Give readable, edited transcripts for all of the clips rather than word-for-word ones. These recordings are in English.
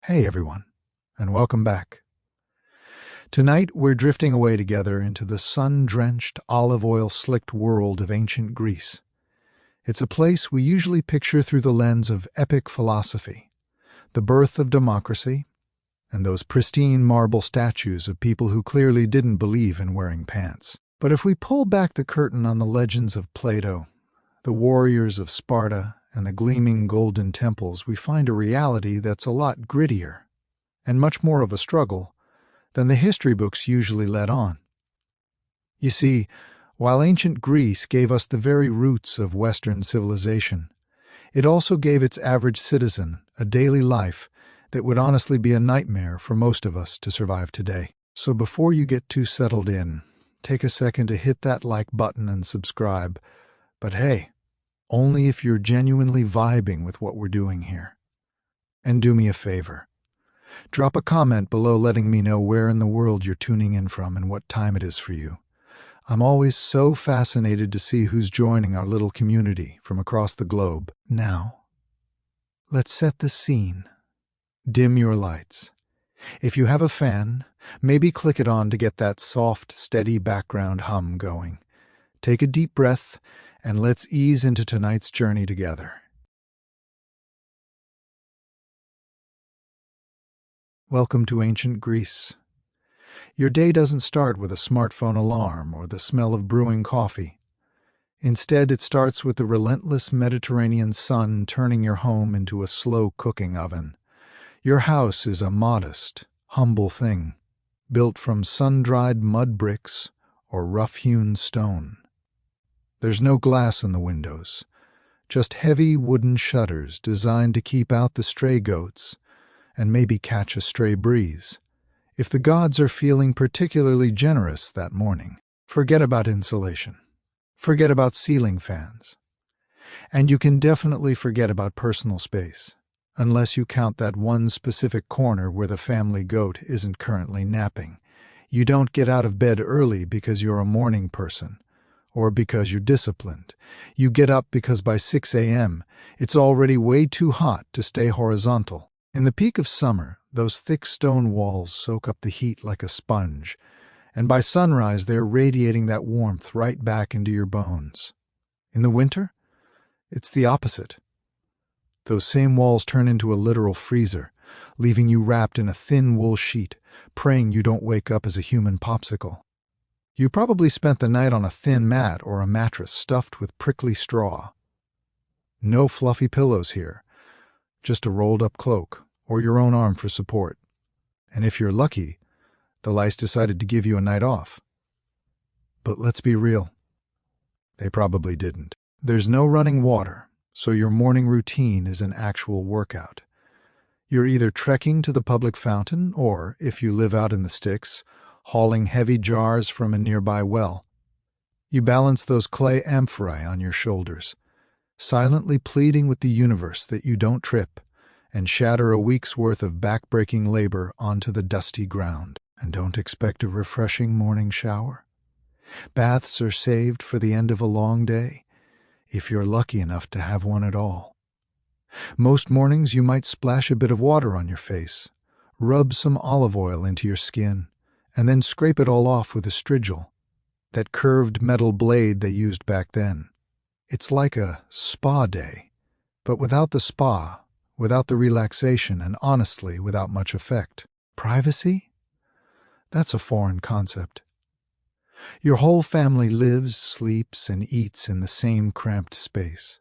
Hey everyone, and welcome back. Tonight we're drifting away together into the sun-drenched, olive oil-slicked world of ancient Greece. It's a place we usually picture through the lens of epic philosophy, the birth of democracy, and those pristine marble statues of people who clearly didn't believe in wearing pants. But if we pull back the curtain on the legends of Plato, the warriors of Sparta, and the gleaming golden temples, we find a reality that's a lot grittier and much more of a struggle than the history books usually let on. You see, while ancient Greece gave us the very roots of Western civilization, it also gave its average citizen a daily life that would honestly be a nightmare for most of us to survive today. So before you get too settled in, take a second to hit that like button and subscribe. But hey, only if you're genuinely vibing with what we're doing here. And do me a favor. Drop a comment below letting me know where in the world you're tuning in from and what time it is for you. I'm always so fascinated to see who's joining our little community from across the globe. Now, let's set the scene. Dim your lights. If you have a fan, maybe click it on to get that soft, steady background hum going. Take a deep breath, and let's ease into tonight's journey together. Welcome to ancient Greece. Your day doesn't start with a smartphone alarm or the smell of brewing coffee. Instead, it starts with the relentless Mediterranean sun turning your home into a slow-cooking oven. Your house is a modest, humble thing, built from sun-dried mud bricks or rough-hewn stone. There's no glass in the windows, just heavy wooden shutters designed to keep out the stray goats and maybe catch a stray breeze. If the gods are feeling particularly generous that morning, forget about insulation. Forget about ceiling fans. And you can definitely forget about personal space, unless you count that one specific corner where the family goat isn't currently napping. You don't get out of bed early because you're a morning person, or because you're disciplined. You get up because by 6 a.m., it's already way too hot to stay horizontal. In the peak of summer, those thick stone walls soak up the heat like a sponge, and by sunrise they're radiating that warmth right back into your bones. In the winter, it's the opposite. Those same walls turn into a literal freezer, leaving you wrapped in a thin wool sheet, praying you don't wake up as a human popsicle. You probably spent the night on a thin mat or a mattress stuffed with prickly straw. No fluffy pillows here, just a rolled-up cloak or your own arm for support. And if you're lucky, the lice decided to give you a night off. But let's be real. They probably didn't. There's no running water, so your morning routine is an actual workout. You're either trekking to the public fountain or, if you live out in the sticks, hauling heavy jars from a nearby well. You balance those clay amphorae on your shoulders, silently pleading with the universe that you don't trip and shatter a week's worth of back-breaking labor onto the dusty ground. And don't expect a refreshing morning shower. Baths are saved for the end of a long day, if you're lucky enough to have one at all. Most mornings you might splash a bit of water on your face, rub some olive oil into your skin, and then scrape it all off with a strigil, that curved metal blade they used back then. It's like a spa day, but without the spa, without the relaxation, and honestly, without much effect. Privacy? That's a foreign concept. Your whole family lives, sleeps, and eats in the same cramped space.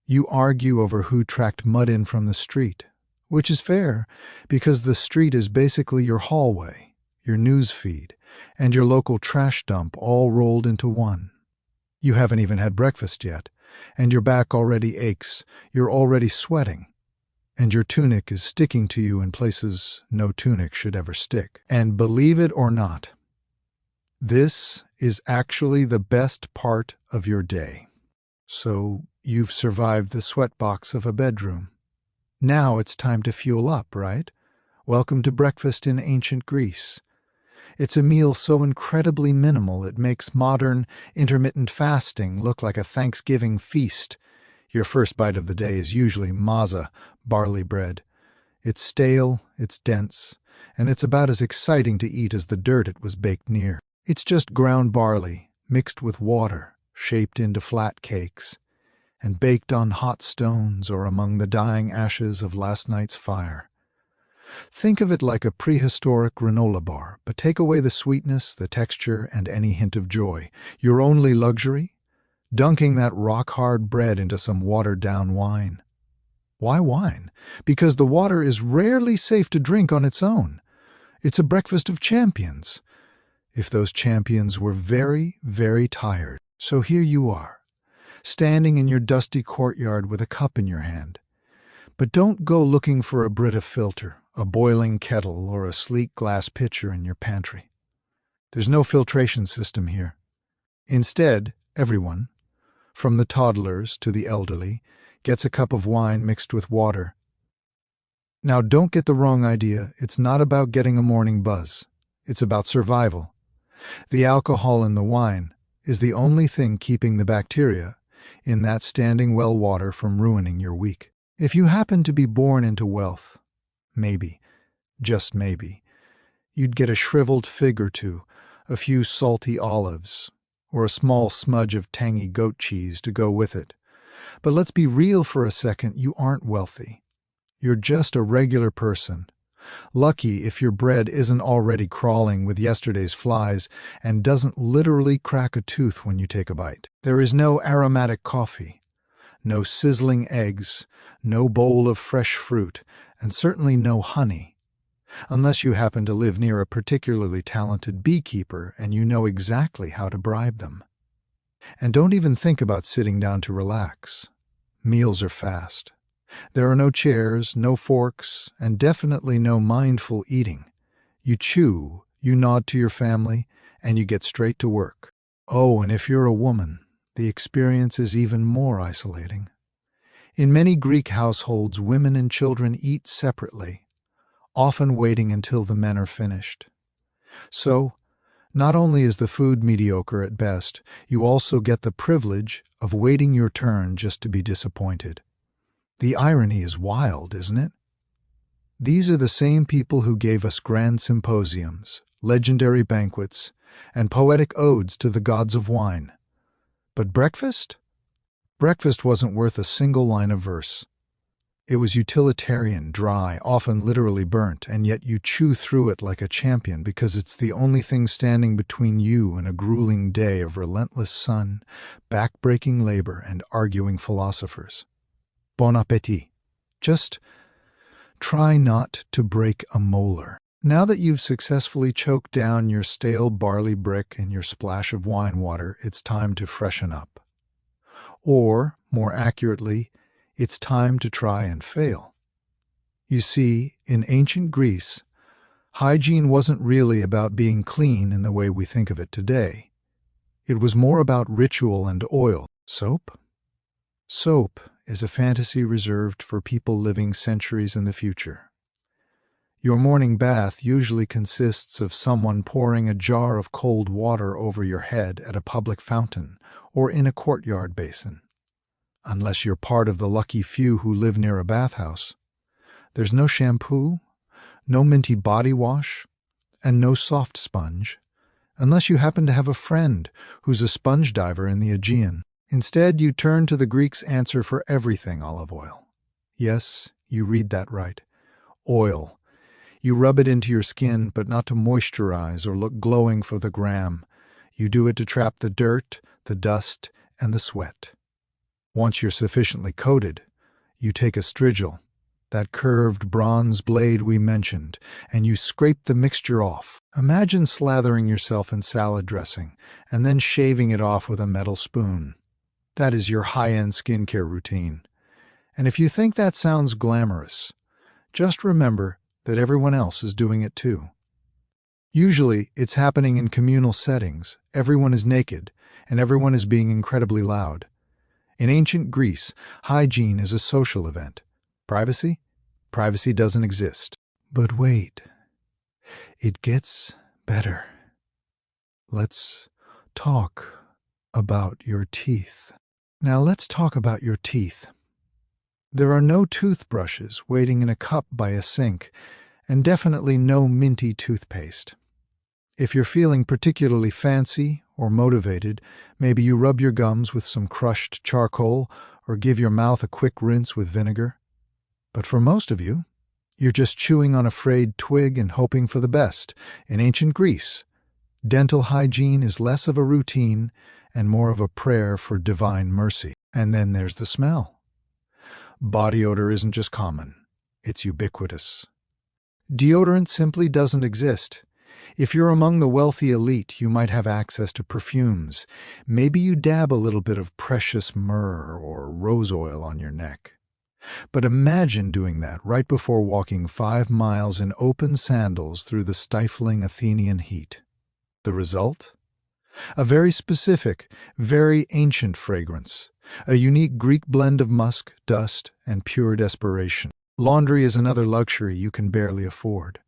You argue over who tracked mud in from the street, which is fair, because the street is basically your hallway, your news feed, and your local trash dump all rolled into one. You haven't even had breakfast yet, and your back already aches, you're already sweating, and your tunic is sticking to you in places no tunic should ever stick. And believe it or not, this is actually the best part of your day. So you've survived the sweatbox of a bedroom. Now it's time to fuel up, right? Welcome to breakfast in ancient Greece. It's a meal so incredibly minimal it makes modern, intermittent fasting look like a Thanksgiving feast. Your first bite of the day is usually maza, barley bread. It's stale, it's dense, and it's about as exciting to eat as the dirt it was baked near. It's just ground barley, mixed with water, shaped into flat cakes, and baked on hot stones or among the dying ashes of last night's fire. Think of it like a prehistoric granola bar, but take away the sweetness, the texture, and any hint of joy. Your only luxury? Dunking that rock-hard bread into some watered-down wine. Why wine? Because the water is rarely safe to drink on its own. It's a breakfast of champions. If those champions were very, very tired. So here you are, standing in your dusty courtyard with a cup in your hand. But don't go looking for a Brita filter, a boiling kettle, or a sleek glass pitcher in your pantry. There's no filtration system here. Instead, everyone, from the toddlers to the elderly, gets a cup of wine mixed with water. Now, don't get the wrong idea. It's not about getting a morning buzz. It's about survival. The alcohol in the wine is the only thing keeping the bacteria in that standing well water from ruining your week. If you happen to be born into wealth, maybe, just maybe, you'd get a shriveled fig or two, a few salty olives, or a small smudge of tangy goat cheese to go with it. But let's be real for a second, you aren't wealthy. You're just a regular person. Lucky if your bread isn't already crawling with yesterday's flies and doesn't literally crack a tooth when you take a bite. There is no aromatic coffee, no sizzling eggs, no bowl of fresh fruit, and certainly no honey, unless you happen to live near a particularly talented beekeeper and you know exactly how to bribe them. And don't even think about sitting down to relax. Meals are fast. There are no chairs, no forks, and definitely no mindful eating. You chew, you nod to your family, and you get straight to work. Oh, and if you're a woman, the experience is even more isolating. In many Greek households, women and children eat separately, often waiting until the men are finished. So, not only is the food mediocre at best, you also get the privilege of waiting your turn just to be disappointed. The irony is wild, isn't it? These are the same people who gave us grand symposiums, legendary banquets, and poetic odes to the gods of wine. But breakfast? Breakfast wasn't worth a single line of verse. It was utilitarian, dry, often literally burnt, and yet you chew through it like a champion because it's the only thing standing between you and a grueling day of relentless sun, back-breaking labor, and arguing philosophers. Bon appétit. Just try not to break a molar. Now that you've successfully choked down your stale barley brick and your splash of wine water, it's time to freshen up. Or, more accurately, it's time to try and fail. You see, in ancient Greece, hygiene wasn't really about being clean in the way we think of it today. It was more about ritual and oil. Soap? Soap is a fantasy reserved for people living centuries in the future. Your morning bath usually consists of someone pouring a jar of cold water over your head at a public fountain or in a courtyard basin. Unless you're part of the lucky few who live near a bathhouse. There's no shampoo, no minty body wash, and no soft sponge, unless you happen to have a friend who's a sponge diver in the Aegean. Instead, you turn to the Greeks' answer for everything: olive oil. Yes, you read that right. Oil. You rub it into your skin, but not to moisturize or look glowing for the gram. You do it to trap the dirt, the dust, and the sweat. Once you're sufficiently coated, you take a strigil, that curved bronze blade we mentioned, and you scrape the mixture off. Imagine slathering yourself in salad dressing and then shaving it off with a metal spoon. That is your high-end skincare routine. And if you think that sounds glamorous, just remember that everyone else is doing it too. Usually, it's happening in communal settings. Everyone is naked, and everyone is being incredibly loud. In ancient Greece, hygiene is a social event. Privacy? Privacy doesn't exist. But wait, it gets better. Let's talk about your teeth. Now let's talk about your teeth. There are no toothbrushes waiting in a cup by a sink, and definitely no minty toothpaste. If you're feeling particularly fancy or motivated, maybe you rub your gums with some crushed charcoal or give your mouth a quick rinse with vinegar. But for most of you, you're just chewing on a frayed twig and hoping for the best. In ancient Greece, dental hygiene is less of a routine and more of a prayer for divine mercy. And then there's the smell. Body odor isn't just common, it's ubiquitous. Deodorant simply doesn't exist. If you're among the wealthy elite, you might have access to perfumes. Maybe you dab a little bit of precious myrrh or rose oil on your neck. But imagine doing that right before walking 5 miles in open sandals through the stifling Athenian heat. The result? A very specific, very ancient fragrance, a unique Greek blend of musk, dust, and pure desperation. Laundry is another luxury you can barely afford.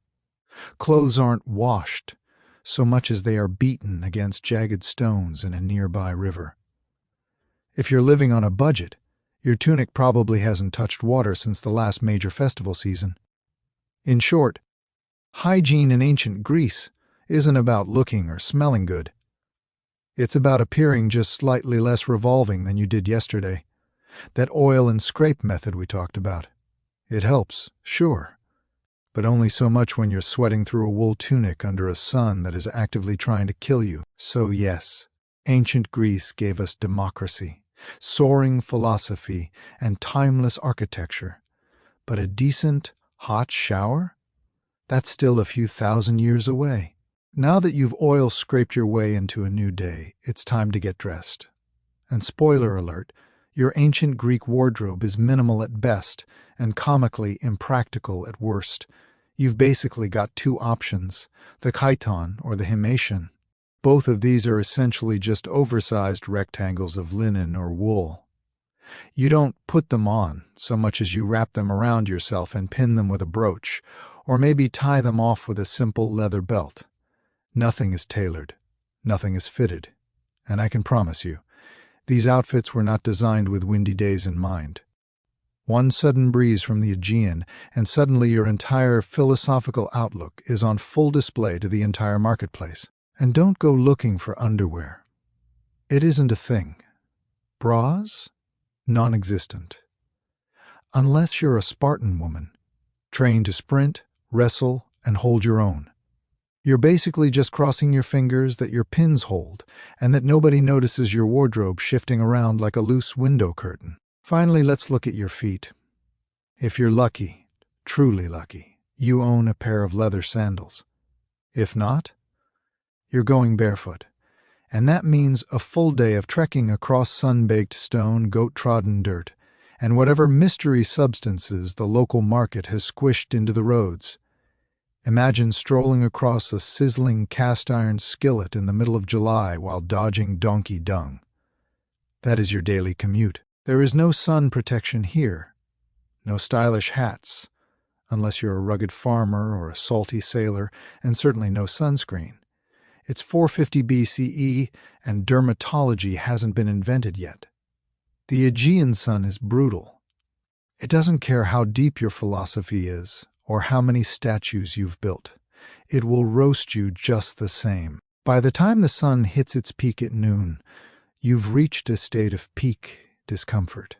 Clothes aren't washed so much as they are beaten against jagged stones in a nearby river. If you're living on a budget, your tunic probably hasn't touched water since the last major festival season. In short, hygiene in ancient Greece isn't about looking or smelling good. It's about appearing just slightly less revolving than you did yesterday. That oil and scrape method we talked about. It helps, sure, but only so much when you're sweating through a wool tunic under a sun that is actively trying to kill you. So yes, ancient Greece gave us democracy, soaring philosophy, and timeless architecture. But a decent, hot shower? That's still a few thousand years away. Now that you've oil scraped your way into a new day, it's time to get dressed. And spoiler alert, your ancient Greek wardrobe is minimal at best and comically impractical at worst. You've basically got 2 options, the chiton or the himation. Both of these are essentially just oversized rectangles of linen or wool. You don't put them on so much as you wrap them around yourself and pin them with a brooch, or maybe tie them off with a simple leather belt. Nothing is tailored, nothing is fitted, and I can promise you, these outfits were not designed with windy days in mind. One sudden breeze from the Aegean, and suddenly your entire philosophical outlook is on full display to the entire marketplace. And don't go looking for underwear. It isn't a thing. Bras? Non-existent. Unless you're a Spartan woman, trained to sprint, wrestle, and hold your own. You're basically just crossing your fingers that your pins hold and that nobody notices your wardrobe shifting around like a loose window curtain. Finally, let's look at your feet. If you're lucky, truly lucky, you own a pair of leather sandals. If not, you're going barefoot. And that means a full day of trekking across sun-baked stone, goat-trodden dirt, and whatever mystery substances the local market has squished into the roads. Imagine strolling across a sizzling cast-iron skillet in the middle of July while dodging donkey dung. That is your daily commute. There is no sun protection here, no stylish hats, unless you're a rugged farmer or a salty sailor, and certainly no sunscreen. It's 450 BCE, and dermatology hasn't been invented yet. The Aegean sun is brutal. It doesn't care how deep your philosophy is, or how many statues you've built. It will roast you just the same. By the time the sun hits its peak at noon, you've reached a state of peak discomfort.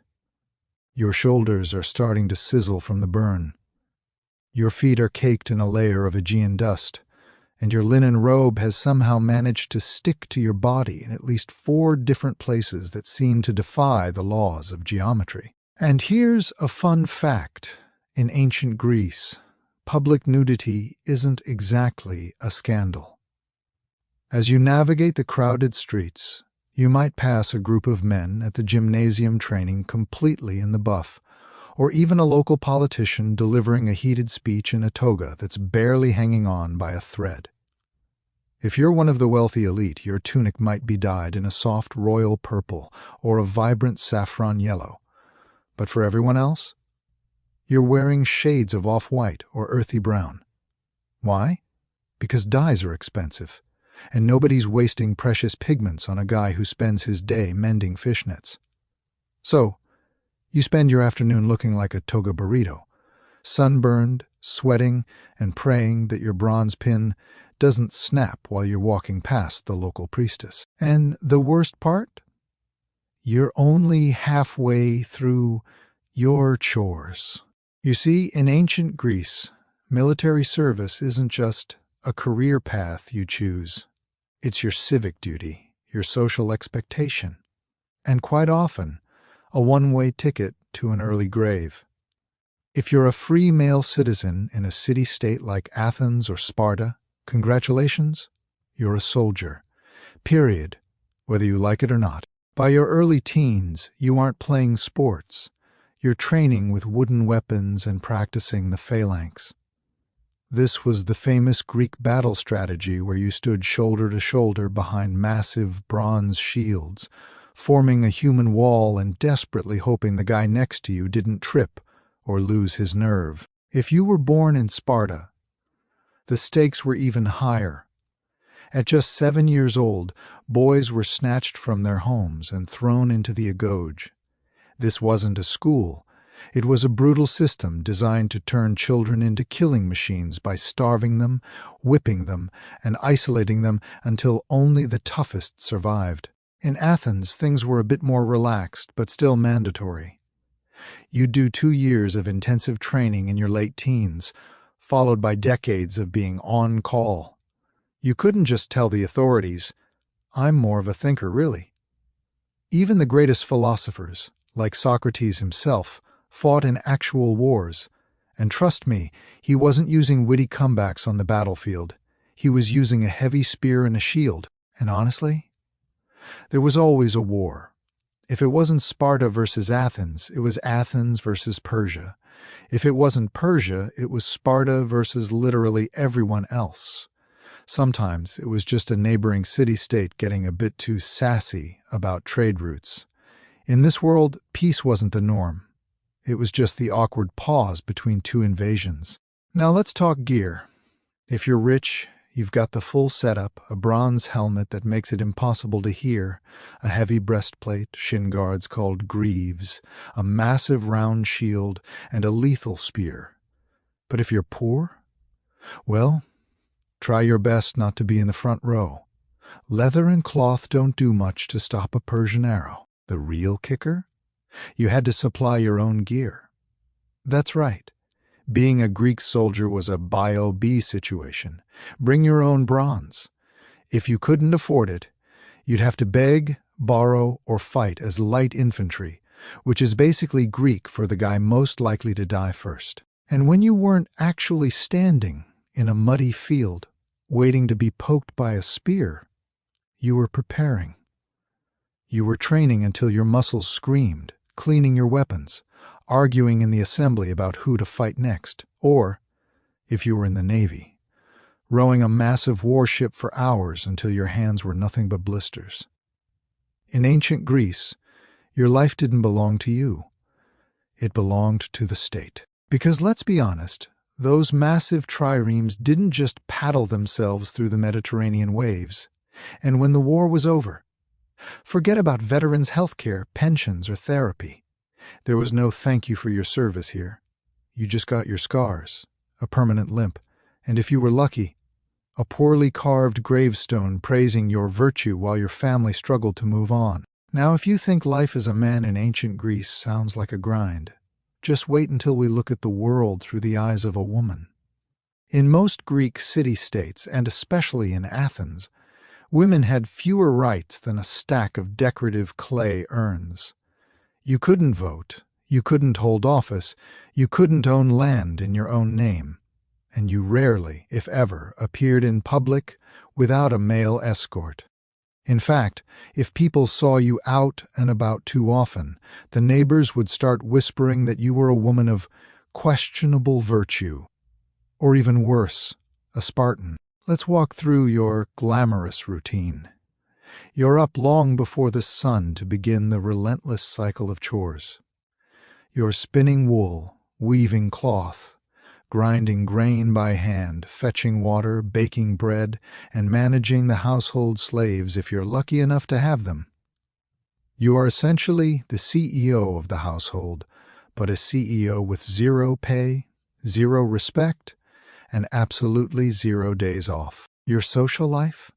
Your shoulders are starting to sizzle from the burn. Your feet are caked in a layer of Aegean dust, and your linen robe has somehow managed to stick to your body in at least 4 different places that seem to defy the laws of geometry. And here's a fun fact. In ancient Greece, public nudity isn't exactly a scandal. As you navigate the crowded streets, you might pass a group of men at the gymnasium training completely in the buff, or even a local politician delivering a heated speech in a toga that's barely hanging on by a thread. If you're one of the wealthy elite, your tunic might be dyed in a soft royal purple or a vibrant saffron yellow. But for everyone else, you're wearing shades of off-white or earthy brown. Why? Because dyes are expensive, and nobody's wasting precious pigments on a guy who spends his day mending fishnets. So, You spend your afternoon looking like a toga burrito, sunburned, sweating, and praying that your bronze pin doesn't snap while you're walking past the local priestess. And the worst part? You're only halfway through your chores. You see, in ancient Greece, military service isn't just a career path you choose. It's your civic duty, your social expectation, and quite often, a one-way ticket to an early grave. If you're a free male citizen in a city-state like Athens or Sparta, congratulations, you're a soldier. Period, whether you like it or not. By your early teens, you aren't playing sports. You're training with wooden weapons and practicing the phalanx. This was the famous Greek battle strategy where you stood shoulder to shoulder behind massive bronze shields, forming a human wall and desperately hoping the guy next to you didn't trip or lose his nerve. If you were born in Sparta, the stakes were even higher. At just 7 years old, boys were snatched from their homes and thrown into the agoge. This wasn't a school. It was a brutal system designed to turn children into killing machines by starving them, whipping them, and isolating them until only the toughest survived. In Athens, things were a bit more relaxed, but still mandatory. You'd do 2 years of intensive training in your late teens, followed by decades of being on call. You couldn't just tell the authorities, "I'm more of a thinker, really." Even the greatest philosophers, like Socrates himself, fought in actual wars. And trust me, he wasn't using witty comebacks on the battlefield. He was using a heavy spear and a shield. And honestly, there was always a war. If it wasn't Sparta versus Athens, it was Athens versus Persia. If it wasn't Persia, it was Sparta versus literally everyone else. Sometimes it was just a neighboring city-state getting a bit too sassy about trade routes. In this world, peace wasn't the norm. It was just the awkward pause between two invasions. Now let's talk gear. If you're rich, you've got the full setup, a bronze helmet that makes it impossible to hear, a heavy breastplate, shin guards called greaves, a massive round shield, and a lethal spear. But if you're poor, well, try your best not to be in the front row. Leather and cloth don't do much to stop a Persian arrow. The real kicker? You had to supply your own gear. That's right. Being a Greek soldier was a buy-O-B situation. Bring your own bronze. If you couldn't afford it, you'd have to beg, borrow, or fight as light infantry, which is basically Greek for the guy most likely to die first. And when you weren't actually standing in a muddy field, waiting to be poked by a spear, you were preparing. You were training until your muscles screamed, cleaning your weapons, arguing in the assembly about who to fight next, or, if you were in the Navy, rowing a massive warship for hours until your hands were nothing but blisters. In ancient Greece, your life didn't belong to you. It belonged to the state. Because let's be honest, those massive triremes didn't just paddle themselves through the Mediterranean waves. And when the war was over, forget about veterans' health care, pensions, or therapy. There was no thank you for your service here. You just got your scars, a permanent limp, and if you were lucky, a poorly carved gravestone praising your virtue while your family struggled to move on. Now, if you think life as a man in ancient Greece sounds like a grind, just wait until we look at the world through the eyes of a woman. In most Greek city-states, and especially in Athens, women had fewer rights than a stack of decorative clay urns. You couldn't vote, you couldn't hold office, you couldn't own land in your own name, and you rarely, if ever, appeared in public without a male escort. In fact, if people saw you out and about too often, the neighbors would start whispering that you were a woman of questionable virtue, or even worse, a Spartan. Let's walk through your glamorous routine. You're up long before the sun to begin the relentless cycle of chores. You're spinning wool, weaving cloth, grinding grain by hand, fetching water, baking bread, and managing the household slaves if you're lucky enough to have them. You are essentially the CEO of the household, but a CEO with zero pay, zero respect, and absolutely 0 days off. Your social life?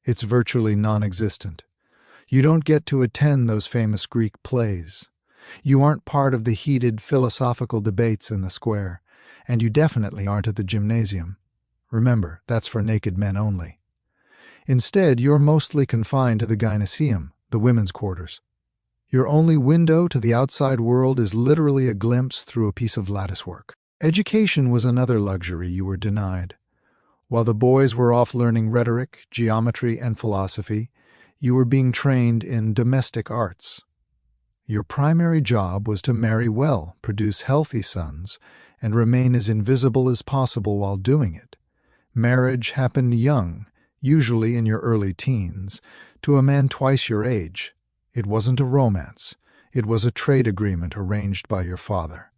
It's virtually non-existent. You don't get to attend those famous Greek plays. You aren't part of the heated philosophical debates in the square, and you definitely aren't at the gymnasium. Remember, that's for naked men only. Instead, you're mostly confined to the gynoecium, the women's quarters. Your only window to the outside world is literally a glimpse through a piece of latticework. Education was another luxury you were denied. While the boys were off learning rhetoric, geometry, and philosophy, you were being trained in domestic arts. Your primary job was to marry well, produce healthy sons, and remain as invisible as possible while doing it. Marriage happened young, usually in your early teens, to a man twice your age. It wasn't a romance. It was a trade agreement arranged by your father.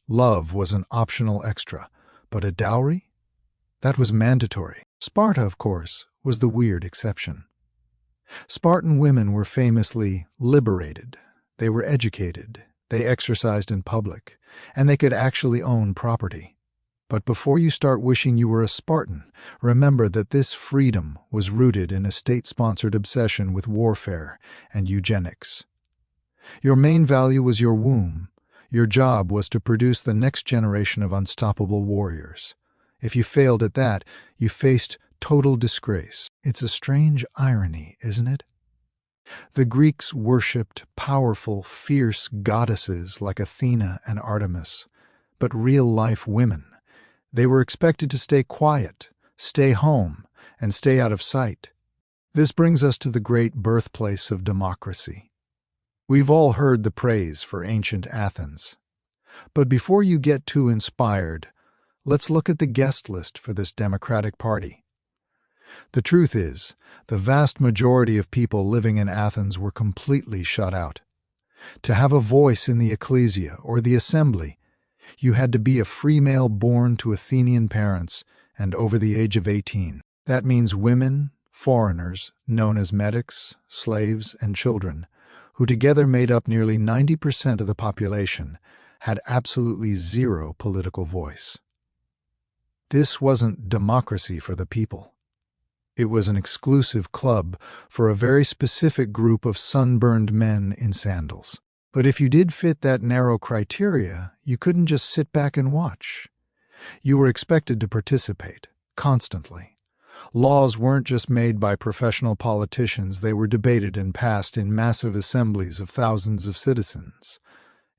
Love was an optional extra, but a dowry? That was mandatory. Sparta, of course, was the weird exception. Spartan women were famously liberated. They were educated, they exercised in public, and they could actually own property. But before you start wishing you were a Spartan, remember that this freedom was rooted in a state-sponsored obsession with warfare and eugenics. Your main value was your womb. Your job was to produce the next generation of unstoppable warriors. If you failed at that, you faced total disgrace. It's a strange irony, isn't it? The Greeks worshipped powerful, fierce goddesses like Athena and Artemis, but real-life women. They were expected to stay quiet, stay home, and stay out of sight. This brings us to the great birthplace of democracy. We've all heard the praise for ancient Athens. But before you get too inspired, let's look at the guest list for this democratic party. The truth is, the vast majority of people living in Athens were completely shut out. To have a voice in the ecclesia or the assembly, you had to be a free male born to Athenian parents and over the age of 18. That means women, foreigners, known as medics, slaves, and children, who together made up nearly 90% of the population, had absolutely zero political voice. This wasn't democracy for the people. It was an exclusive club for a very specific group of sunburned men in sandals. But if you did fit that narrow criteria, you couldn't just sit back and watch. You were expected to participate, constantly. Laws weren't just made by professional politicians, they were debated and passed in massive assemblies of thousands of citizens.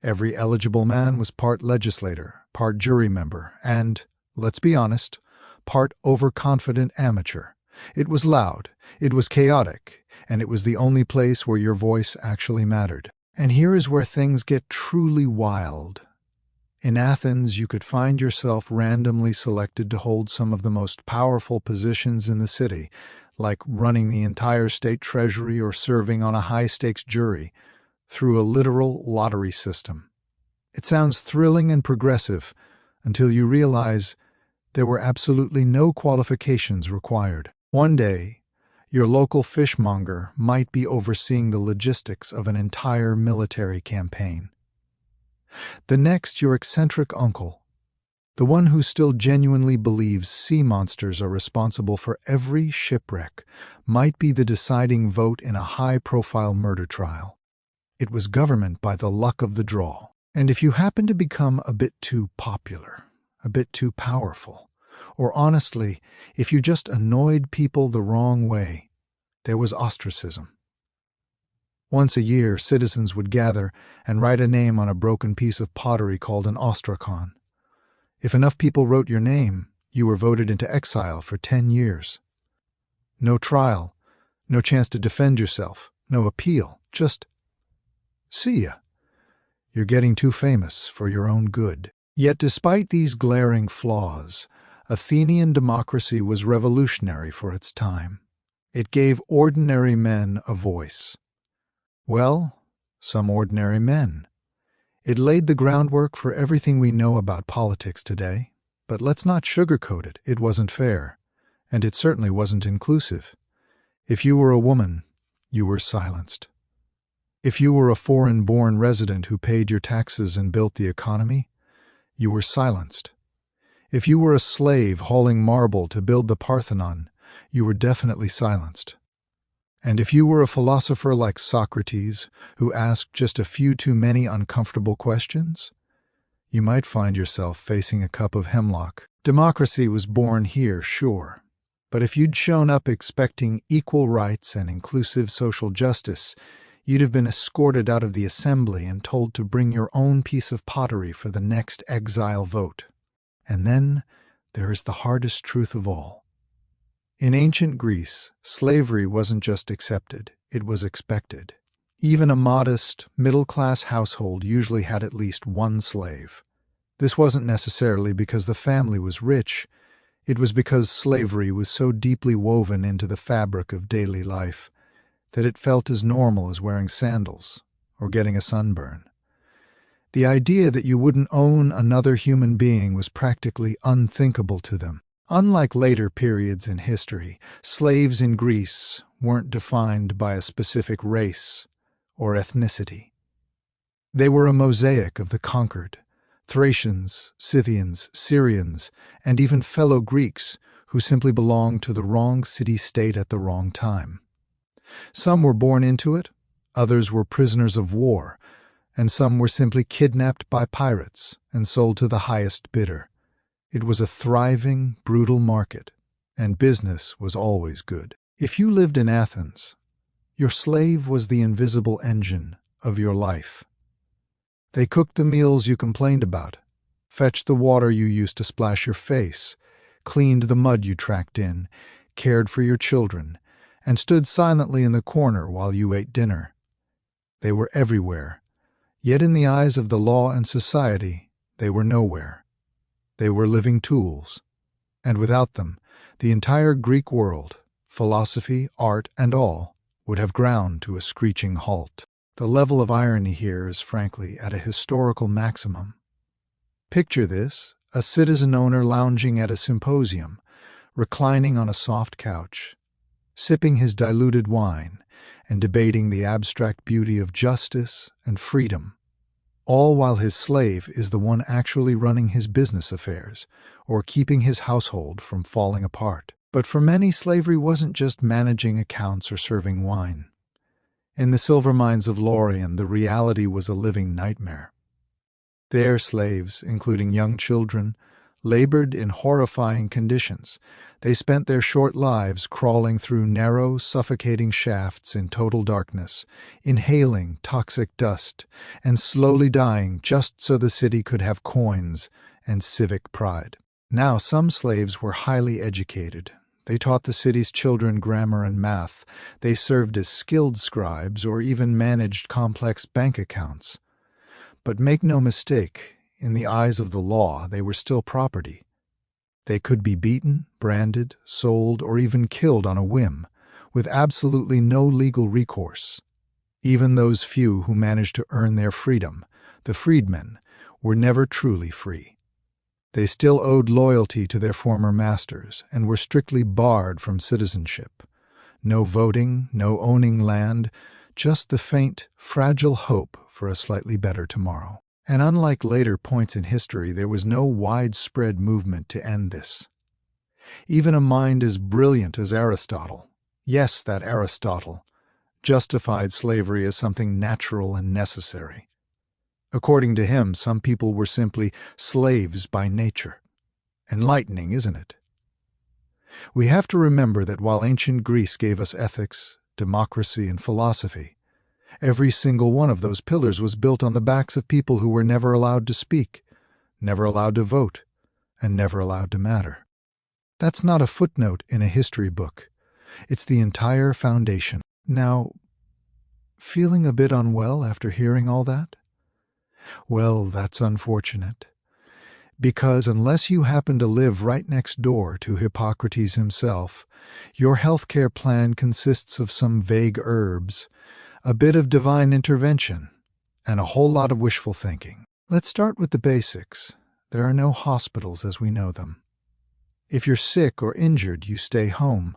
Every eligible man was part legislator, part jury member, and, let's be honest, part overconfident amateur. It was loud, it was chaotic, and it was the only place where your voice actually mattered. And here is where things get truly wild. In Athens, you could find yourself randomly selected to hold some of the most powerful positions in the city, like running the entire state treasury or serving on a high-stakes jury, through a literal lottery system. It sounds thrilling and progressive until you realize there were absolutely no qualifications required. One day, your local fishmonger might be overseeing the logistics of an entire military campaign. The next, your eccentric uncle, the one who still genuinely believes sea monsters are responsible for every shipwreck, might be the deciding vote in a high-profile murder trial. It was government by the luck of the draw. And if you happened to become a bit too popular, a bit too powerful, or honestly, if you just annoyed people the wrong way, there was ostracism. Once a year, citizens would gather and write a name on a broken piece of pottery called an ostrakon. If enough people wrote your name, you were voted into exile for 10 years. No trial, no chance to defend yourself, no appeal, just see ya. You're getting too famous for your own good. Yet despite these glaring flaws, Athenian democracy was revolutionary for its time. It gave ordinary men a voice. Well, some ordinary men. It laid the groundwork for everything we know about politics today. But let's not sugarcoat it. It wasn't fair. And it certainly wasn't inclusive. If you were a woman, you were silenced. If you were a foreign-born resident who paid your taxes and built the economy, you were silenced. If you were a slave hauling marble to build the Parthenon, you were definitely silenced. And if you were a philosopher like Socrates, who asked just a few too many uncomfortable questions, you might find yourself facing a cup of hemlock. Democracy was born here, sure. But if you'd shown up expecting equal rights and inclusive social justice, you'd have been escorted out of the assembly and told to bring your own piece of pottery for the next exile vote. And then there is the hardest truth of all. In ancient Greece, slavery wasn't just accepted, it was expected. Even a modest, middle-class household usually had at least one slave. This wasn't necessarily because the family was rich, it was because slavery was so deeply woven into the fabric of daily life that it felt as normal as wearing sandals or getting a sunburn. The idea that you wouldn't own another human being was practically unthinkable to them. Unlike later periods in history, slaves in Greece weren't defined by a specific race or ethnicity. They were a mosaic of the conquered, Thracians, Scythians, Syrians, and even fellow Greeks who simply belonged to the wrong city-state at the wrong time. Some were born into it, others were prisoners of war, and some were simply kidnapped by pirates and sold to the highest bidder. It was a thriving, brutal market, and business was always good. If you lived in Athens, your slave was the invisible engine of your life. They cooked the meals you complained about, fetched the water you used to splash your face, cleaned the mud you tracked in, cared for your children, and stood silently in the corner while you ate dinner. They were everywhere, yet in the eyes of the law and society, they were nowhere. They were living tools, and without them, the entire Greek world, philosophy, art, and all, would have ground to a screeching halt. The level of irony here is frankly at a historical maximum. Picture this, a citizen owner lounging at a symposium, reclining on a soft couch, sipping his diluted wine, and debating the abstract beauty of justice and freedom, all while his slave is the one actually running his business affairs or keeping his household from falling apart. But for many, slavery wasn't just managing accounts or serving wine. In the silver mines of Lorient, the reality was a living nightmare. Their slaves, including young children, labored in horrifying conditions. They spent their short lives crawling through narrow, suffocating shafts in total darkness, inhaling toxic dust, and slowly dying just so the city could have coins and civic pride. Now, some slaves were highly educated. They taught the city's children grammar and math. They served as skilled scribes or even managed complex bank accounts. But make no mistake, in the eyes of the law, they were still property. They could be beaten, branded, sold, or even killed on a whim, with absolutely no legal recourse. Even those few who managed to earn their freedom, the freedmen, were never truly free. They still owed loyalty to their former masters and were strictly barred from citizenship. No voting, no owning land, just the faint, fragile hope for a slightly better tomorrow. And unlike later points in history, there was no widespread movement to end this. Even a mind as brilliant as Aristotle, yes, that Aristotle, justified slavery as something natural and necessary. According to him, some people were simply slaves by nature. Enlightening, isn't it? We have to remember that while ancient Greece gave us ethics, democracy, and philosophy, every single one of those pillars was built on the backs of people who were never allowed to speak, never allowed to vote, and never allowed to matter. That's not a footnote in a history book. It's the entire foundation. Now, feeling a bit unwell after hearing all that? Well, that's unfortunate. Because unless you happen to live right next door to Hippocrates himself, your healthcare plan consists of some vague herbs, a bit of divine intervention, and a whole lot of wishful thinking. Let's start with the basics. There are no hospitals as we know them. If you're sick or injured, you stay home.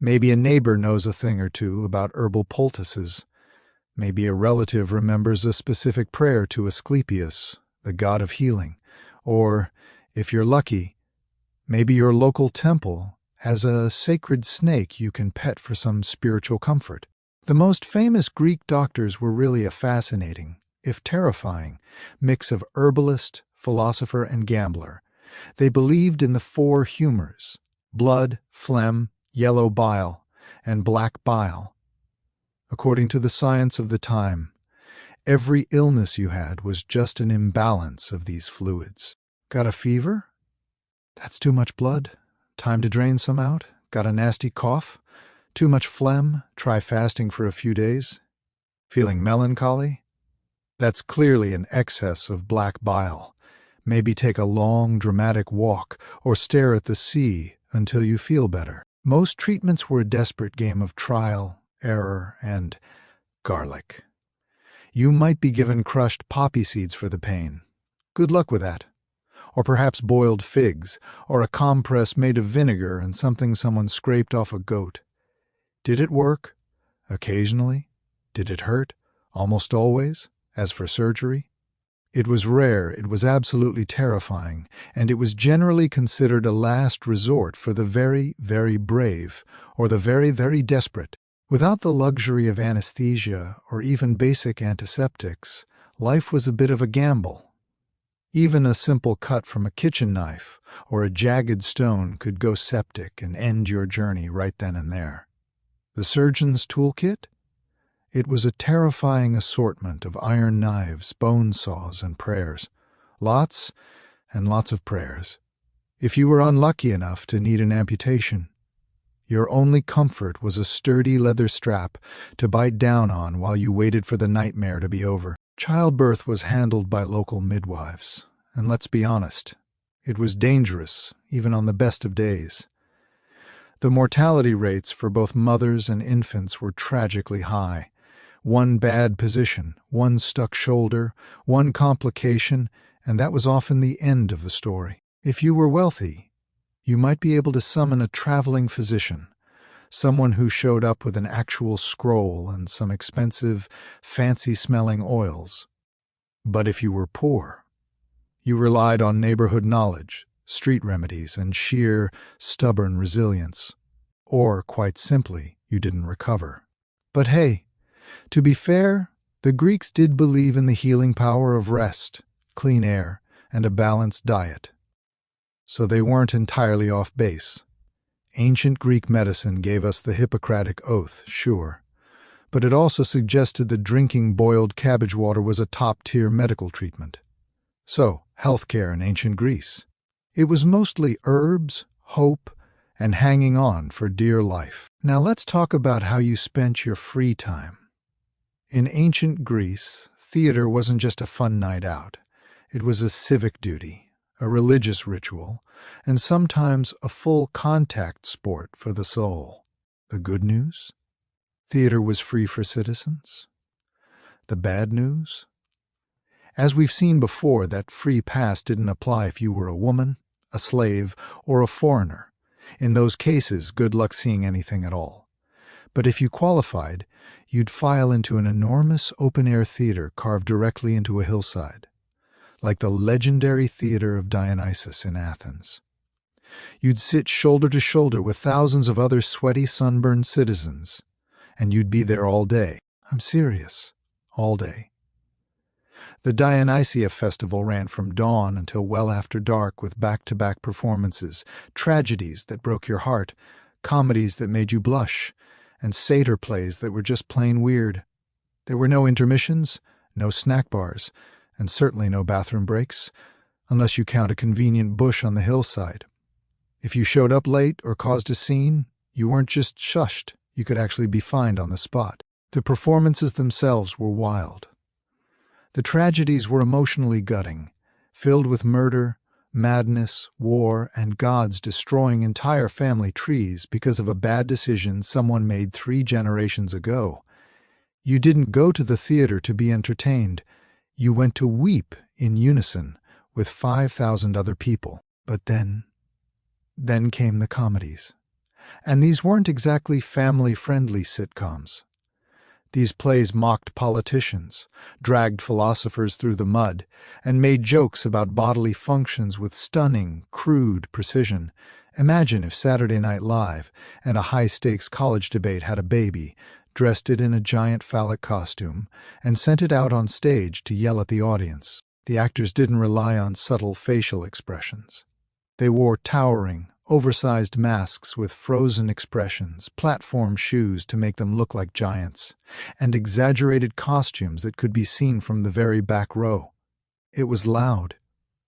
Maybe a neighbor knows a thing or two about herbal poultices. Maybe a relative remembers a specific prayer to Asclepius, the god of healing. Or, if you're lucky, maybe your local temple has a sacred snake you can pet for some spiritual comfort. The most famous Greek doctors were really a fascinating, if terrifying, mix of herbalist, philosopher, and gambler. They believed in the four humors: blood, phlegm, yellow bile, and black bile. According to the science of the time, every illness you had was just an imbalance of these fluids. Got a fever? That's too much blood. Time to drain some out. Got a nasty cough? Too much phlegm? Try fasting for a few days. Feeling melancholy? That's clearly an excess of black bile. Maybe take a long, dramatic walk or stare at the sea until you feel better. Most treatments were a desperate game of trial, error, and garlic. You might be given crushed poppy seeds for the pain. Good luck with that. Or perhaps boiled figs, or a compress made of vinegar and something someone scraped off a goat. Did it work? Occasionally. Did it hurt? Almost always. As for surgery, it was rare, it was absolutely terrifying, and it was generally considered a last resort for the very, very brave, or the very, very desperate. Without the luxury of anesthesia or even basic antiseptics, life was a bit of a gamble. Even a simple cut from a kitchen knife or a jagged stone could go septic and end your journey right then and there. The surgeon's toolkit? It was a terrifying assortment of iron knives, bone saws, and prayers. Lots and lots of prayers. If you were unlucky enough to need an amputation, your only comfort was a sturdy leather strap to bite down on while you waited for the nightmare to be over. Childbirth was handled by local midwives, and let's be honest, it was dangerous, even on the best of days. The mortality rates for both mothers and infants were tragically high. One bad position, one stuck shoulder, one complication, and that was often the end of the story. If you were wealthy, you might be able to summon a traveling physician, someone who showed up with an actual scroll and some expensive, fancy-smelling oils. But if you were poor, you relied on neighborhood knowledge, street remedies, and sheer, stubborn resilience. Or, quite simply, you didn't recover. But hey, to be fair, the Greeks did believe in the healing power of rest, clean air, and a balanced diet. So they weren't entirely off base. Ancient Greek medicine gave us the Hippocratic Oath, sure, but it also suggested that drinking boiled cabbage water was a top-tier medical treatment. So, healthcare in ancient Greece. It was mostly herbs, hope, and hanging on for dear life. Now let's talk about how you spent your free time. In ancient Greece, theater wasn't just a fun night out. It was a civic duty, a religious ritual, and sometimes a full contact sport for the soul. The good news? Theater was free for citizens. The bad news? As we've seen before, that free pass didn't apply if you were a woman, a slave, or a foreigner. In those cases, good luck seeing anything at all. But if you qualified, you'd file into an enormous open-air theater carved directly into a hillside, like the legendary Theater of Dionysus in Athens. You'd sit shoulder to shoulder with thousands of other sweaty, sunburned citizens, and you'd be there all day. I'm serious, all day. The Dionysia festival ran from dawn until well after dark with back-to-back performances, tragedies that broke your heart, comedies that made you blush, and satyr plays that were just plain weird. There were no intermissions, no snack bars, and certainly no bathroom breaks, unless you count a convenient bush on the hillside. If you showed up late or caused a scene, you weren't just shushed, you could actually be fined on the spot. The performances themselves were wild. The tragedies were emotionally gutting, filled with murder, madness, war, and gods destroying entire family trees because of a bad decision someone made 3 generations ago. You didn't go to the theater to be entertained. You went to weep in unison with 5,000 other people. But then came the comedies. And these weren't exactly family-friendly sitcoms. These plays mocked politicians, dragged philosophers through the mud, and made jokes about bodily functions with stunning, crude precision. Imagine if Saturday Night Live and a high-stakes college debate had a baby, dressed it in a giant phallic costume, and sent it out on stage to yell at the audience. The actors didn't rely on subtle facial expressions. They wore towering, oversized masks with frozen expressions, platform shoes to make them look like giants, and exaggerated costumes that could be seen from the very back row. It was loud.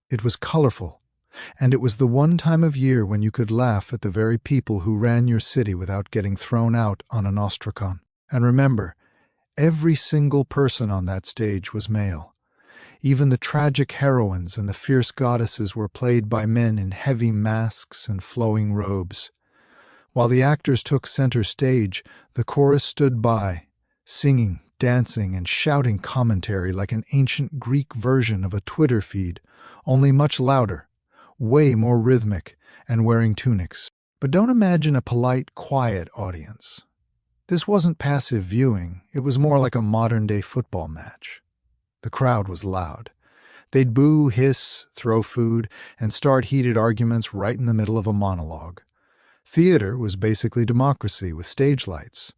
It was colorful. And it was the one time of year when you could laugh at the very people who ran your city without getting thrown out on an ostracon. And remember, every single person on that stage was male. Even the tragic heroines and the fierce goddesses were played by men in heavy masks and flowing robes. While the actors took center stage, the chorus stood by, singing, dancing, and shouting commentary like an ancient Greek version of a Twitter feed, only much louder, way more rhythmic, and wearing tunics. But don't imagine a polite, quiet audience. This wasn't passive viewing, it was more like a modern-day football match. The crowd was loud. They'd boo, hiss, throw food, and start heated arguments right in the middle of a monologue. Theater was basically democracy with stage lights.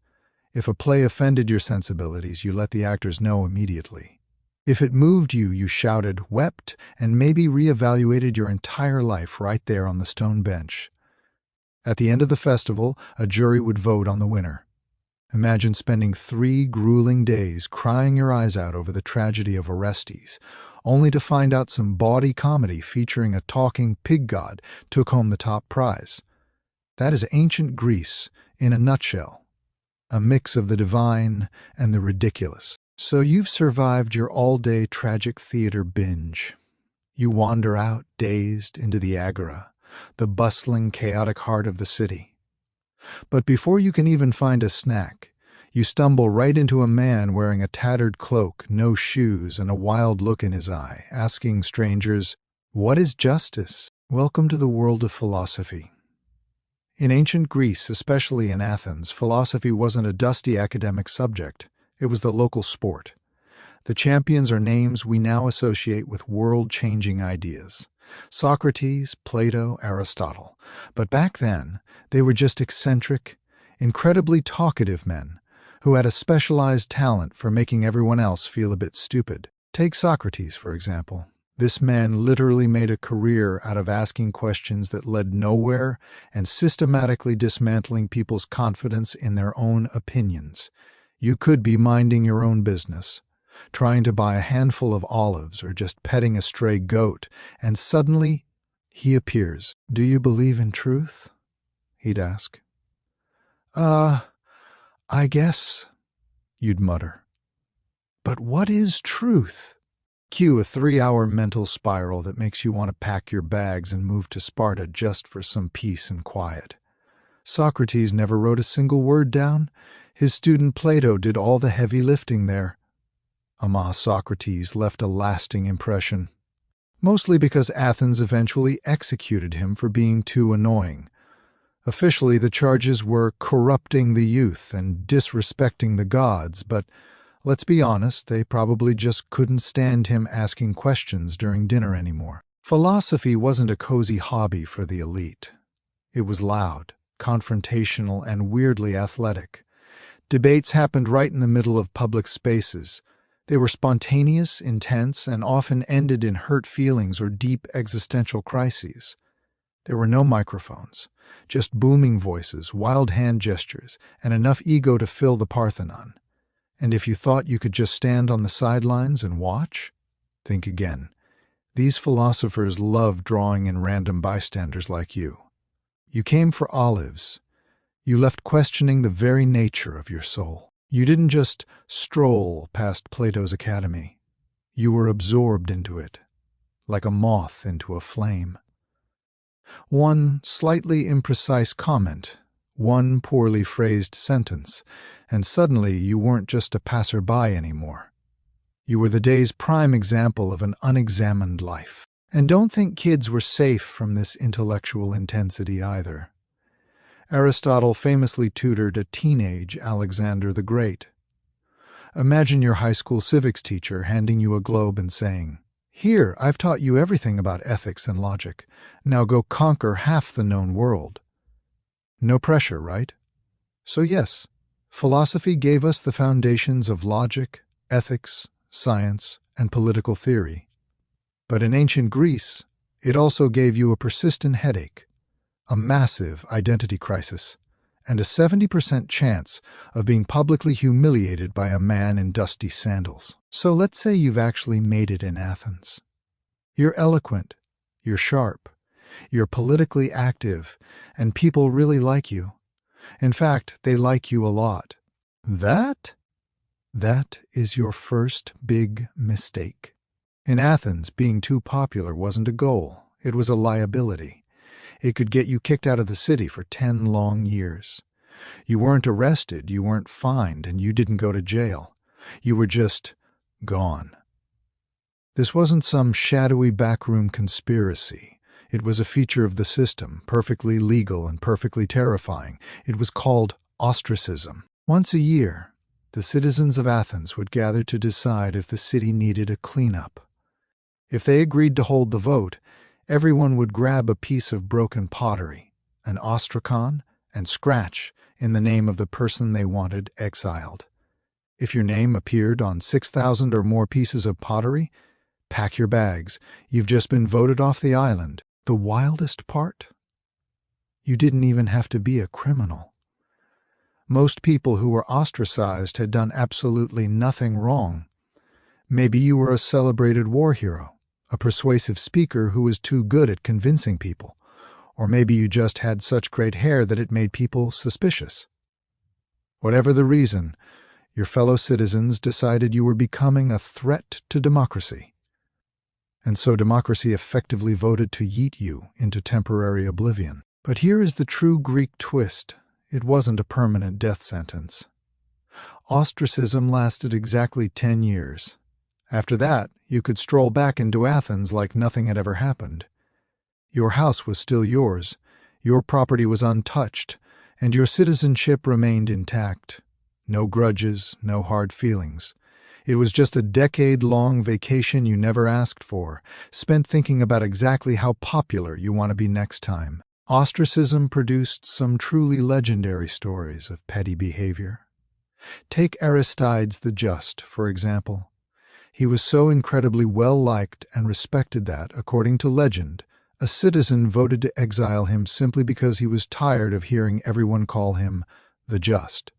If a play offended your sensibilities, you let the actors know immediately. If it moved you, you shouted, wept, and maybe reevaluated your entire life right there on the stone bench. At the end of the festival, a jury would vote on the winner. Imagine spending 3 grueling days crying your eyes out over the tragedy of Orestes, only to find out some bawdy comedy featuring a talking pig god took home the top prize. That is ancient Greece in a nutshell, a mix of the divine and the ridiculous. So you've survived your all-day tragic theater binge. You wander out, dazed, into the agora, the bustling, chaotic heart of the city. But before you can even find a snack, you stumble right into a man wearing a tattered cloak, no shoes, and a wild look in his eye, asking strangers, "What is justice?" Welcome to the world of philosophy. In ancient Greece, especially in Athens, philosophy wasn't a dusty academic subject. It was the local sport. The champions are names we now associate with world-changing ideas. Socrates, Plato, Aristotle. But back then, they were just eccentric, incredibly talkative men who had a specialized talent for making everyone else feel a bit stupid. Take Socrates, for example. This man literally made a career out of asking questions that led nowhere and systematically dismantling people's confidence in their own opinions. You could be minding your own business, trying to buy a handful of olives or just petting a stray goat, and suddenly he appears. "Do you believe in truth?" he'd ask. I guess," you'd mutter. "But what is truth?" Cue a 3-hour mental spiral that makes you want to pack your bags and move to Sparta just for some peace and quiet. Socrates never wrote a single word down. His student Plato did all the heavy lifting there. Socrates left a lasting impression, mostly because Athens eventually executed him for being too annoying. Officially, the charges were corrupting the youth and disrespecting the gods, but let's be honest, they probably just couldn't stand him asking questions during dinner anymore. Philosophy wasn't a cozy hobby for the elite. It was loud, confrontational, and weirdly athletic. Debates happened right in the middle of public spaces. They were spontaneous, intense, and often ended in hurt feelings or deep existential crises. There were no microphones, just booming voices, wild hand gestures, and enough ego to fill the Parthenon. And if you thought you could just stand on the sidelines and watch, think again. These philosophers loved drawing in random bystanders like you. You came for olives. You left questioning the very nature of your soul. You didn't just stroll past Plato's academy. You were absorbed into it, like a moth into a flame. One slightly imprecise comment, one poorly phrased sentence, and suddenly you weren't just a passerby anymore. You were the day's prime example of an unexamined life. And don't think kids were safe from this intellectual intensity either. Aristotle famously tutored a teenage Alexander the Great. Imagine your high school civics teacher handing you a globe and saying, "Here, I've taught you everything about ethics and logic. Now go conquer half the known world." No pressure, right? So yes, philosophy gave us the foundations of logic, ethics, science, and political theory. But in ancient Greece, it also gave you a persistent headache, a massive identity crisis, and a 70% chance of being publicly humiliated by a man in dusty sandals. So let's say you've actually made it in Athens. You're eloquent, you're sharp, you're politically active, and people really like you. In fact, they like you a lot. That is your first big mistake. In Athens, being too popular wasn't a goal, it was a liability. It could get you kicked out of the city for 10 long years. You weren't arrested, you weren't fined, and you didn't go to jail. You were just gone. This wasn't some shadowy backroom conspiracy. It was a feature of the system, perfectly legal and perfectly terrifying. It was called ostracism. Once a year, the citizens of Athens would gather to decide if the city needed a cleanup. If they agreed to hold the vote, everyone would grab a piece of broken pottery, an ostracon, and scratch in the name of the person they wanted exiled. If your name appeared on 6,000 or more pieces of pottery, pack your bags. You've just been voted off the island. The wildest part? You didn't even have to be a criminal. Most people who were ostracized had done absolutely nothing wrong. Maybe you were a celebrated war hero, a persuasive speaker who was too good at convincing people, or maybe you just had such great hair that it made people suspicious. Whatever the reason, your fellow citizens decided you were becoming a threat to democracy. And so democracy effectively voted to yeet you into temporary oblivion. But here is the true Greek twist. It wasn't a permanent death sentence. Ostracism lasted exactly 10 years. After that, you could stroll back into Athens like nothing had ever happened. Your house was still yours, your property was untouched, and your citizenship remained intact. No grudges, no hard feelings. It was just a decade-long vacation you never asked for, spent thinking about exactly how popular you want to be next time. Ostracism produced some truly legendary stories of petty behavior. Take Aristides the Just, for example. He was so incredibly well-liked and respected that, according to legend, a citizen voted to exile him simply because he was tired of hearing everyone call him the Just.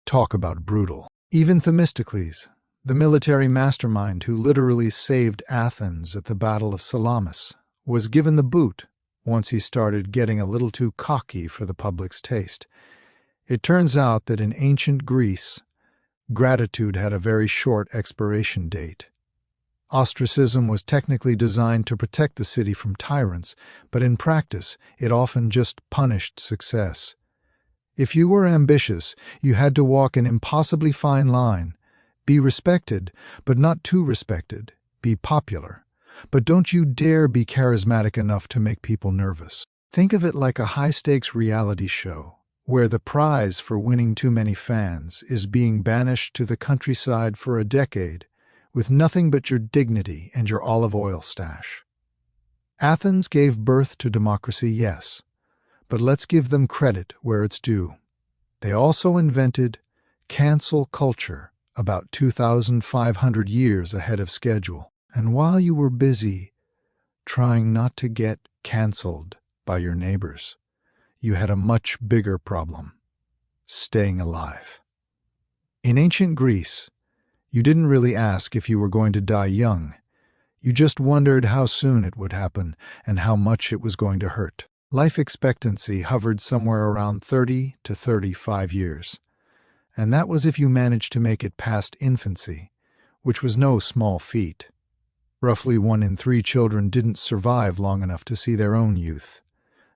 Talk about brutal. Even Themistocles, the military mastermind who literally saved Athens at the Battle of Salamis, was given the boot once he started getting a little too cocky for the public's taste. It turns out that in ancient Greece, gratitude had a very short expiration date. Ostracism was technically designed to protect the city from tyrants, but in practice, it often just punished success. If you were ambitious, you had to walk an impossibly fine line. Be respected, but not too respected. Be popular. But don't you dare be charismatic enough to make people nervous. Think of it like a high-stakes reality show, where the prize for winning too many fans is being banished to the countryside for a decade, with nothing but your dignity and your olive oil stash. Athens gave birth to democracy, yes, but let's give them credit where it's due. They also invented cancel culture about 2,500 years ahead of schedule. And while you were busy trying not to get canceled by your neighbors, you had a much bigger problem: staying alive. In ancient Greece, you didn't really ask if you were going to die young. You just wondered how soon it would happen and how much it was going to hurt. Life expectancy hovered somewhere around 30 to 35 years. And that was if you managed to make it past infancy, which was no small feat. Roughly 1 in 3 children didn't survive long enough to see their own youth,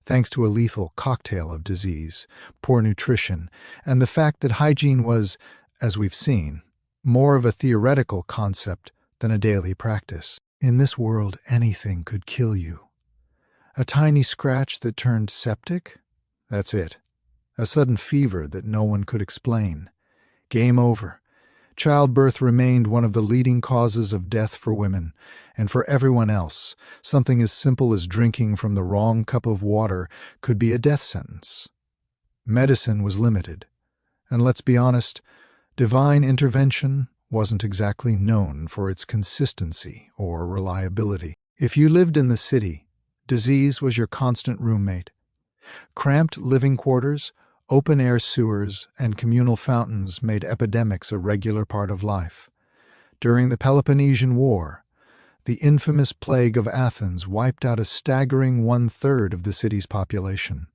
thanks to a lethal cocktail of disease, poor nutrition, and the fact that hygiene was, as we've seen, more of a theoretical concept than a daily practice. In this world, anything could kill you. A tiny scratch that turned septic? That's it. A sudden fever that no one could explain. Game over. Childbirth remained one of the leading causes of death for women, and for everyone else, something as simple as drinking from the wrong cup of water could be a death sentence. Medicine was limited, and let's be honest, divine intervention wasn't exactly known for its consistency or reliability. If you lived in the city, disease was your constant roommate. Cramped living quarters, open-air sewers, and communal fountains made epidemics a regular part of life. During the Peloponnesian War, the infamous plague of Athens wiped out a staggering one-third of the city's population.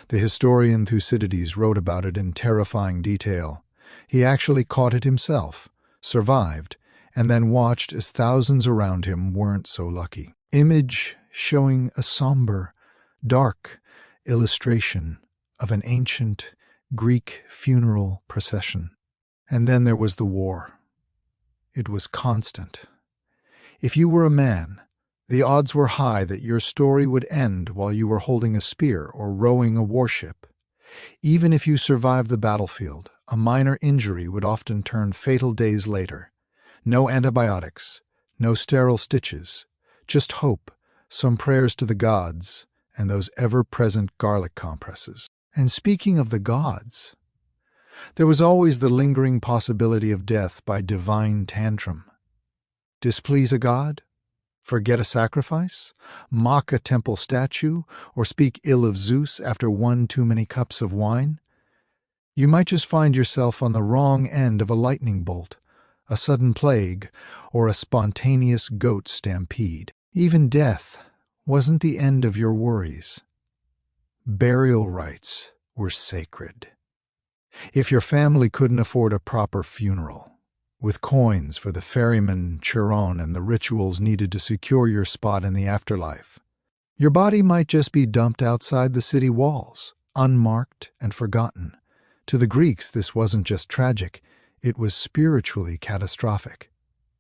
The historian Thucydides wrote about it in terrifying detail. He actually caught it himself, survived, and then watched as thousands around him weren't so lucky. Image showing a somber, dark illustration of an ancient Greek funeral procession. And then there was the war. It was constant. If you were a man, the odds were high that your story would end while you were holding a spear or rowing a warship. Even if you survived the battlefield, a minor injury would often turn fatal days later. No antibiotics, no sterile stitches, just hope, some prayers to the gods, and those ever-present garlic compresses. And speaking of the gods, there was always the lingering possibility of death by divine tantrum. Displease a god? Forget a sacrifice? Mock a temple statue? Or speak ill of Zeus after one too many cups of wine? You might just find yourself on the wrong end of a lightning bolt, a sudden plague, or a spontaneous goat stampede. Even death wasn't the end of your worries. Burial rites were sacred. If your family couldn't afford a proper funeral, with coins for the ferryman Chiron and the rituals needed to secure your spot in the afterlife, your body might just be dumped outside the city walls, unmarked and forgotten. To the Greeks, this wasn't just tragic, it was spiritually catastrophic.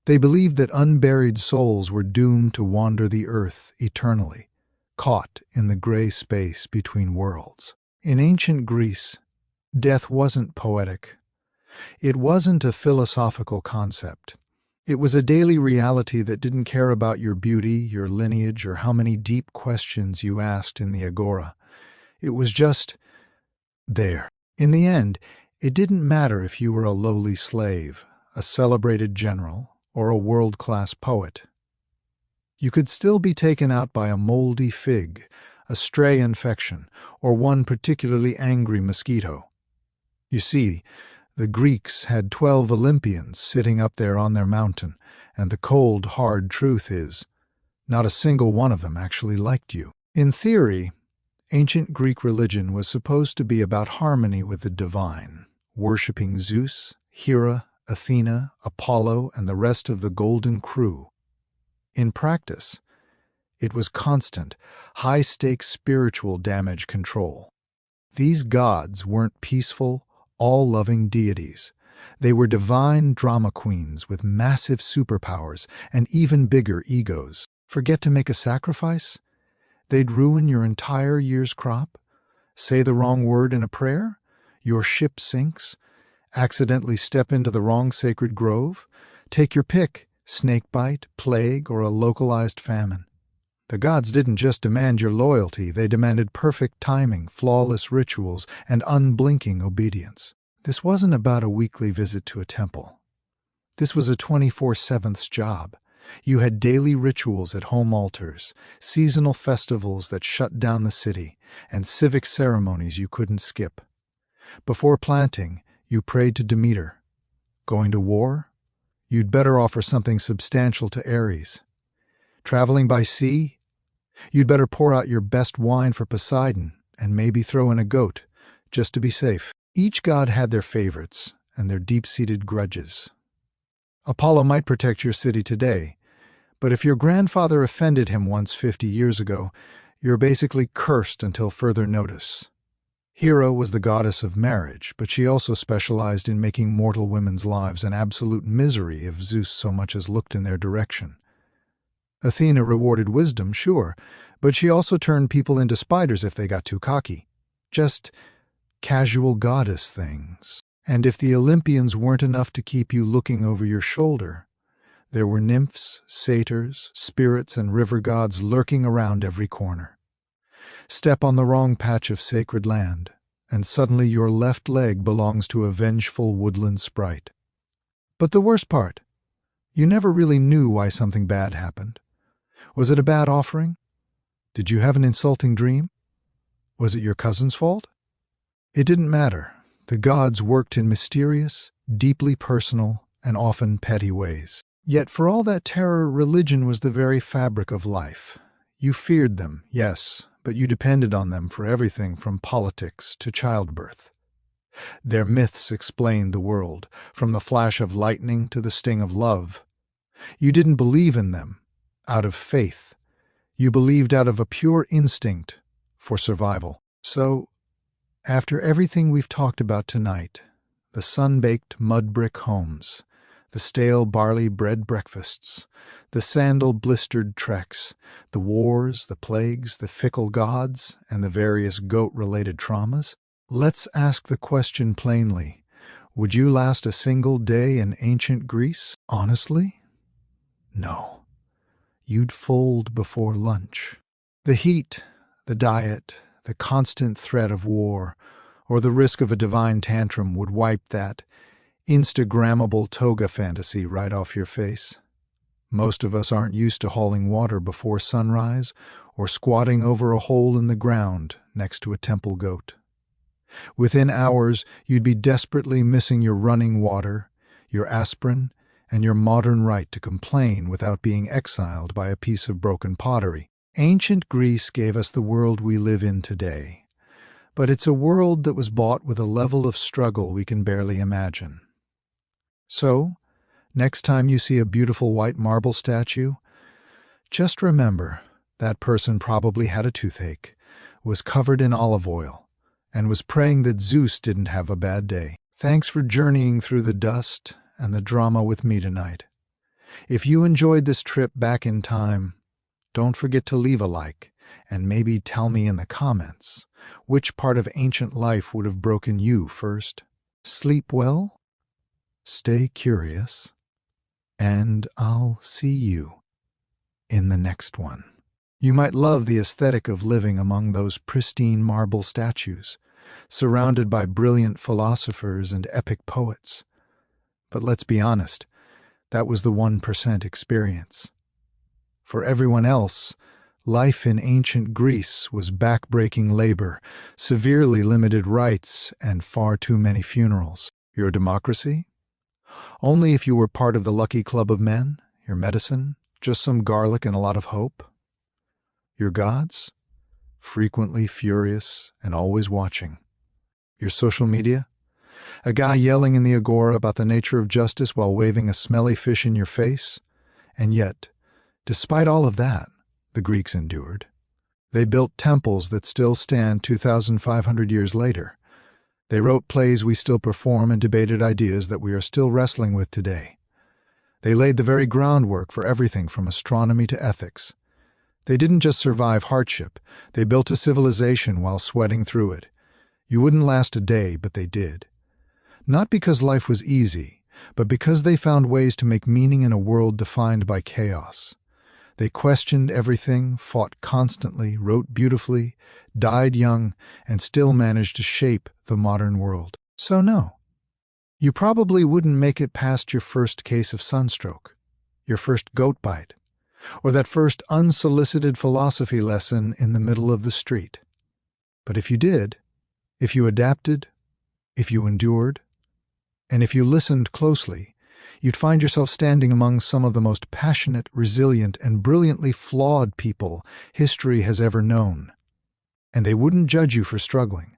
They believed that unburied souls were doomed to wander the earth eternally, caught in the gray space between worlds. In ancient Greece, death wasn't poetic. It wasn't a philosophical concept. It was a daily reality that didn't care about your beauty, your lineage, or how many deep questions you asked in the agora. It was just there. In the end, it didn't matter if you were a lowly slave, a celebrated general, or a world-class poet. You could still be taken out by a moldy fig, a stray infection, or one particularly angry mosquito. You see, the Greeks had 12 Olympians sitting up there on their mountain, and the cold, hard truth is, not a single one of them actually liked you. In theory, ancient Greek religion was supposed to be about harmony with the divine, worshipping Zeus, Hera, Athena, Apollo, and the rest of the Golden Crew. In practice, it was constant, high-stakes spiritual damage control. These gods weren't peaceful, all-loving deities. They were divine drama queens with massive superpowers and even bigger egos. Forget to make a sacrifice? They'd ruin your entire year's crop? Say the wrong word in a prayer? Your ship sinks? Accidentally step into the wrong sacred grove? Take your pick, snakebite, plague, or a localized famine. The gods didn't just demand your loyalty, they demanded perfect timing, flawless rituals, and unblinking obedience. This wasn't about a weekly visit to a temple. This was a 24/7 job. You had daily rituals at home altars, seasonal festivals that shut down the city, and civic ceremonies you couldn't skip. Before planting, you prayed to Demeter. Going to war? You'd better offer something substantial to Ares. Traveling by sea? You'd better pour out your best wine for Poseidon and maybe throw in a goat, just to be safe. Each god had their favorites and their deep-seated grudges. Apollo might protect your city today, but if your grandfather offended him once 50 years ago, you're basically cursed until further notice. Hera was the goddess of marriage, but she also specialized in making mortal women's lives an absolute misery if Zeus so much as looked in their direction. Athena rewarded wisdom, sure, but she also turned people into spiders if they got too cocky. Just casual goddess things. And if the Olympians weren't enough to keep you looking over your shoulder, there were nymphs, satyrs, spirits, and river gods lurking around every corner. Step on the wrong patch of sacred land, and suddenly your left leg belongs to a vengeful woodland sprite. But the worst part, you never really knew why something bad happened. Was it a bad offering? Did you have an insulting dream? Was it your cousin's fault? It didn't matter. The gods worked in mysterious, deeply personal, and often petty ways. Yet for all that terror, religion was the very fabric of life. You feared them, yes, but you depended on them for everything from politics to childbirth. Their myths explained the world, from the flash of lightning to the sting of love. You didn't believe in them out of faith. You believed out of a pure instinct for survival. So, after everything we've talked about tonight, the sun-baked mud-brick homes, the stale barley-bread breakfasts, the sandal-blistered treks, the wars, the plagues, the fickle gods, and the various goat-related traumas, let's ask the question plainly. Would you last a single day in ancient Greece? Honestly? No. You'd fold before lunch. The heat, the diet, the constant threat of war, or the risk of a divine tantrum would wipe that Instagrammable toga fantasy right off your face. Most of us aren't used to hauling water before sunrise or squatting over a hole in the ground next to a temple goat. Within hours, you'd be desperately missing your running water, your aspirin, and your modern right to complain without being exiled by a piece of broken pottery. Ancient Greece gave us the world we live in today, but it's a world that was bought with a level of struggle we can barely imagine. So, next time you see a beautiful white marble statue, just remember that person probably had a toothache, was covered in olive oil, and was praying that Zeus didn't have a bad day. Thanks for journeying through the dust and the drama with me tonight. If you enjoyed this trip back in time, don't forget to leave a like and maybe tell me in the comments which part of ancient life would have broken you first. Sleep well, stay curious, and I'll see you in the next one. You might love the aesthetic of living among those pristine marble statues, surrounded by brilliant philosophers and epic poets. But let's be honest, that was the 1% experience. For everyone else, life in ancient Greece was back-breaking labor, severely limited rights, and far too many funerals. Your democracy? Only if you were part of the lucky club of men, your medicine, just some garlic and a lot of hope. Your gods? Frequently furious and always watching. Your social media? A guy yelling in the agora about the nature of justice while waving a smelly fish in your face? And yet, despite all of that, the Greeks endured. They built temples that still stand 2,500 years later. They wrote plays we still perform and debated ideas that we are still wrestling with today. They laid the very groundwork for everything from astronomy to ethics. They didn't just survive hardship, they built a civilization while sweating through it. You wouldn't last a day, but they did. Not because life was easy, but because they found ways to make meaning in a world defined by chaos. They questioned everything, fought constantly, wrote beautifully, died young, and still managed to shape the modern world. So no, you probably wouldn't make it past your first case of sunstroke, your first goat bite, or that first unsolicited philosophy lesson in the middle of the street. But if you did, if you adapted, if you endured, and if you listened closely, you'd find yourself standing among some of the most passionate, resilient, and brilliantly flawed people history has ever known. And they wouldn't judge you for struggling.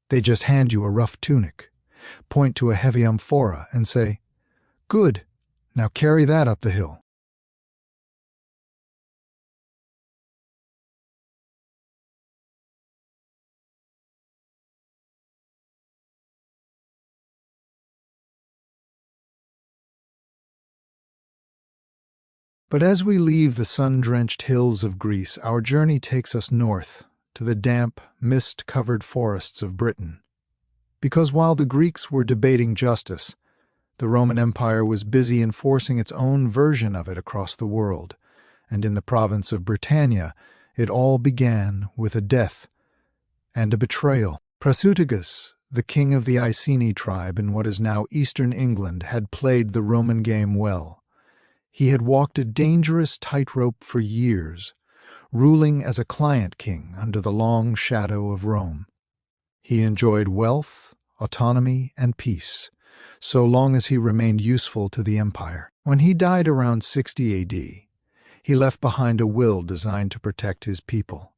They just hand you a rough tunic, point to a heavy amphora, and say, "Good, now carry that up the hill." But as we leave the sun-drenched hills of Greece, our journey takes us north, to the damp, mist-covered forests of Britain. Because while the Greeks were debating justice, the Roman Empire was busy enforcing its own version of it across the world, and in the province of Britannia, it all began with a death and a betrayal. Prasutagus, the king of the Iceni tribe in what is now eastern England, had played the Roman game well. He had walked a dangerous tightrope for years, ruling as a client king under the long shadow of Rome. He enjoyed wealth, autonomy, and peace, so long as he remained useful to the empire. When he died around 60 AD, he left behind a will designed to protect his people.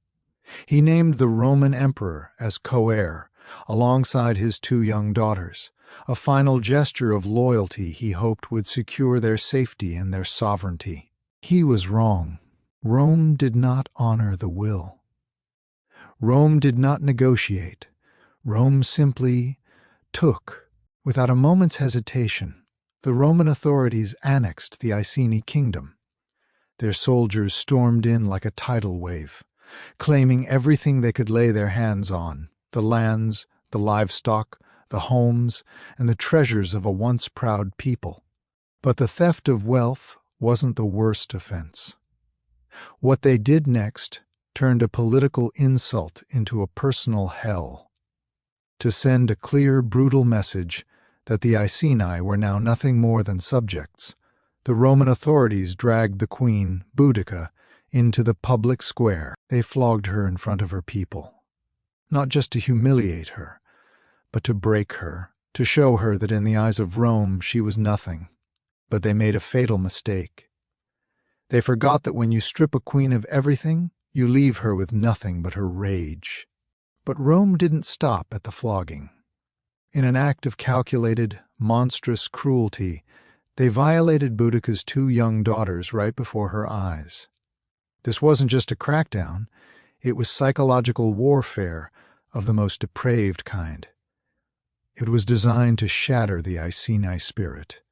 He named the Roman emperor as co-heir, alongside his two young daughters, a final gesture of loyalty he hoped would secure their safety and their sovereignty. He was wrong. Rome did not honor the will. Rome did not negotiate. Rome simply took. Without a moment's hesitation, the Roman authorities annexed the Iceni kingdom. Their soldiers stormed in like a tidal wave, claiming everything they could lay their hands on: the lands, the livestock, the homes, and the treasures of a once proud people. But the theft of wealth wasn't the worst offense. What they did next turned a political insult into a personal hell. To send a clear, brutal message that the Iceni were now nothing more than subjects, the Roman authorities dragged the queen, Boudica, into the public square. They flogged her in front of her people, not just to humiliate her, but to break her, to show her that in the eyes of Rome she was nothing. But they made a fatal mistake. They forgot that when you strip a queen of everything, you leave her with nothing but her rage. But Rome didn't stop at the flogging. In an act of calculated, monstrous cruelty, they violated Boudica's two young daughters right before her eyes. This wasn't just a crackdown, it was psychological warfare of the most depraved kind. It was designed to shatter the Iceni spirit,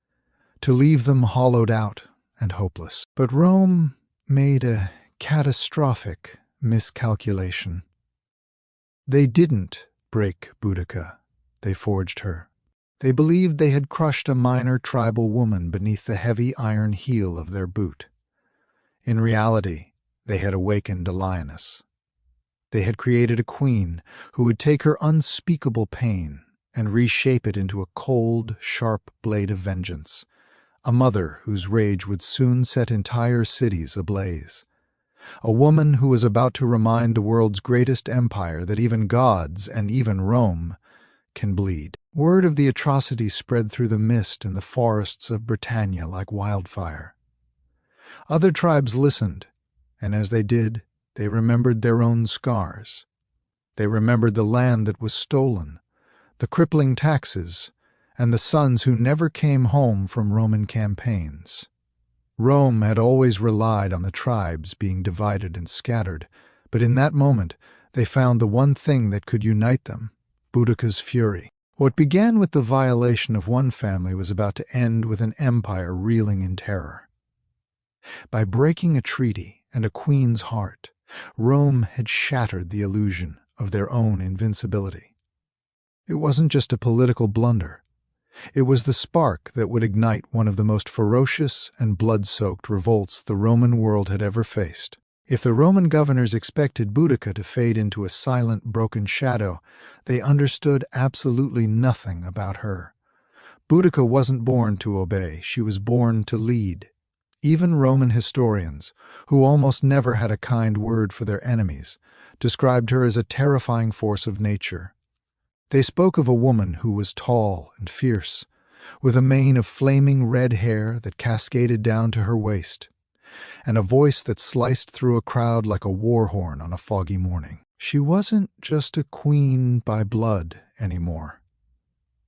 to leave them hollowed out and hopeless. But Rome made a catastrophic miscalculation. They didn't break Boudica, they forged her. They believed they had crushed a minor tribal woman beneath the heavy iron heel of their boot. In reality, they had awakened a lioness. They had created a queen who would take her unspeakable pain and reshape it into a cold, sharp blade of vengeance, a mother whose rage would soon set entire cities ablaze. A woman who was about to remind the world's greatest empire that even gods, and even Rome, can bleed. Word of the atrocity spread through the mist in the forests of Britannia like wildfire. Other tribes listened, and as they did, they remembered their own scars. They remembered the land that was stolen, the crippling taxes, and the sons who never came home from Roman campaigns. Rome had always relied on the tribes being divided and scattered, but in that moment they found the one thing that could unite them: Boudica's fury. What began with the violation of one family was about to end with an empire reeling in terror. By breaking a treaty and a queen's heart, Rome had shattered the illusion of their own invincibility. It wasn't just a political blunder. It was the spark that would ignite one of the most ferocious and blood-soaked revolts the Roman world had ever faced. If the Roman governors expected Boudica to fade into a silent, broken shadow, they understood absolutely nothing about her. Boudica wasn't born to obey, she was born to lead. Even Roman historians, who almost never had a kind word for their enemies, described her as a terrifying force of nature. They spoke of a woman who was tall and fierce, with a mane of flaming red hair that cascaded down to her waist, and a voice that sliced through a crowd like a war horn on a foggy morning. She wasn't just a queen by blood anymore.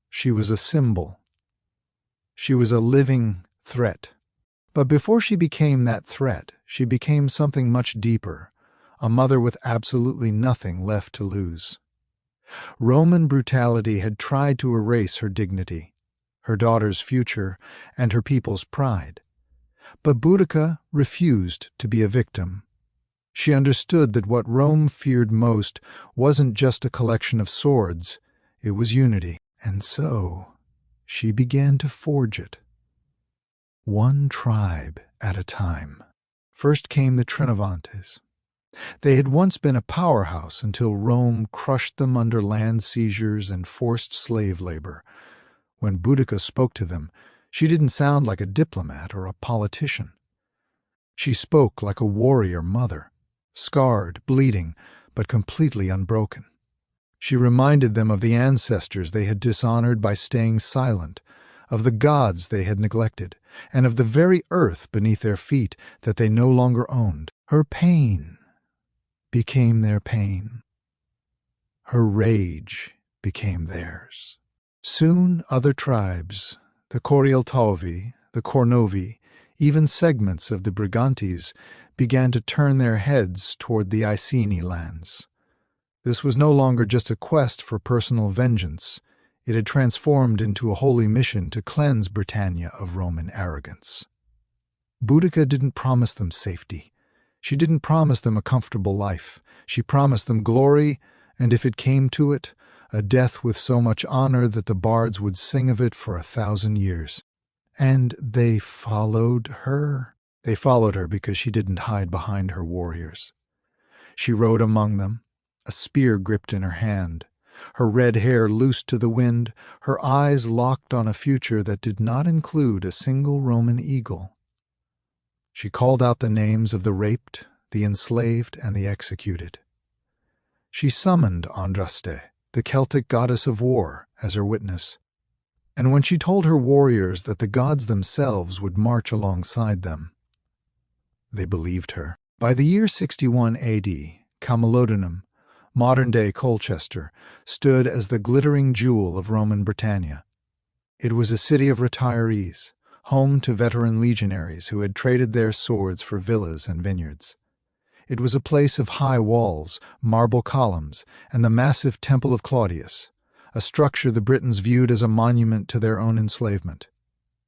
She was a symbol. She was a living threat. But before she became that threat, she became something much deeper, a mother with absolutely nothing left to lose. Roman brutality had tried to erase her dignity, her daughter's future, and her people's pride. But Boudica refused to be a victim. She understood that what Rome feared most wasn't just a collection of swords, It was unity. And so she began to forge it, one tribe at a time. First came the Trinovantes. They had once been a powerhouse until Rome crushed them under land seizures and forced slave labor. When Boudica spoke to them, she didn't sound like a diplomat or a politician. She spoke like a warrior mother, scarred, bleeding, but completely unbroken. She reminded them of the ancestors they had dishonored by staying silent, of the gods they had neglected, and of the very earth beneath their feet that they no longer owned. Her pain became their pain. Her rage became theirs. Soon other tribes, the Corialtovi, the Cornovi, even segments of the Brigantes, began to turn their heads toward the Iceni lands. This was no longer just a quest for personal vengeance. It had transformed into a holy mission to cleanse Britannia of Roman arrogance. Boudica didn't promise them safety. She didn't promise them a comfortable life. She promised them glory, and if it came to it, a death with so much honor that the bards would sing of it for 1,000 years. And they followed her. They followed her because she didn't hide behind her warriors. She rode among them, a spear gripped in her hand, her red hair loosed to the wind, her eyes locked on a future that did not include a single Roman eagle. She called out the names of the raped, the enslaved, and the executed. She summoned Andraste, the Celtic goddess of war, as her witness. And when she told her warriors that the gods themselves would march alongside them, they believed her. By the year 61 AD, Camalodunum, modern-day Colchester, stood as the glittering jewel of Roman Britannia. It was a city of retirees, home to veteran legionaries who had traded their swords for villas and vineyards. It was a place of high walls, marble columns, and the massive Temple of Claudius, a structure the Britons viewed as a monument to their own enslavement.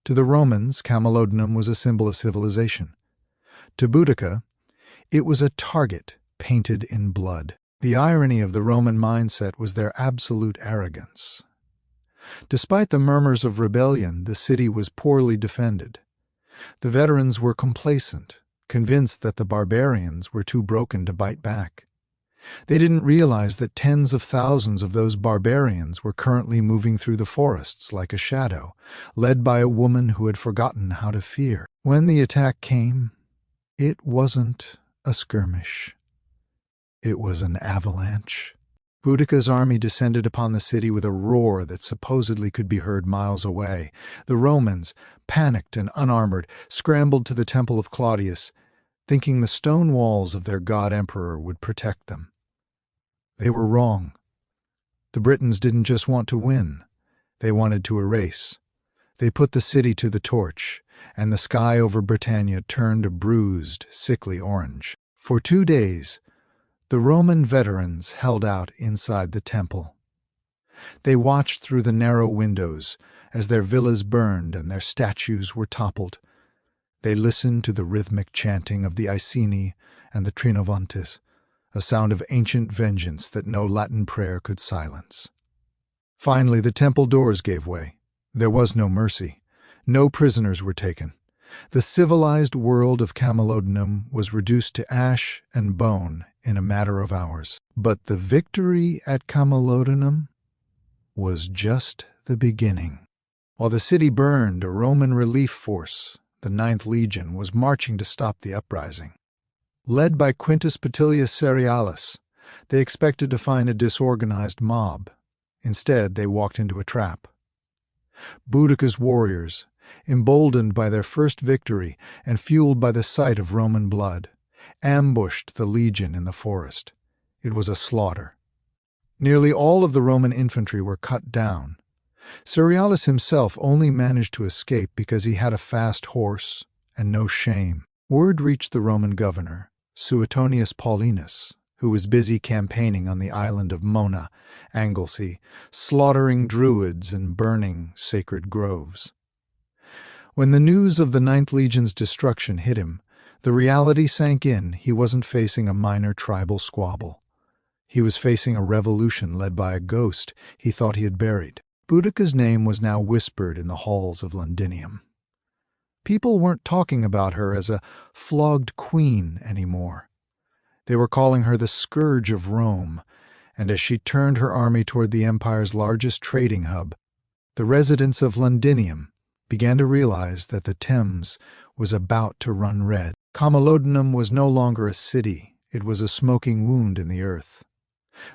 To the Romans, Camalodunum was a symbol of civilization. To Boudica, it was a target painted in blood. The irony of the Roman mindset was their absolute arrogance. Despite the murmurs of rebellion, the city was poorly defended. The veterans were complacent, convinced that the barbarians were too broken to bite back. They didn't realize that tens of thousands of those barbarians were currently moving through the forests like a shadow, led by a woman who had forgotten how to fear. When the attack came, it wasn't a skirmish. It was an avalanche. Boudica's army descended upon the city with a roar that supposedly could be heard miles away. The Romans, panicked and unarmored, scrambled to the Temple of Claudius, thinking the stone walls of their god-emperor would protect them. They were wrong. The Britons didn't just want to win. They wanted to erase. They put the city to the torch, and the sky over Britannia turned a bruised, sickly orange. For 2 days, the Roman veterans held out inside the temple. They watched through the narrow windows as their villas burned and their statues were toppled. They listened to the rhythmic chanting of the Iceni and the Trinovantes, a sound of ancient vengeance that no Latin prayer could silence. Finally, the temple doors gave way. There was no mercy. No prisoners were taken. The civilized world of Camalodunum was reduced to ash and bone in a matter of hours. But the victory at Camalodunum was just the beginning. While the city burned, a Roman relief force, the 9th Legion, was marching to stop the uprising. Led by Quintus Petilius Cerealis, they expected to find a disorganized mob. Instead, they walked into a trap. Boudica's warriors, emboldened by their first victory and fueled by the sight of Roman blood, ambushed the legion in the forest. It was a slaughter. Nearly all of the Roman infantry were cut down. Cerealis himself only managed to escape because he had a fast horse and no shame. Word reached the Roman governor, Suetonius Paulinus, who was busy campaigning on the island of Mona, Anglesey, slaughtering druids and burning sacred groves. When the news of the 9th Legion's destruction hit him, the reality sank in. He wasn't facing a minor tribal squabble. He was facing a revolution led by a ghost he thought he had buried. Boudica's name was now whispered in the halls of Londinium. People weren't talking about her as a flogged queen anymore. They were calling her the scourge of Rome, and as she turned her army toward the empire's largest trading hub, the residents of Londinium began to realize that the Thames was about to run red. Camalodunum was no longer a city, it was a smoking wound in the earth.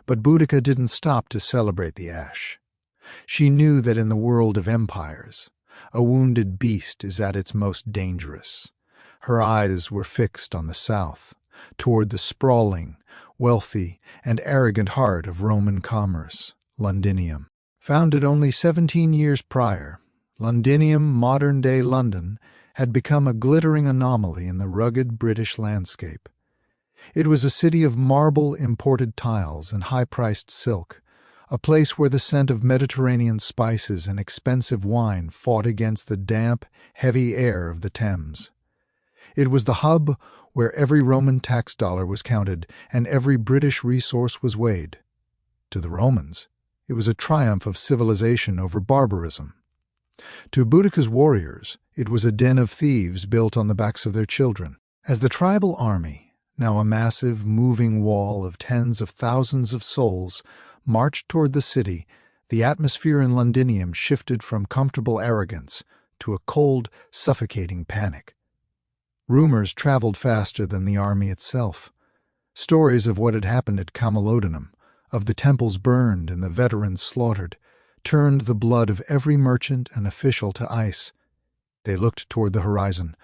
But Boudica didn't stop to celebrate the ash. She knew that in the world of empires, a wounded beast is at its most dangerous. Her eyes were fixed on the south, toward the sprawling, wealthy, and arrogant heart of Roman commerce, Londinium. Founded only 17 years prior, Londinium, modern-day London, had become a glittering anomaly in the rugged British landscape. It was a city of marble imported tiles and high-priced silk, a place where the scent of Mediterranean spices and expensive wine fought against the damp, heavy air of the Thames. It was the hub where every Roman tax dollar was counted and every British resource was weighed. To the Romans, it was a triumph of civilization over barbarism. To Boudica's warriors, it was a den of thieves built on the backs of their children. As the tribal army, now a massive, moving wall of tens of thousands of souls, marched toward the city, the atmosphere in Londinium shifted from comfortable arrogance to a cold, suffocating panic. Rumors traveled faster than the army itself. Stories of what had happened at Camalodunum, of the temples burned and the veterans slaughtered, turned the blood of every merchant and official to ice. They looked toward the horizon,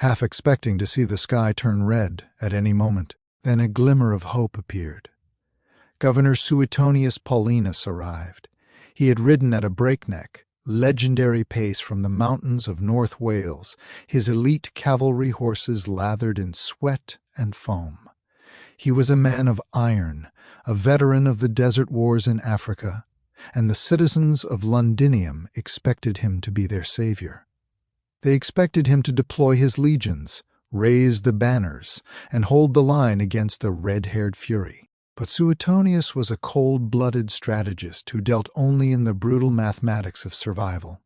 half expecting to see the sky turn red at any moment. Then a glimmer of hope appeared. Governor Suetonius Paulinus arrived. He had ridden at a breakneck, legendary pace from the mountains of North Wales, his elite cavalry horses lathered in sweat and foam. He was a man of iron, a veteran of the desert wars in Africa, and the citizens of Londinium expected him to be their savior. They expected him to deploy his legions, raise the banners, and hold the line against the red-haired fury. But Suetonius was a cold-blooded strategist who dealt only in the brutal mathematics of survival.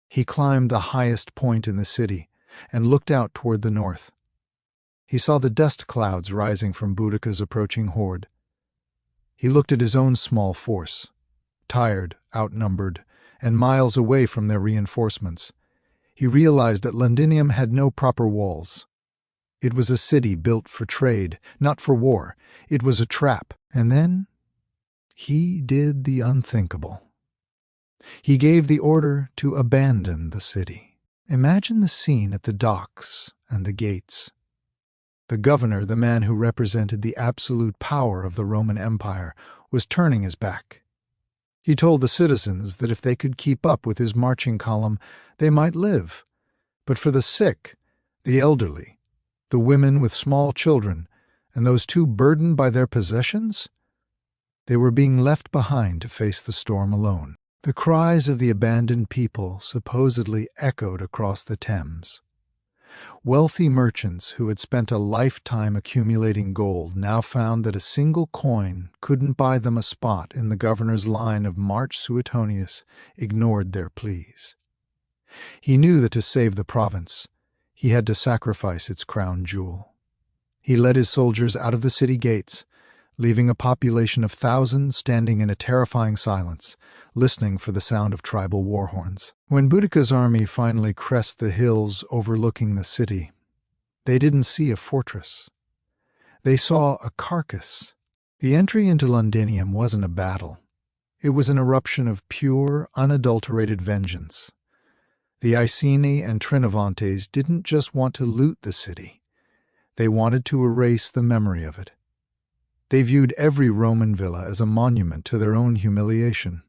He climbed the highest point in the city and looked out toward the north. He saw the dust clouds rising from Boudica's approaching horde. He looked at his own small force, tired, outnumbered, and miles away from their reinforcements. He realized that Londinium had no proper walls. It was a city built for trade, not for war. It was a trap. And then he did the unthinkable. He gave the order to abandon the city. Imagine the scene at the docks and the gates. The governor, the man who represented the absolute power of the Roman Empire, was turning his back. He told the citizens that if they could keep up with his marching column, they might live. But for the sick, the elderly, the women with small children, and those too burdened by their possessions, they were being left behind to face the storm alone. The cries of the abandoned people supposedly echoed across the Thames. Wealthy merchants who had spent a lifetime accumulating gold now found that a single coin couldn't buy them a spot in the governor's line of March. Suetonius ignored their pleas. He knew that to save the province, he had to sacrifice its crown jewel. He led his soldiers out of the city gates, leaving a population of thousands standing in a terrifying silence, listening for the sound of tribal war horns. When Boudica's army finally crested the hills overlooking the city, they didn't see a fortress. They saw a carcass. The entry into Londinium wasn't a battle. It was an eruption of pure, unadulterated vengeance. The Iceni and Trinovantes didn't just want to loot the city. They wanted to erase the memory of it. They viewed every Roman villa as a monument to their own humiliation.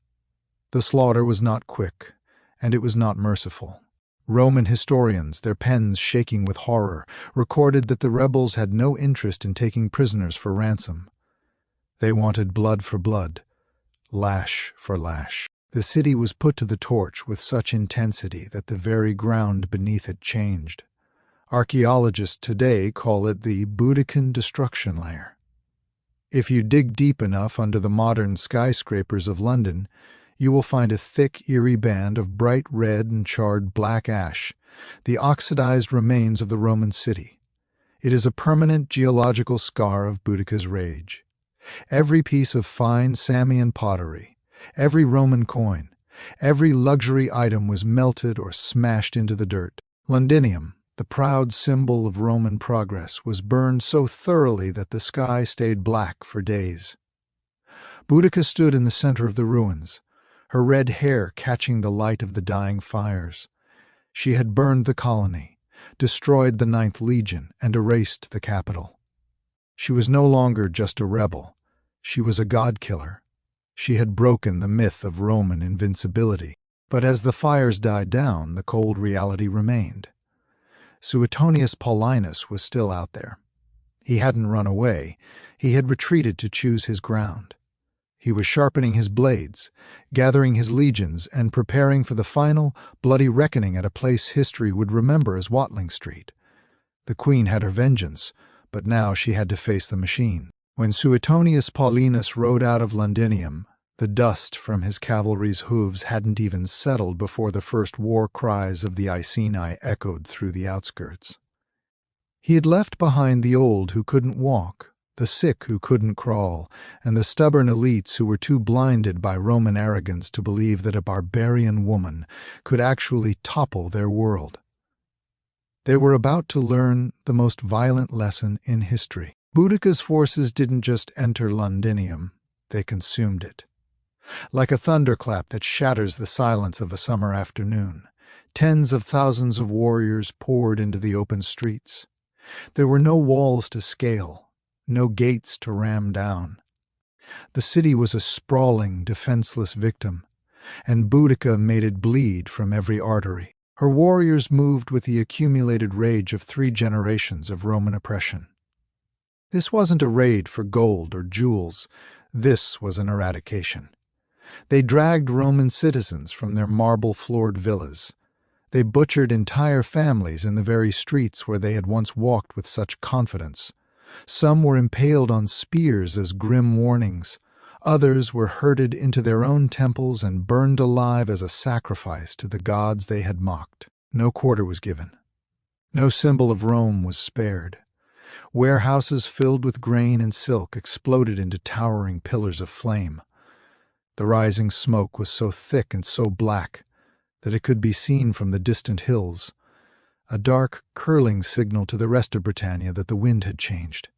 The slaughter was not quick, and it was not merciful. Roman historians, their pens shaking with horror, recorded that the rebels had no interest in taking prisoners for ransom. They wanted blood for blood, lash for lash. The city was put to the torch with such intensity that the very ground beneath it changed. Archaeologists today call it the Boudican destruction layer. If you dig deep enough under the modern skyscrapers of London, you will find a thick, eerie band of bright red and charred black ash, the oxidized remains of the Roman city. It is a permanent geological scar of Boudicca's rage. Every piece of fine Samian pottery, every Roman coin, every luxury item was melted or smashed into the dirt. Londinium, the proud symbol of Roman progress, was burned so thoroughly that the sky stayed black for days. Boudica stood in the center of the ruins, her red hair catching the light of the dying fires. She had burned the colony, destroyed the Ninth Legion, and erased the capital. She was no longer just a rebel. She was a god-killer. She had broken the myth of Roman invincibility. But as the fires died down, the cold reality remained. Suetonius Paulinus was still out there. He hadn't run away. He had retreated to choose his ground. He was sharpening his blades, gathering his legions, and preparing for the final, bloody reckoning at a place history would remember as Watling Street. The queen had her vengeance, but now she had to face the machine. When Suetonius Paulinus rode out of Londinium, the dust from his cavalry's hooves hadn't even settled before the first war cries of the Iceni echoed through the outskirts. He had left behind the old who couldn't walk, the sick who couldn't crawl, and the stubborn elites who were too blinded by Roman arrogance to believe that a barbarian woman could actually topple their world. They were about to learn the most violent lesson in history. Boudicca's forces didn't just enter Londinium, they consumed it. Like a thunderclap that shatters the silence of a summer afternoon, tens of thousands of warriors poured into the open streets. There were no walls to scale, no gates to ram down. The city was a sprawling, defenseless victim, and Boudica made it bleed from every artery. Her warriors moved with the accumulated rage of 3 generations of Roman oppression. This wasn't a raid for gold or jewels. This was an eradication. They dragged Roman citizens from their marble-floored villas. They butchered entire families in the very streets where they had once walked with such confidence. Some were impaled on spears as grim warnings. Others were herded into their own temples and burned alive as a sacrifice to the gods they had mocked. No quarter was given. No symbol of Rome was spared. Warehouses filled with grain and silk exploded into towering pillars of flame. The rising smoke was so thick and so black that it could be seen from the distant hills, a dark, curling signal to the rest of Britannia that the wind had changed.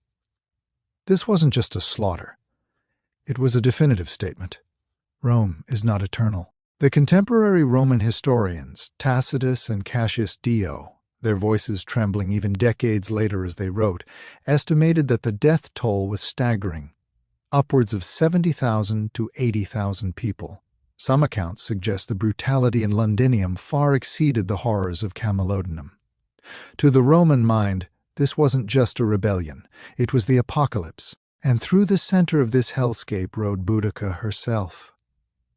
This wasn't just a slaughter. It was a definitive statement. Rome is not eternal. The contemporary Roman historians, Tacitus and Cassius Dio, their voices trembling even decades later as they wrote, estimated that the death toll was staggering, upwards of 70,000 to 80,000 people. Some accounts suggest the brutality in Londinium far exceeded the horrors of Camalodunum. To the Roman mind, this wasn't just a rebellion, it was the apocalypse, and through the center of this hellscape rode Boudica herself.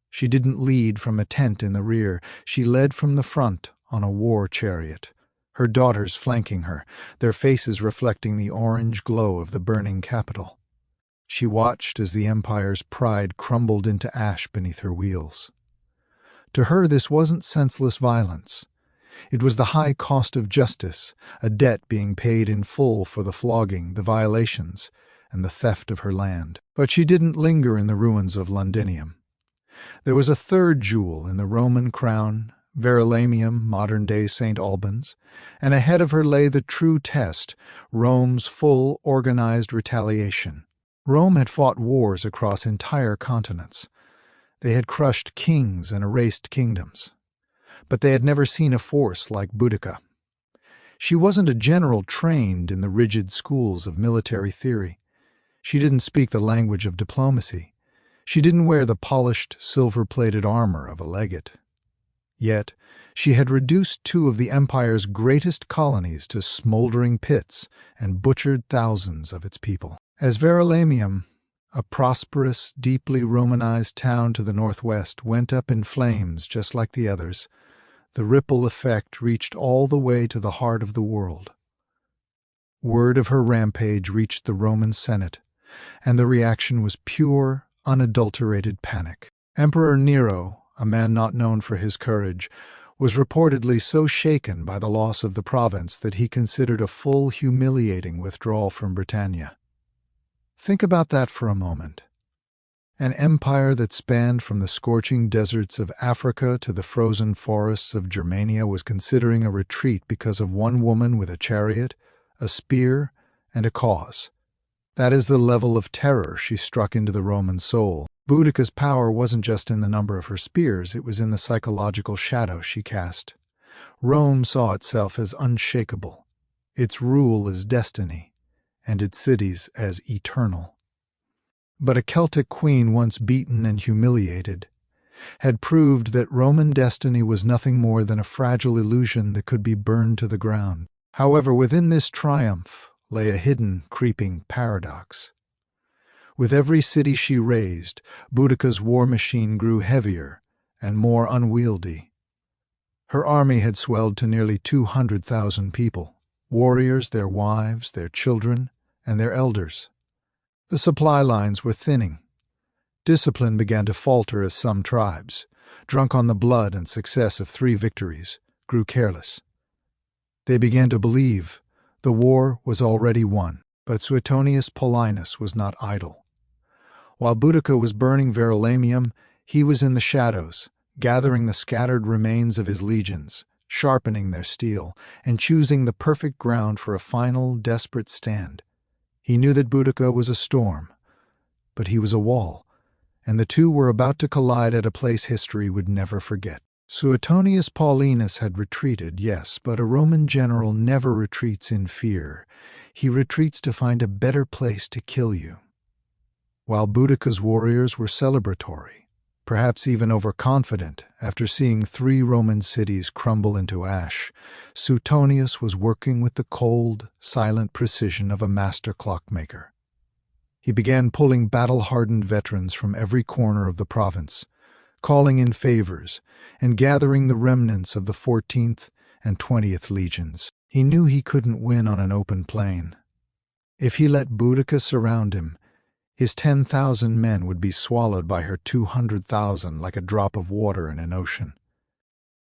She didn't lead from a tent in the rear, she led from the front on a war chariot, her daughters flanking her, their faces reflecting the orange glow of the burning capital. She watched as the empire's pride crumbled into ash beneath her wheels. To her, this wasn't senseless violence. It was the high cost of justice, a debt being paid in full for the flogging, the violations, and the theft of her land. But she didn't linger in the ruins of Londinium. There was a third jewel in the Roman crown, Verulamium, modern-day St. Albans, and ahead of her lay the true test, Rome's full, organized retaliation. Rome had fought wars across entire continents. They had crushed kings and erased kingdoms. But they had never seen a force like Boudica. She wasn't a general trained in the rigid schools of military theory. She didn't speak the language of diplomacy. She didn't wear the polished, silver-plated armor of a legate. Yet, she had reduced 2 of the empire's greatest colonies to smoldering pits and butchered thousands of its people. As Verulamium, a prosperous, deeply Romanized town to the northwest, went up in flames just like the others, the ripple effect reached all the way to the heart of the world. Word of her rampage reached the Roman Senate, and the reaction was pure, unadulterated panic. Emperor Nero, a man not known for his courage, was reportedly so shaken by the loss of the province that he considered a full, humiliating withdrawal from Britannia. Think about that for a moment. An empire that spanned from the scorching deserts of Africa to the frozen forests of Germania was considering a retreat because of one woman with a chariot, a spear, and a cause. That is the level of terror she struck into the Roman soul. Boudica's power wasn't just in the number of her spears, it was in the psychological shadow she cast. Rome saw itself as unshakable, its rule as destiny, and its cities as eternal. But a Celtic queen once beaten and humiliated had proved that Roman destiny was nothing more than a fragile illusion that could be burned to the ground. However, within this triumph lay a hidden, creeping paradox. With every city she razed, Boudica's war machine grew heavier and more unwieldy. Her army had swelled to nearly 200,000 people, warriors, their wives, their children, and their elders. The supply lines were thinning. Discipline began to falter as some tribes, drunk on the blood and success of 3 victories, grew careless. They began to believe the war was already won, but Suetonius Paulinus was not idle. While Boudica was burning Verulamium, he was in the shadows, gathering the scattered remains of his legions, sharpening their steel, and choosing the perfect ground for a final, desperate stand. He knew that Boudica was a storm, but he was a wall, and the two were about to collide at a place history would never forget. Suetonius Paulinus had retreated, yes, but a Roman general never retreats in fear. He retreats to find a better place to kill you. While Boudica's warriors were celebratory, perhaps even overconfident after seeing 3 Roman cities crumble into ash, Suetonius was working with the cold, silent precision of a master clockmaker. He began pulling battle-hardened veterans from every corner of the province, calling in favors, and gathering the remnants of the 14th and 20th legions. He knew he couldn't win on an open plain. If he let Boudica surround him, his 10,000 men would be swallowed by her 200,000 like a drop of water in an ocean.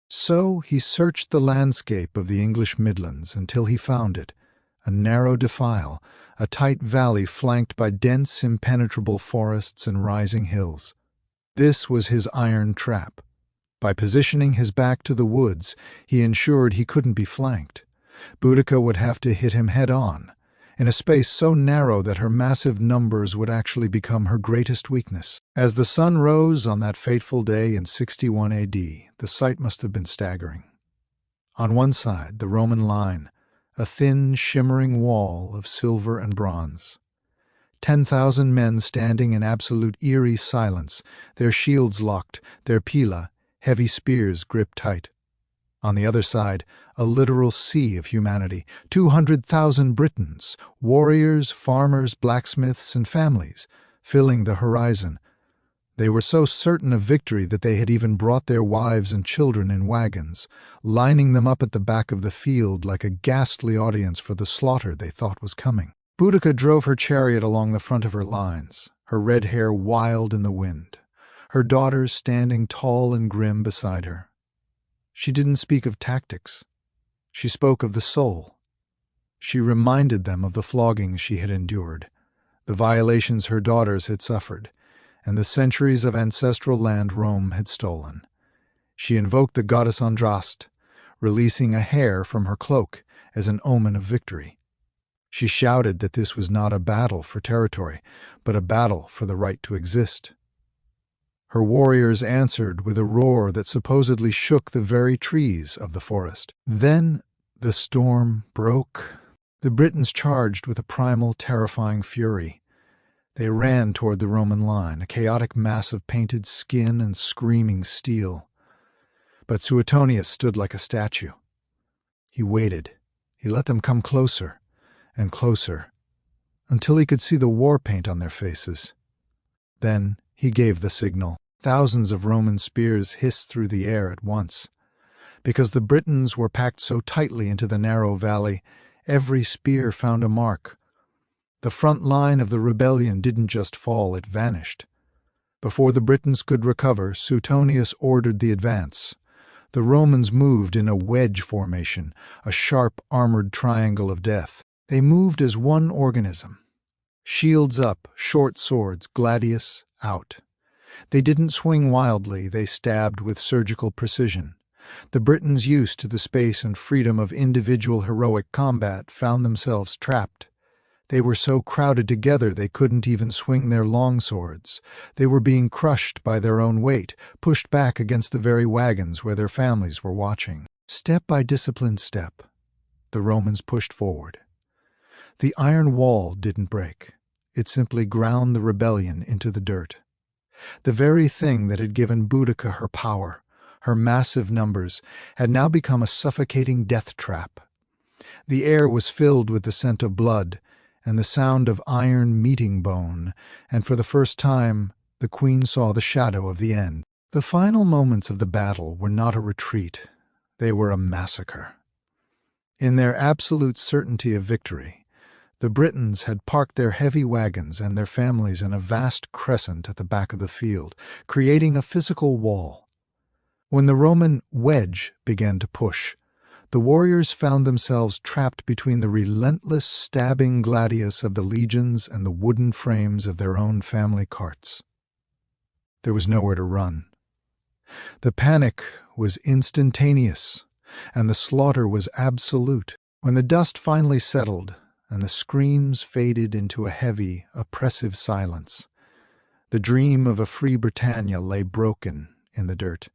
So he searched the landscape of the English Midlands until he found it, a narrow defile, a tight valley flanked by dense, impenetrable forests and rising hills. This was his iron trap. By positioning his back to the woods, he ensured he couldn't be flanked. Boudica would have to hit him head-on, in a space so narrow that her massive numbers would actually become her greatest weakness. As the sun rose on that fateful day in 61 AD, the sight must have been staggering. On one side, the Roman line, a thin, shimmering wall of silver and bronze. 10,000 men standing in absolute eerie silence, their shields locked, their pila, heavy spears gripped tight. On the other side, a literal sea of humanity, 200,000 Britons, warriors, farmers, blacksmiths, and families, filling the horizon. They were so certain of victory that they had even brought their wives and children in wagons, lining them up at the back of the field like a ghastly audience for the slaughter they thought was coming. Boudica drove her chariot along the front of her lines, her red hair wild in the wind, her daughters standing tall and grim beside her. She didn't speak of tactics. She spoke of the soul. She reminded them of the floggings she had endured, the violations her daughters had suffered, and the centuries of ancestral land Rome had stolen. She invoked the goddess Andraste, releasing a hair from her cloak as an omen of victory. She shouted that this was not a battle for territory, but a battle for the right to exist. Her warriors answered with a roar that supposedly shook the very trees of the forest. Then the storm broke. The Britons charged with a primal, terrifying fury. They ran toward the Roman line, a chaotic mass of painted skin and screaming steel. But Suetonius stood like a statue. He waited. He let them come closer and closer, until he could see the war paint on their faces. Then he gave the signal. Thousands of Roman spears hissed through the air at once. Because the Britons were packed so tightly into the narrow valley, every spear found a mark. The front line of the rebellion didn't just fall, it vanished. Before the Britons could recover, Suetonius ordered the advance. The Romans moved in a wedge formation, a sharp, armored triangle of death. They moved as one organism. Shields up, short swords, gladius out. They didn't swing wildly, they stabbed with surgical precision. The Britons, used to the space and freedom of individual heroic combat, found themselves trapped. They were so crowded together they couldn't even swing their longswords. They were being crushed by their own weight, pushed back against the very wagons where their families were watching. Step by disciplined step, the Romans pushed forward. The iron wall didn't break. It simply ground the rebellion into the dirt. The very thing that had given Boudica her power, her massive numbers, had now become a suffocating death trap. The air was filled with the scent of blood and the sound of iron meeting bone, and for the first time the queen saw the shadow of the end. The final moments of the battle were not a retreat, they were a massacre. In their absolute certainty of victory, the Britons had parked their heavy wagons and their families in a vast crescent at the back of the field, creating a physical wall. When the Roman wedge began to push, the warriors found themselves trapped between the relentless stabbing gladius of the legions and the wooden frames of their own family carts. There was nowhere to run. The panic was instantaneous, and the slaughter was absolute. When the dust finally settled, and the screams faded into a heavy, oppressive silence, the dream of a free Britannia lay broken in the dirt.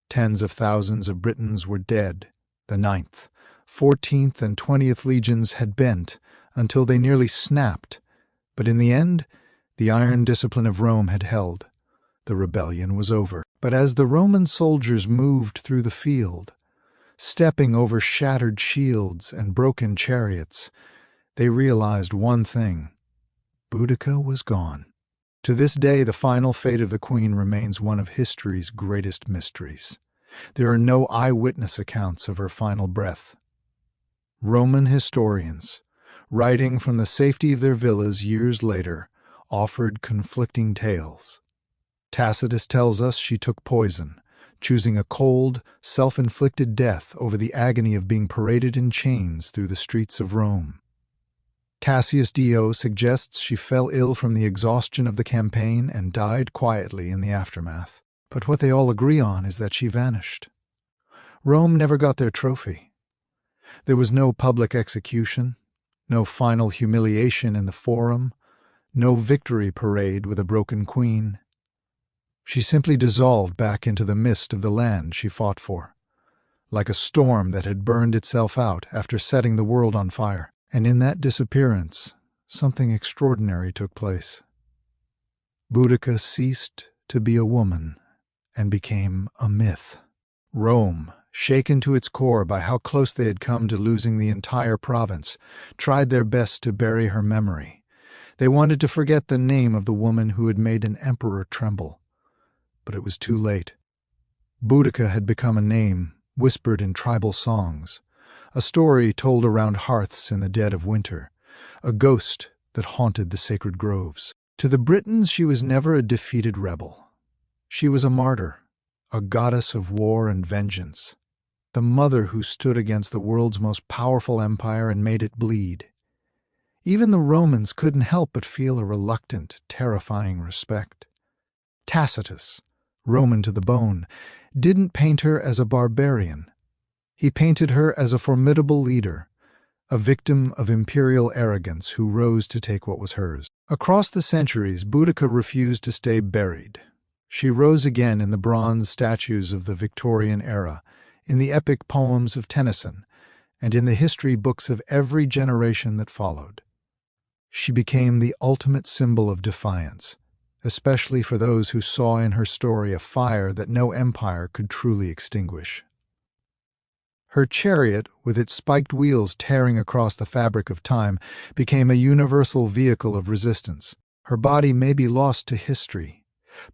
Tens of thousands of Britons were dead. The 9th, 14th, and 20th legions had bent until they nearly snapped, but in the end, the iron discipline of Rome had held. The rebellion was over. But as the Roman soldiers moved through the field, stepping over shattered shields and broken chariots, they realized one thing: Boudica was gone. To this day, the final fate of the queen remains one of history's greatest mysteries. There are no eyewitness accounts of her final breath. Roman historians, writing from the safety of their villas years later, offered conflicting tales. Tacitus tells us she took poison, choosing a cold, self-inflicted death over the agony of being paraded in chains through the streets of Rome. Cassius Dio suggests she fell ill from the exhaustion of the campaign and died quietly in the aftermath. But what they all agree on is that she vanished. Rome never got their trophy. There was no public execution, no final humiliation in the Forum, no victory parade with a broken queen. She simply dissolved back into the mist of the land she fought for, like a storm that had burned itself out after setting the world on fire. And in that disappearance, something extraordinary took place. Boudica ceased to be a woman and became a myth. Rome, shaken to its core by how close they had come to losing the entire province, tried their best to bury her memory. They wanted to forget the name of the woman who had made an emperor tremble. But it was too late. Boudica had become a name whispered in tribal songs, a story told around hearths in the dead of winter, a ghost that haunted the sacred groves. To the Britons, she was never a defeated rebel. She was a martyr, a goddess of war and vengeance, the mother who stood against the world's most powerful empire and made it bleed. Even the Romans couldn't help but feel a reluctant, terrifying respect. Tacitus, Roman to the bone, didn't paint her as a barbarian. He painted her as a formidable leader, a victim of imperial arrogance who rose to take what was hers. Across the centuries, Boudica refused to stay buried. She rose again in the bronze statues of the Victorian era, in the epic poems of Tennyson, and in the history books of every generation that followed. She became the ultimate symbol of defiance, especially for those who saw in her story a fire that no empire could truly extinguish. Her chariot, with its spiked wheels tearing across the fabric of time, became a universal vehicle of resistance. Her body may be lost to history,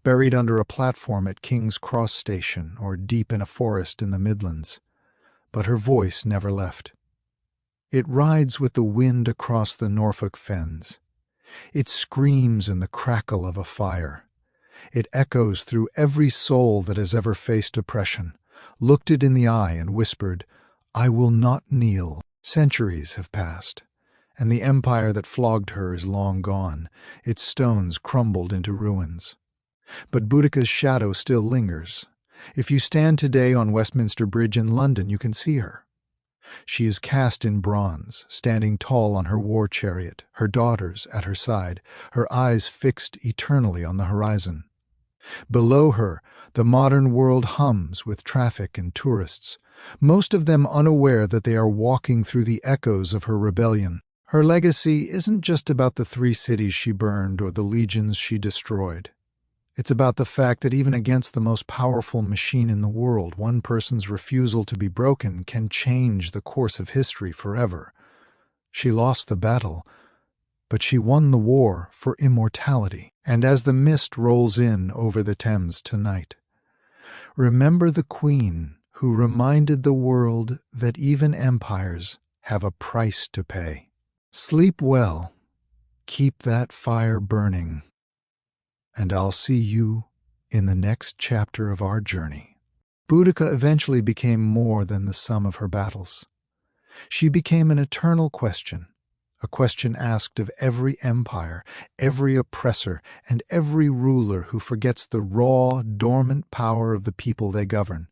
buried under a platform at King's Cross Station or deep in a forest in the Midlands, but her voice never left. It rides with the wind across the Norfolk fens. It screams in the crackle of a fire. It echoes through every soul that has ever faced oppression, looked it in the eye and whispered, "I will not kneel." Centuries have passed, and the empire that flogged her is long gone, its stones crumbled into ruins. But Boudica's shadow still lingers. If you stand today on Westminster Bridge in London, you can see her. She is cast in bronze, standing tall on her war chariot, her daughters at her side, her eyes fixed eternally on the horizon. Below her, the modern world hums with traffic and tourists, most of them unaware that they are walking through the echoes of her rebellion. Her legacy isn't just about the 3 cities she burned or the legions she destroyed. It's about the fact that even against the most powerful machine in the world, one person's refusal to be broken can change the course of history forever. She lost the battle, but she won the war for immortality. And as the mist rolls in over the Thames tonight, remember the Queen who reminded the world that even empires have a price to pay. Sleep well, keep that fire burning, and I'll see you in the next chapter of our journey. Boudica eventually became more than the sum of her battles. She became an eternal question, a question asked of every empire, every oppressor, and every ruler who forgets the raw, dormant power of the people they govern.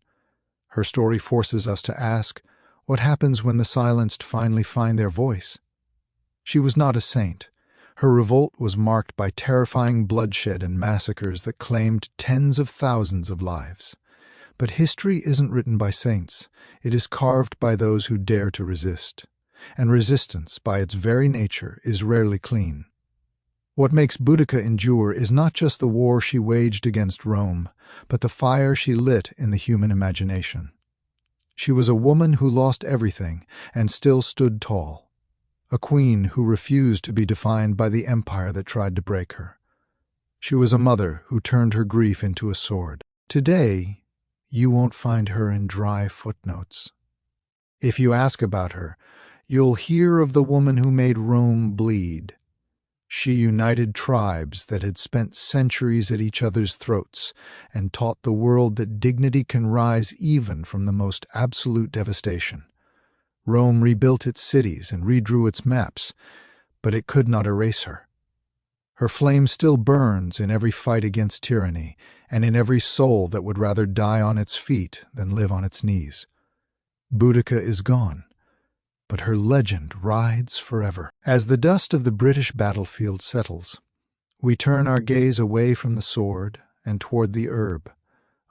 Her story forces us to ask, what happens when the silenced finally find their voice? She was not a saint. Her revolt was marked by terrifying bloodshed and massacres that claimed tens of thousands of lives. But history isn't written by saints. It is carved by those who dare to resist. And resistance, by its very nature, is rarely clean. What makes Boudica endure is not just the war she waged against Rome, but the fire she lit in the human imagination. She was a woman who lost everything and still stood tall. A queen who refused to be defined by the empire that tried to break her. She was a mother who turned her grief into a sword. Today, you won't find her in dry footnotes. If you ask about her, you'll hear of the woman who made Rome bleed. She united tribes that had spent centuries at each other's throats and taught the world that dignity can rise even from the most absolute devastation. Rome rebuilt its cities and redrew its maps, but it could not erase her. Her flame still burns in every fight against tyranny and in every soul that would rather die on its feet than live on its knees. Boudica is gone, but her legend rides forever. As the dust of the British battlefield settles, we turn our gaze away from the sword and toward the herb,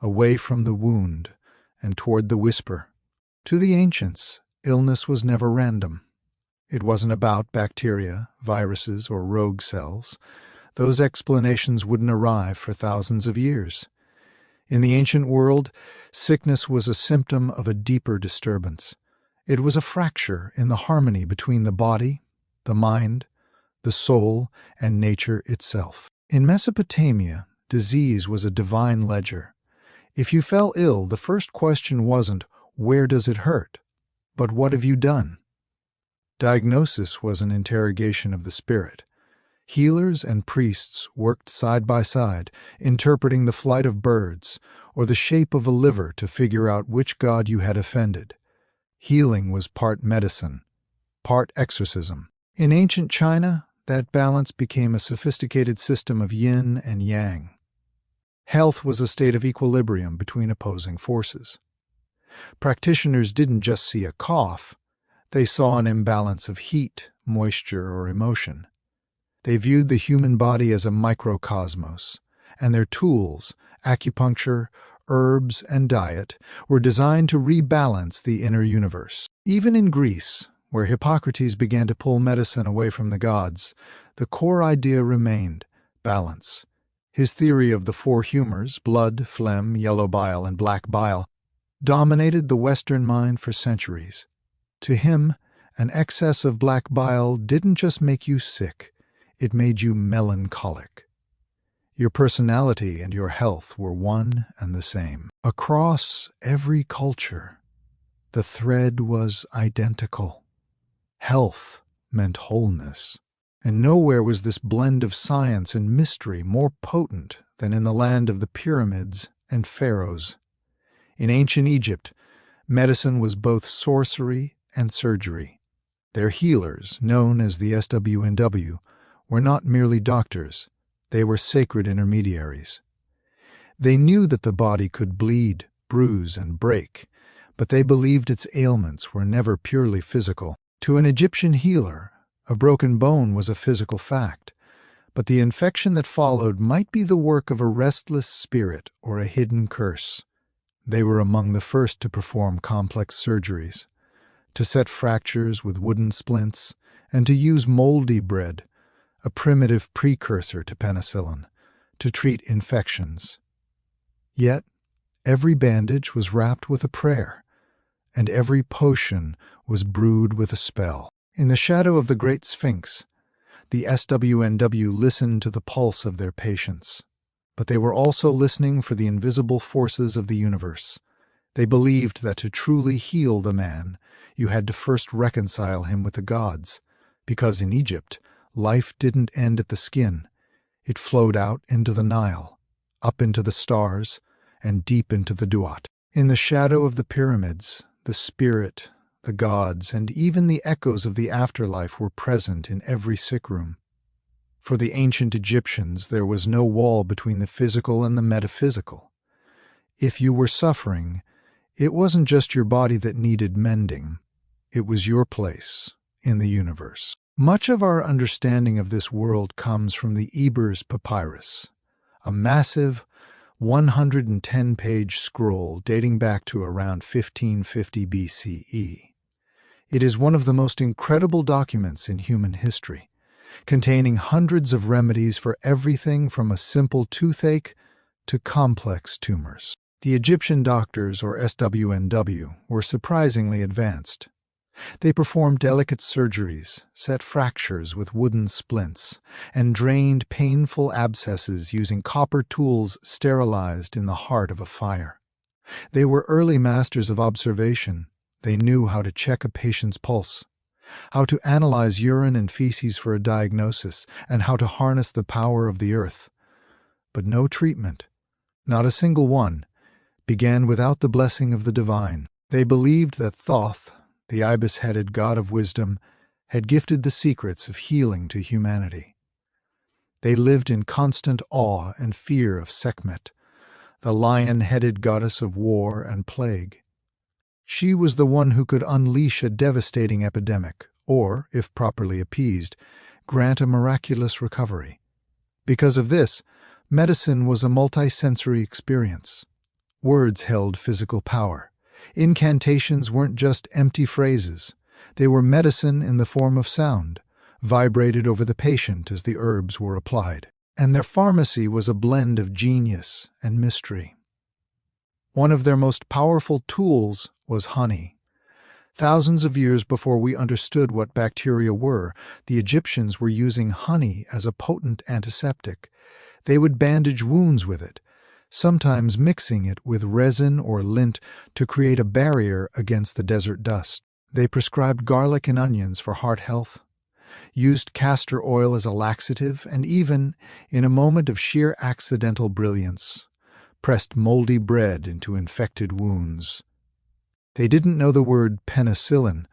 away from the wound and toward the whisper. To the ancients, illness was never random. It wasn't about bacteria, viruses, or rogue cells. Those explanations wouldn't arrive for thousands of years. In the ancient world, sickness was a symptom of a deeper disturbance. It was a fracture in the harmony between the body, the mind, the soul, and nature itself. In Mesopotamia, disease was a divine ledger. If you fell ill, the first question wasn't, "Where does it hurt?" but "What have you done?" Diagnosis was an interrogation of the spirit. Healers and priests worked side by side, interpreting the flight of birds or the shape of a liver to figure out which god you had offended. Healing was part medicine, part exorcism. In ancient China, that balance became a sophisticated system of yin and yang. Health was a state of equilibrium between opposing forces. Practitioners didn't just see a cough, they saw an imbalance of heat, moisture, or emotion. They viewed the human body as a microcosmos, and their tools, acupuncture, herbs, and diet, were designed to rebalance the inner universe. Even in Greece, where Hippocrates began to pull medicine away from the gods, the core idea remained: balance. His theory of the 4 humors, blood, phlegm, yellow bile, and black bile, dominated the Western mind for centuries. To him, an excess of black bile didn't just make you sick, it made you melancholic. Your personality and your health were one and the same. Across every culture, the thread was identical. Health meant wholeness. And nowhere was this blend of science and mystery more potent than in the land of the pyramids and pharaohs. In ancient Egypt, medicine was both sorcery and surgery. Their healers, known as the SWNW, were not merely doctors, they were sacred intermediaries. They knew that the body could bleed, bruise, and break, but they believed its ailments were never purely physical. To an Egyptian healer, a broken bone was a physical fact, but the infection that followed might be the work of a restless spirit or a hidden curse. They were among the first to perform complex surgeries, to set fractures with wooden splints, and to use moldy bread, a primitive precursor to penicillin, to treat infections. Yet, every bandage was wrapped with a prayer, and every potion was brewed with a spell. In the shadow of the Great Sphinx, the SWNW listened to the pulse of their patients, but they were also listening for the invisible forces of the universe. They believed that to truly heal the man, you had to first reconcile him with the gods, because in Egypt, life didn't end at the skin. It flowed out into the Nile, up into the stars, and deep into the Duat. In the shadow of the pyramids, the spirit, the gods, and even the echoes of the afterlife were present in every sick room. For the ancient Egyptians, there was no wall between the physical and the metaphysical. If you were suffering, it wasn't just your body that needed mending. It was your place in the universe. Much of our understanding of this world comes from the Ebers Papyrus, a massive 110-page scroll dating back to around 1550 BCE. It is one of the most incredible documents in human history, containing hundreds of remedies for everything from a simple toothache to complex tumors. The Egyptian doctors, or SWNW, were surprisingly advanced. They performed delicate surgeries, set fractures with wooden splints, and drained painful abscesses using copper tools sterilized in the heart of a fire. They were early masters of observation. They knew how to check a patient's pulse, how to analyze urine and feces for a diagnosis, and how to harness the power of the earth. But no treatment, not a single one, began without the blessing of the divine. They believed that Thoth, the ibis-headed god of wisdom, had gifted the secrets of healing to humanity. They lived in constant awe and fear of Sekhmet, the lion-headed goddess of war and plague. She was the one who could unleash a devastating epidemic, or, if properly appeased, grant a miraculous recovery. Because of this, medicine was a multisensory experience. Words held physical power. Incantations weren't just empty phrases. They were medicine in the form of sound, vibrated over the patient as the herbs were applied. And their pharmacy was a blend of genius and mystery. One of their most powerful tools was honey. Thousands of years before we understood what bacteria were, the Egyptians were using honey as a potent antiseptic. They would bandage wounds with it, sometimes mixing it with resin or lint to create a barrier against the desert dust. They prescribed garlic and onions for heart health, used castor oil as a laxative, and even, in a moment of sheer accidental brilliance, pressed moldy bread into infected wounds. They didn't know the word penicillin,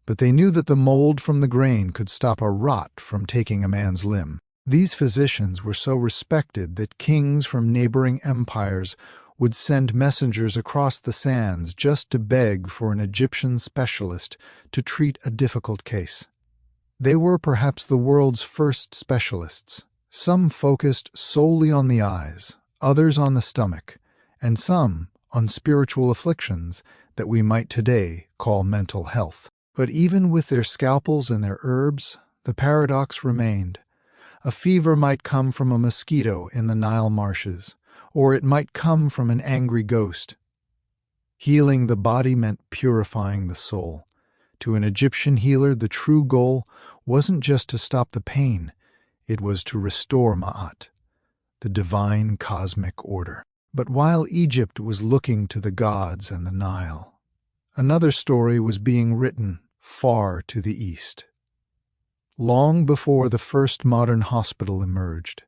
but they knew that the mold from the grain could stop a rot from taking a man's limb. These physicians were so respected that kings from neighboring empires would send messengers across the sands just to beg for an Egyptian specialist to treat a difficult case. They were perhaps the world's first specialists. Some focused solely on the eyes, others on the stomach, and some on spiritual afflictions that we might today call mental health. But even with their scalpels and their herbs, the paradox remained. A fever might come from a mosquito in the Nile marshes, or it might come from an angry ghost. Healing the body meant purifying the soul. To an Egyptian healer, the true goal wasn't just to stop the pain, it was to restore Ma'at, the divine cosmic order. But while Egypt was looking to the gods and the Nile, another story was being written far to the east. Long before the first modern hospital emerged,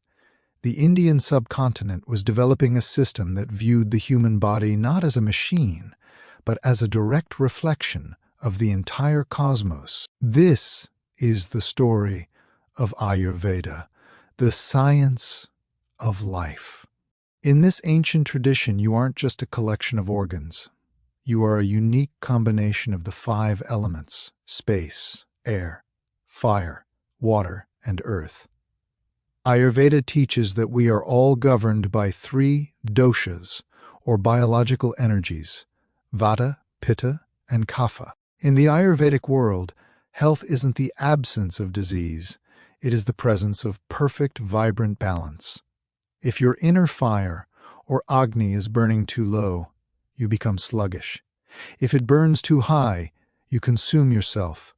the Indian subcontinent was developing a system that viewed the human body not as a machine, but as a direct reflection of the entire cosmos. This is the story of Ayurveda, the science of life. In this ancient tradition, you aren't just a collection of organs. You are a unique combination of the 5 elements: space, air, fire, water, and earth. Ayurveda teaches that we are all governed by 3 doshas, or biological energies: Vata, Pitta, and Kapha. In the Ayurvedic world, health isn't the absence of disease, it is the presence of perfect, vibrant balance. If your inner fire, or Agni, is burning too low, you become sluggish. If it burns too high, you consume yourself.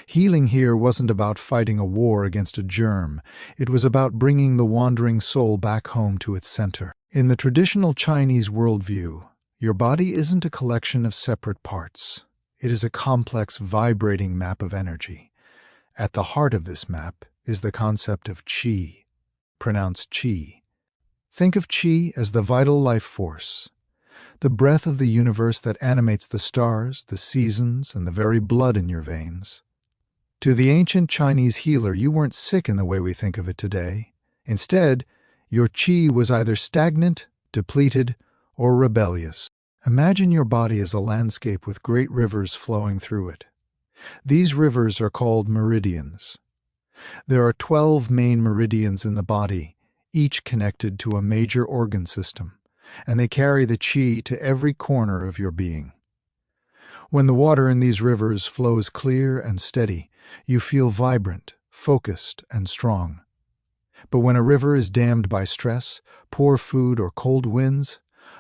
Healing here wasn't about fighting a war against a germ, it was about bringing the wandering soul back home to its center. In the traditional Chinese worldview, your body isn't a collection of separate parts. It is a complex, vibrating map of energy. At the heart of this map is the concept of qi, pronounced chi. Think of qi as the vital life force, the breath of the universe that animates the stars, the seasons, and the very blood in your veins. To the ancient Chinese healer, you weren't sick in the way we think of it today. Instead, your qi was either stagnant, depleted, or rebellious. Imagine your body as a landscape with great rivers flowing through it. These rivers are called meridians. There are 12 main meridians in the body, each connected to a major organ system, and they carry the qi to every corner of your being. When the water in these rivers flows clear and steady, you feel vibrant, focused, and strong. But when a river is dammed by stress, poor food, or cold winds,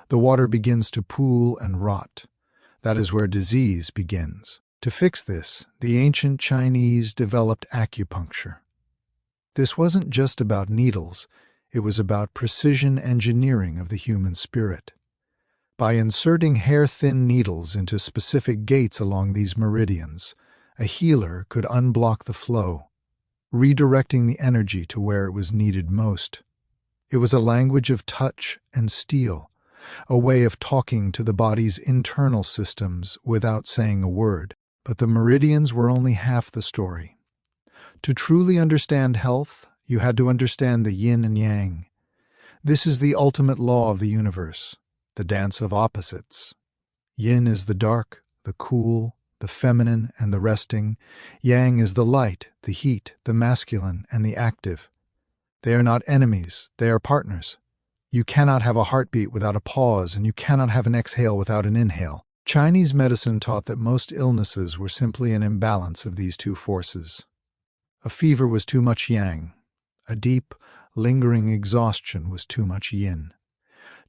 the water begins to pool and rot. That is where disease begins. To fix this, the ancient Chinese developed acupuncture. This wasn't just about needles, it was about precision engineering of the human spirit. By inserting hair-thin needles into specific gates along these meridians, a healer could unblock the flow, redirecting the energy to where it was needed most. It was a language of touch and steel, a way of talking to the body's internal systems without saying a word. But the meridians were only half the story. To truly understand health, you had to understand the yin and yang. This is the ultimate law of the universe, the dance of opposites. Yin is the dark, the cool, the feminine, and the resting. Yang is the light, the heat, the masculine, and the active. They are not enemies, they are partners. You cannot have a heartbeat without a pause, and you cannot have an exhale without an inhale. Chinese medicine taught that most illnesses were simply an imbalance of these 2 forces. A fever was too much yang. A deep, lingering exhaustion was too much yin.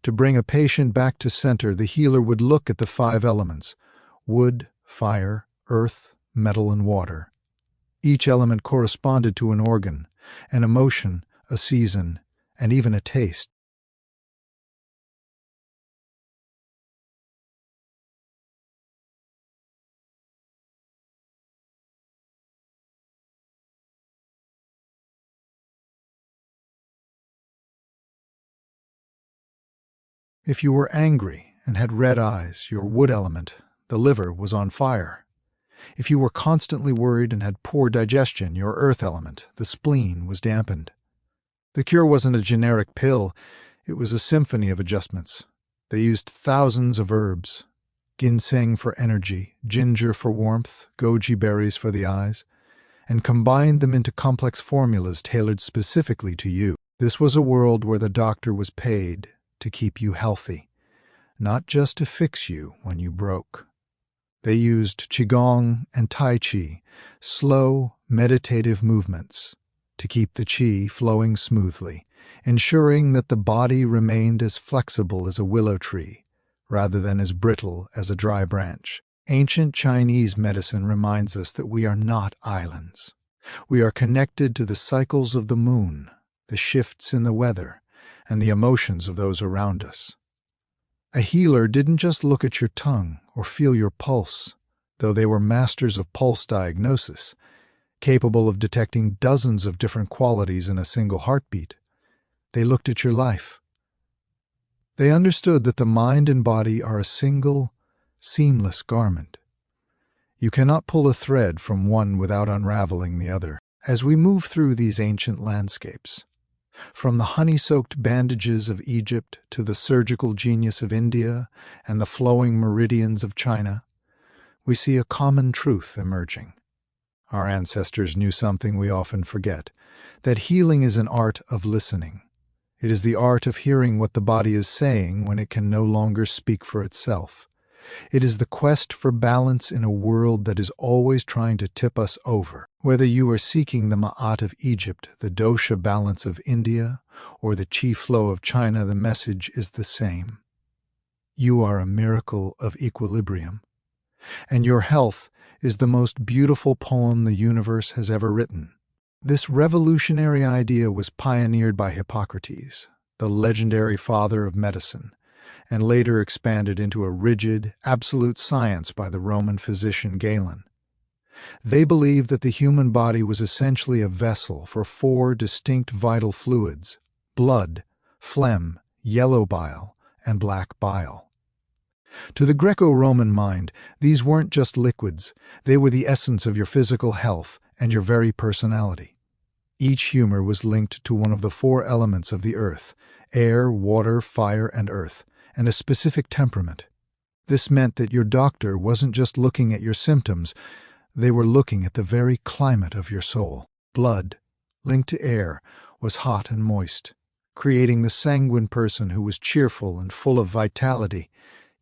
To bring a patient back to center, the healer would look at the 5 elements: wood, fire, earth, metal, and water. Each element corresponded to an organ, an emotion, a season, and even a taste. If you were angry and had red eyes, your wood element, the liver, was on fire. If you were constantly worried and had poor digestion, your earth element, the spleen, was dampened. The cure wasn't a generic pill, it was a symphony of adjustments. They used thousands of herbs: ginseng for energy, ginger for warmth, goji berries for the eyes, and combined them into complex formulas tailored specifically to you. This was a world where the doctor was paid to keep you healthy, not just to fix you when you broke. They used qigong and tai chi, slow, meditative movements, to keep the qi flowing smoothly, ensuring that the body remained as flexible as a willow tree, rather than as brittle as a dry branch. Ancient Chinese medicine reminds us that we are not islands. We are connected to the cycles of the moon, the shifts in the weather, and the emotions of those around us. A healer didn't just look at your tongue or feel your pulse, though they were masters of pulse diagnosis. capable of detecting dozens of different qualities in a single heartbeat. They looked at your life. They understood that the mind and body are a single, seamless garment. You cannot pull a thread from one without unraveling the other. As we move through these ancient landscapes, from the honey-soaked bandages of Egypt to the surgical genius of India and the flowing meridians of China, we see a common truth emerging. Our ancestors knew something we often forget, that healing is an art of listening. It is the art of hearing what the body is saying when it can no longer speak for itself. It is the quest for balance in a world that is always trying to tip us over. Whether you are seeking the Ma'at of Egypt, the dosha balance of India, or the chi flow of China, the message is the same. You are a miracle of equilibrium, and your health is the most beautiful poem the universe has ever written. This revolutionary idea was pioneered by Hippocrates, the legendary father of medicine, and later expanded into a rigid, absolute science by the Roman physician Galen. They believed that the human body was essentially a vessel for 4 distinct vital fluids: blood, phlegm, yellow bile, and black bile. To the Greco-Roman mind, these weren't just liquids, they were the essence of your physical health and your very personality. Each humor was linked to one of the 4 elements of the earth: air, water, fire, and earth, and a specific temperament. This meant that your doctor wasn't just looking at your symptoms, they were looking at the very climate of your soul. Blood, linked to air, was hot and moist, creating the sanguine person who was cheerful and full of vitality,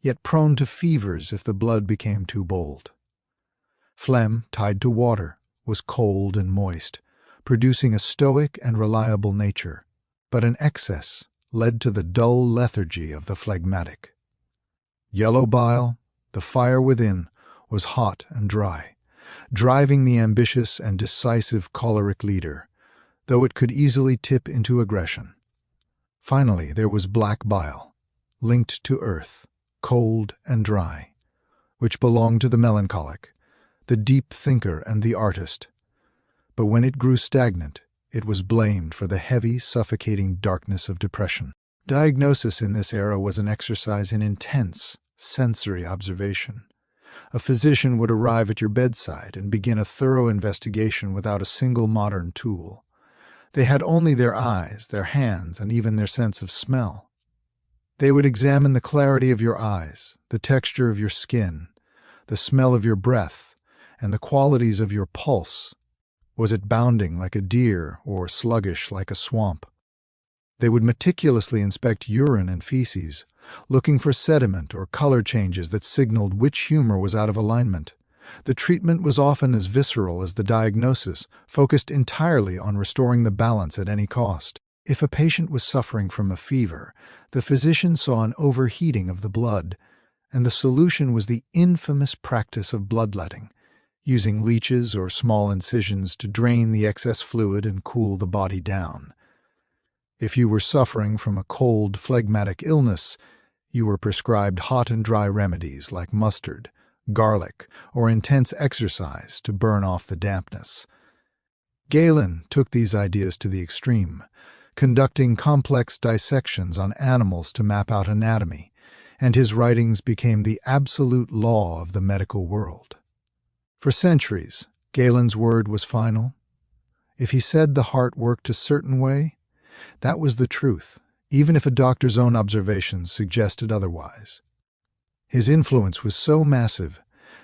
yet prone to fevers if the blood became too bold. Phlegm, tied to water, was cold and moist, producing a stoic and reliable nature, but an excess led to the dull lethargy of the phlegmatic. Yellow bile, the fire within, was hot and dry, driving the ambitious and decisive choleric leader, though it could easily tip into aggression. Finally, there was black bile, linked to earth, cold and dry, which belonged to the melancholic, the deep thinker and the artist. But when it grew stagnant, it was blamed for the heavy, suffocating darkness of depression. Diagnosis in this era was an exercise in intense, sensory observation. A physician would arrive at your bedside and begin a thorough investigation without a single modern tool. They had only their eyes, their hands, and even their sense of smell. They would examine the clarity of your eyes, the texture of your skin, the smell of your breath, and the qualities of your pulse. Was it bounding like a deer or sluggish like a swamp? They would meticulously inspect urine and feces, looking for sediment or color changes that signaled which humor was out of alignment. The treatment was often as visceral as the diagnosis, focused entirely on restoring the balance at any cost. If a patient was suffering from a fever, the physician saw an overheating of the blood, and the solution was the infamous practice of bloodletting, using leeches or small incisions to drain the excess fluid and cool the body down. If you were suffering from a cold, phlegmatic illness, you were prescribed hot and dry remedies like mustard, garlic, or intense exercise to burn off the dampness. Galen took these ideas to the extreme, conducting complex dissections on animals to map out anatomy, and his writings became the absolute law of the medical world. For centuries, Galen's word was final. If he said the heart worked a certain way, that was the truth, even if a doctor's own observations suggested otherwise. His influence was so massive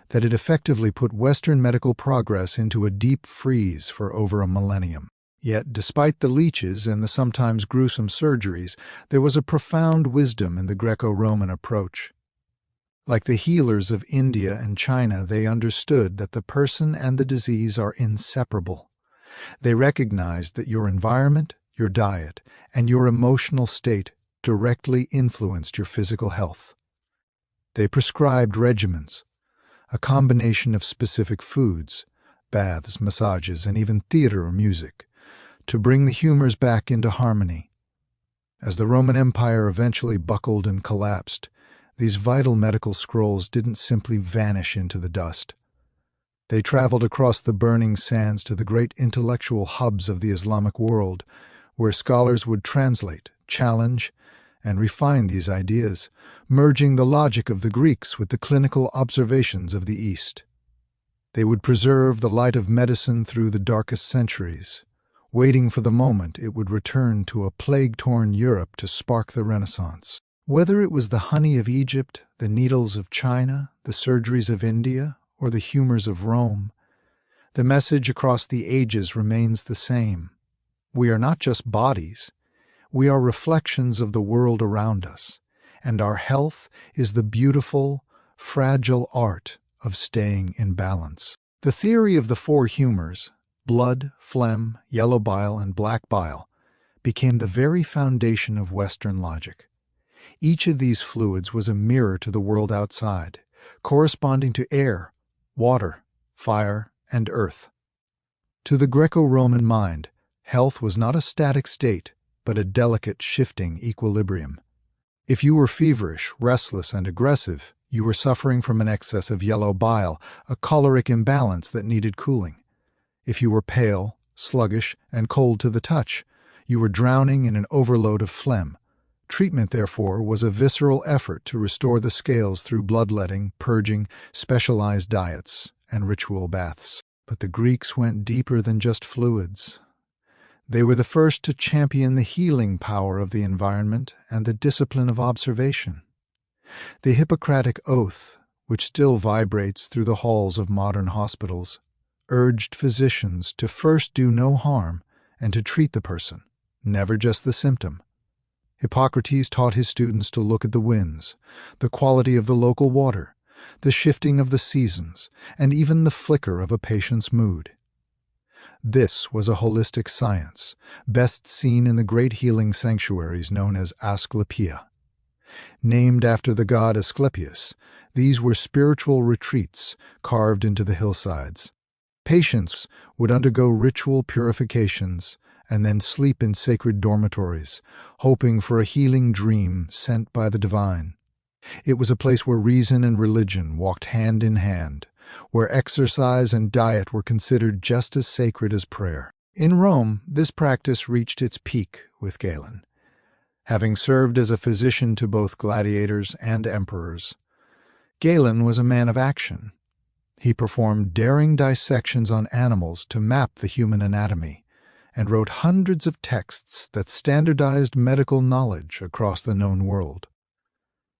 that it effectively put Western medical progress into a deep freeze for over a millennium. Yet, despite the leeches and the sometimes gruesome surgeries, there was a profound wisdom in the Greco-Roman approach. Like the healers of India and China, they understood that the person and the disease are inseparable. They recognized that your environment, your diet, and your emotional state directly influenced your physical health. They prescribed regimens, a combination of specific foods, baths, massages, and even theater or music, to bring the humors back into harmony. As the Roman Empire eventually buckled and collapsed, these vital medical scrolls didn't simply vanish into the dust. They traveled across the burning sands to the great intellectual hubs of the Islamic world, where scholars would translate, challenge, and refine these ideas, merging the logic of the Greeks with the clinical observations of the East. They would preserve the light of medicine through the darkest centuries, waiting for the moment it would return to a plague-torn Europe to spark the Renaissance. Whether it was the honey of Egypt, the needles of China, the surgeries of India, or the humors of Rome, the message across the ages remains the same. We are not just bodies, we are reflections of the world around us, and our health is the beautiful, fragile art of staying in balance. The theory of the four humors, blood, phlegm, yellow bile, and black bile, became the very foundation of Western logic. Each of these fluids was a mirror to the world outside, corresponding to air, water, fire, and earth. To the Greco-Roman mind, health was not a static state, but a delicate, shifting equilibrium. If you were feverish, restless, and aggressive, you were suffering from an excess of yellow bile, a choleric imbalance that needed cooling. If you were pale, sluggish, and cold to the touch, you were drowning in an overload of phlegm. Treatment, therefore, was a visceral effort to restore the scales through bloodletting, purging, specialized diets, and ritual baths. But the Greeks went deeper than just fluids. They were the first to champion the healing power of the environment and the discipline of observation. The Hippocratic Oath, which still vibrates through the halls of modern hospitals, urged physicians to first do no harm and to treat the person, never just the symptom. Hippocrates taught his students to look at the winds, the quality of the local water, the shifting of the seasons, and even the flicker of a patient's mood. This was a holistic science, best seen in the great healing sanctuaries known as Asclepia. Named after the god Asclepius, these were spiritual retreats carved into the hillsides. Patients would undergo ritual purifications and then sleep in sacred dormitories, hoping for a healing dream sent by the divine. It was a place where reason and religion walked hand in hand, where exercise and diet were considered just as sacred as prayer. In Rome, this practice reached its peak with Galen. Having served as a physician to both gladiators and emperors, Galen was a man of action. He performed daring dissections on animals to map the human anatomy, and wrote hundreds of texts that standardized medical knowledge across the known world.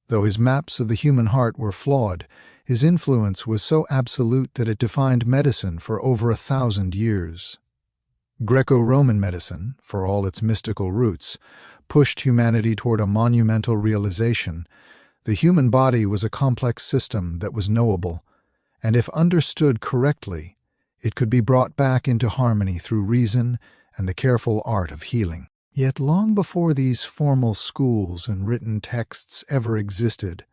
Though his maps of the human heart were flawed, his influence was so absolute that it defined medicine for over 1,000 years. Greco-Roman medicine, for all its mystical roots, pushed humanity toward a monumental realization. The human body was a complex system that was knowable, and if understood correctly, it could be brought back into harmony through reason and the careful art of healing. Yet long before these formal schools and written texts ever existed,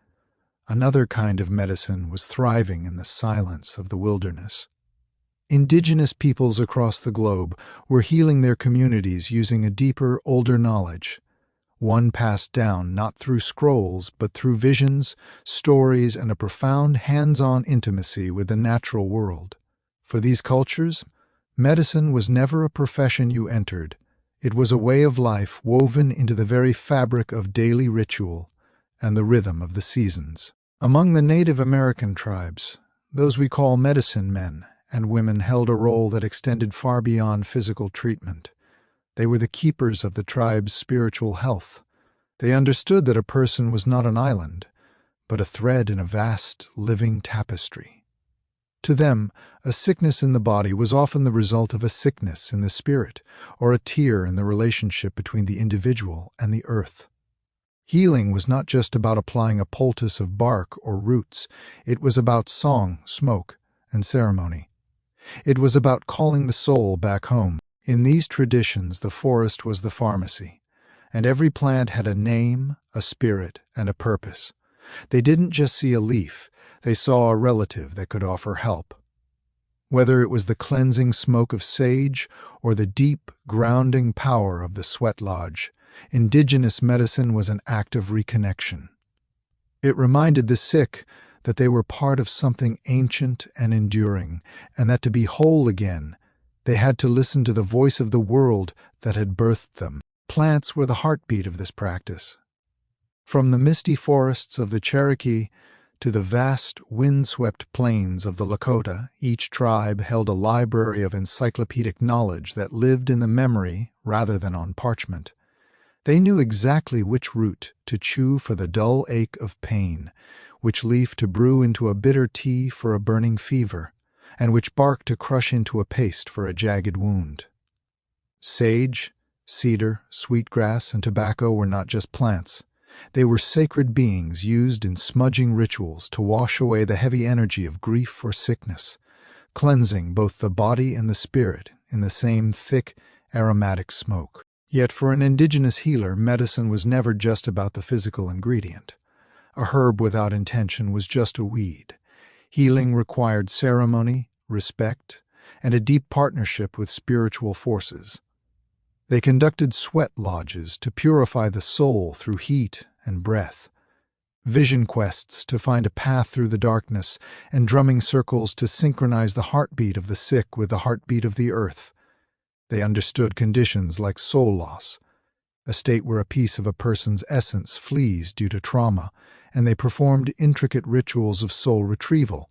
another kind of medicine was thriving in the silence of the wilderness. Indigenous peoples across the globe were healing their communities using a deeper, older knowledge, one passed down not through scrolls but through visions, stories, and a profound hands-on intimacy with the natural world. For these cultures, medicine was never a profession you entered. It was a way of life woven into the very fabric of daily ritual and the rhythm of the seasons. Among the Native American tribes, those we call medicine men and women held a role that extended far beyond physical treatment. They were the keepers of the tribe's spiritual health. They understood that a person was not an island, but a thread in a vast, living tapestry. To them, a sickness in the body was often the result of a sickness in the spirit, or a tear in the relationship between the individual and the earth. Healing was not just about applying a poultice of bark or roots. It was about song, smoke, and ceremony. It was about calling the soul back home. In these traditions, the forest was the pharmacy, and every plant had a name, a spirit, and a purpose. They didn't just see a leaf. They saw a relative that could offer help. Whether it was the cleansing smoke of sage or the deep, grounding power of the sweat lodge, indigenous medicine was an act of reconnection. It reminded the sick that they were part of something ancient and enduring, and that to be whole again, they had to listen to the voice of the world that had birthed them. Plants were the heartbeat of this practice. From the misty forests of the Cherokee to the vast, wind-swept plains of the Lakota, each tribe held a library of encyclopedic knowledge that lived in the memory rather than on parchment. They knew exactly which root to chew for the dull ache of pain, which leaf to brew into a bitter tea for a burning fever, and which bark to crush into a paste for a jagged wound. Sage, cedar, sweetgrass, and tobacco were not just plants. They were sacred beings used in smudging rituals to wash away the heavy energy of grief or sickness, cleansing both the body and the spirit in the same thick, aromatic smoke. Yet for an indigenous healer, medicine was never just about the physical ingredient. A herb without intention was just a weed. Healing required ceremony, respect, and a deep partnership with spiritual forces. They conducted sweat lodges to purify the soul through heat and breath, vision quests to find a path through the darkness, and drumming circles to synchronize the heartbeat of the sick with the heartbeat of the earth. They understood conditions like soul loss, a state where a piece of a person's essence flees due to trauma, and they performed intricate rituals of soul retrieval,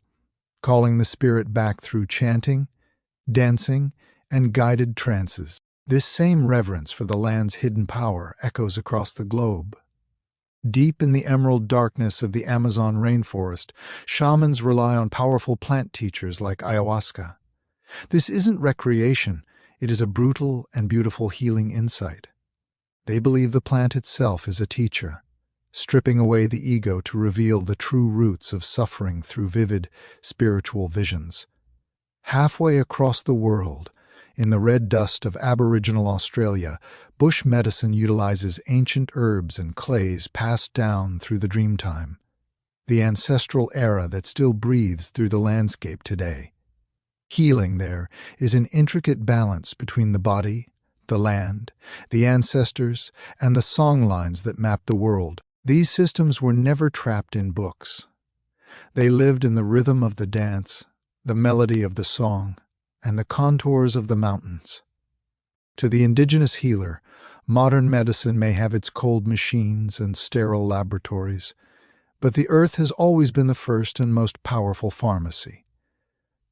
calling the spirit back through chanting, dancing, and guided trances. This same reverence for the land's hidden power echoes across the globe. Deep in the emerald darkness of the Amazon rainforest, shamans rely on powerful plant teachers like ayahuasca. This isn't recreation, it is a brutal and beautiful healing insight. They believe the plant itself is a teacher, stripping away the ego to reveal the true roots of suffering through vivid, spiritual visions. Halfway across the world, in the red dust of Aboriginal Australia, bush medicine utilizes ancient herbs and clays passed down through the Dreamtime, the ancestral era that still breathes through the landscape today. Healing there is an intricate balance between the body, the land, the ancestors, and the songlines that map the world. These systems were never trapped in books. They lived in the rhythm of the dance, the melody of the song, and the contours of the mountains. To the indigenous healer, modern medicine may have its cold machines and sterile laboratories, but the earth has always been the first and most powerful pharmacy.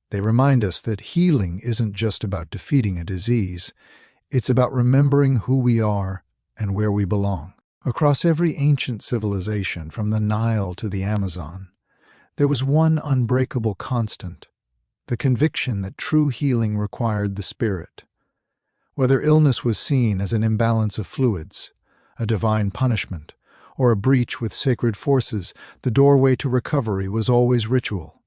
They remind us that healing isn't just about defeating a disease, it's about remembering who we are and where we belong. Across every ancient civilization, from the Nile to the Amazon, there was one unbreakable constant: the conviction that true healing required the spirit. Whether illness was seen as an imbalance of fluids, a divine punishment, or a breach with sacred forces, the doorway to recovery was always ritual.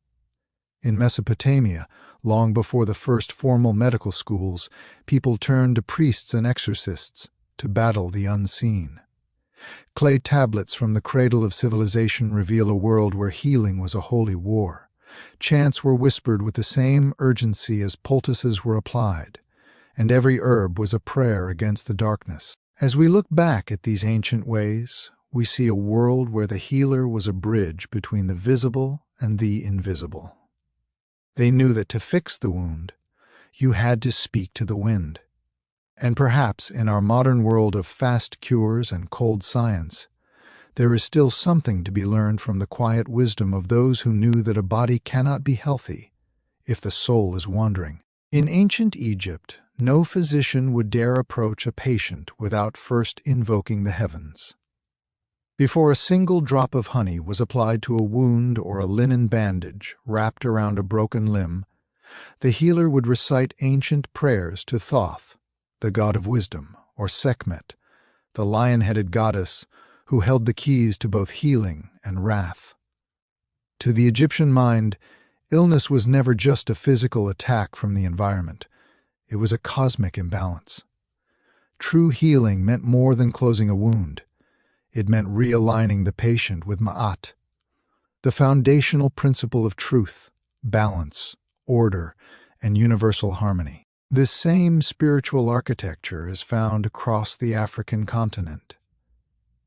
In Mesopotamia, long before the first formal medical schools, people turned to priests and exorcists to battle the unseen. Clay tablets from the cradle of civilization reveal a world where healing was a holy war. Chants were whispered with the same urgency as poultices were applied, and every herb was a prayer against the darkness. As we look back at these ancient ways, we see a world where the healer was a bridge between the visible and the invisible. They knew that to fix the wound, you had to speak to the wind. And perhaps in our modern world of fast cures and cold science, there is still something to be learned from the quiet wisdom of those who knew that a body cannot be healthy if the soul is wandering. In ancient Egypt, no physician would dare approach a patient without first invoking the heavens. Before a single drop of honey was applied to a wound or a linen bandage wrapped around a broken limb, the healer would recite ancient prayers to Thoth, the god of wisdom, or Sekhmet, the lion-headed goddess who held the keys to both healing and wrath. To the Egyptian mind, illness was never just a physical attack from the environment. It was a cosmic imbalance. True healing meant more than closing a wound. It meant realigning the patient with Ma'at, the foundational principle of truth, balance, order, and universal harmony. This same spiritual architecture is found across the African continent.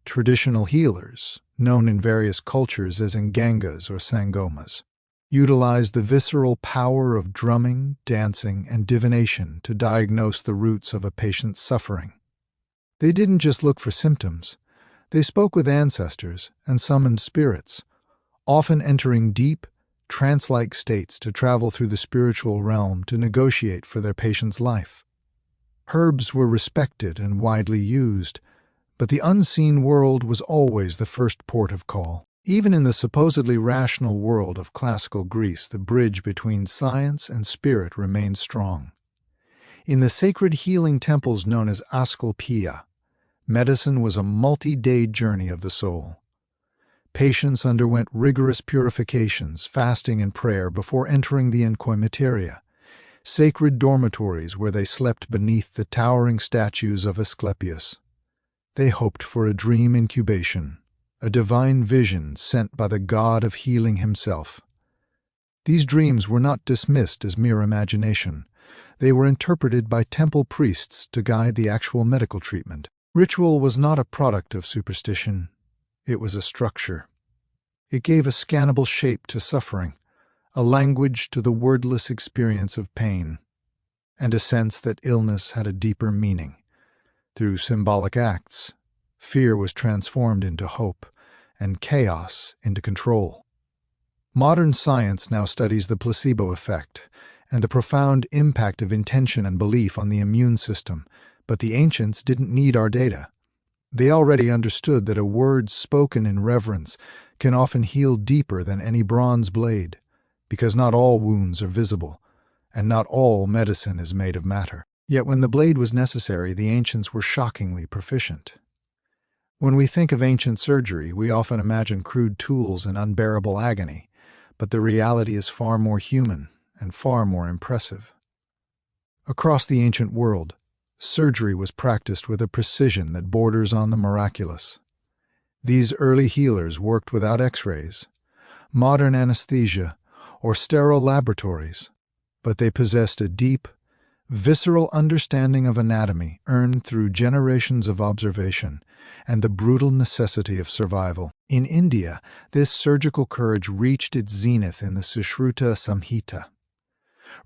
Traditional healers, known in various cultures as ngangas or sangomas, utilized the visceral power of drumming, dancing, and divination to diagnose the roots of a patient's suffering. They didn't just look for symptoms. They spoke with ancestors and summoned spirits, often entering deep, trance-like states to travel through the spiritual realm to negotiate for their patient's life. Herbs were respected and widely used, but the unseen world was always the first port of call. Even in the supposedly rational world of classical Greece, the bridge between science and spirit remained strong. In the sacred healing temples known as Asclepiae, medicine was a multi-day journey of the soul. Patients underwent rigorous purifications, fasting and prayer before entering the enkoimateria, sacred dormitories where they slept beneath the towering statues of Asclepius. They hoped for a dream incubation, a divine vision sent by the god of healing himself. These dreams were not dismissed as mere imagination. They were interpreted by temple priests to guide the actual medical treatment. Ritual was not a product of superstition. It was a structure. It gave a scannable shape to suffering, a language to the wordless experience of pain, and a sense that illness had a deeper meaning. Through symbolic acts, fear was transformed into hope, and chaos into control. Modern science now studies the placebo effect and the profound impact of intention and belief on the immune system, but the ancients didn't need our data. They already understood that a word spoken in reverence can often heal deeper than any bronze blade, because not all wounds are visible, and not all medicine is made of matter. Yet when the blade was necessary, the ancients were shockingly proficient. When we think of ancient surgery, we often imagine crude tools and unbearable agony, but the reality is far more human and far more impressive. Across the ancient world, surgery was practiced with a precision that borders on the miraculous. These early healers worked without x-rays, modern anesthesia, or sterile laboratories, but they possessed a deep, visceral understanding of anatomy earned through generations of observation and the brutal necessity of survival. In India, this surgical courage reached its zenith in the Sushruta Samhita.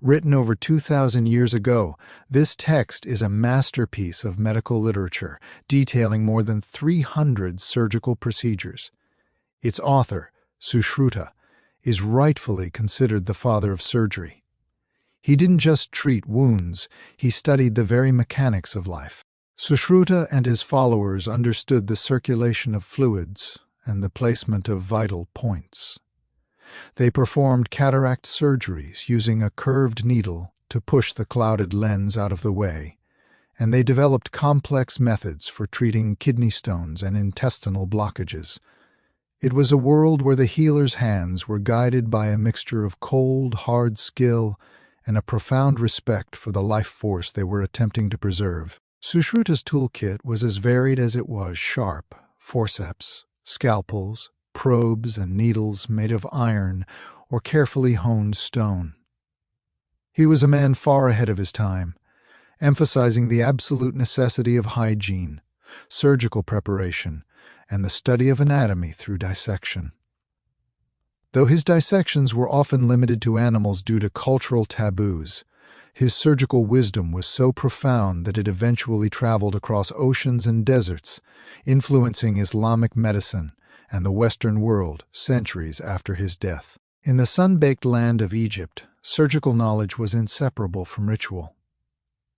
Written over 2,000 years ago, this text is a masterpiece of medical literature, detailing more than 300 surgical procedures. Its author, Sushruta, is rightfully considered the father of surgery. He didn't just treat wounds, he studied the very mechanics of life. Sushruta and his followers understood the circulation of fluids and the placement of vital points. They performed cataract surgeries using a curved needle to push the clouded lens out of the way, and they developed complex methods for treating kidney stones and intestinal blockages. It was a world where the healer's hands were guided by a mixture of cold, hard skill and a profound respect for the life force they were attempting to preserve. Sushruta's toolkit was as varied as it was sharp: forceps, scalpels, probes, and needles made of iron or carefully honed stone. He was a man far ahead of his time, emphasizing the absolute necessity of hygiene, surgical preparation, and the study of anatomy through dissection. Though his dissections were often limited to animals due to cultural taboos, his surgical wisdom was so profound that it eventually traveled across oceans and deserts, influencing Islamic medicine and the Western world centuries after his death. In the sun-baked land of Egypt, surgical knowledge was inseparable from ritual.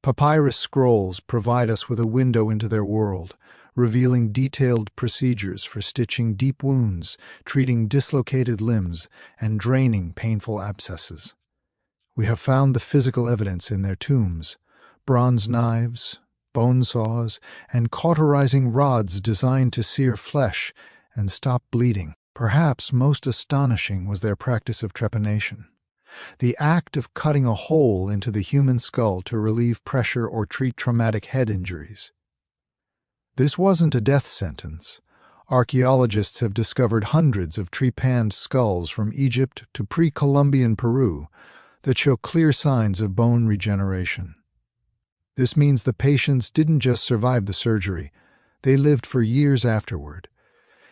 Papyrus scrolls provide us with a window into their world, revealing detailed procedures for stitching deep wounds, treating dislocated limbs, and draining painful abscesses. We have found the physical evidence in their tombs: bronze knives, bone saws, and cauterizing rods designed to sear flesh and stop bleeding. Perhaps most astonishing was their practice of trepanation, the act of cutting a hole into the human skull to relieve pressure or treat traumatic head injuries. This wasn't a death sentence. Archaeologists have discovered hundreds of trepanned skulls from Egypt to pre-Columbian Peru that show clear signs of bone regeneration. This means the patients didn't just survive the surgery, They lived for years afterward.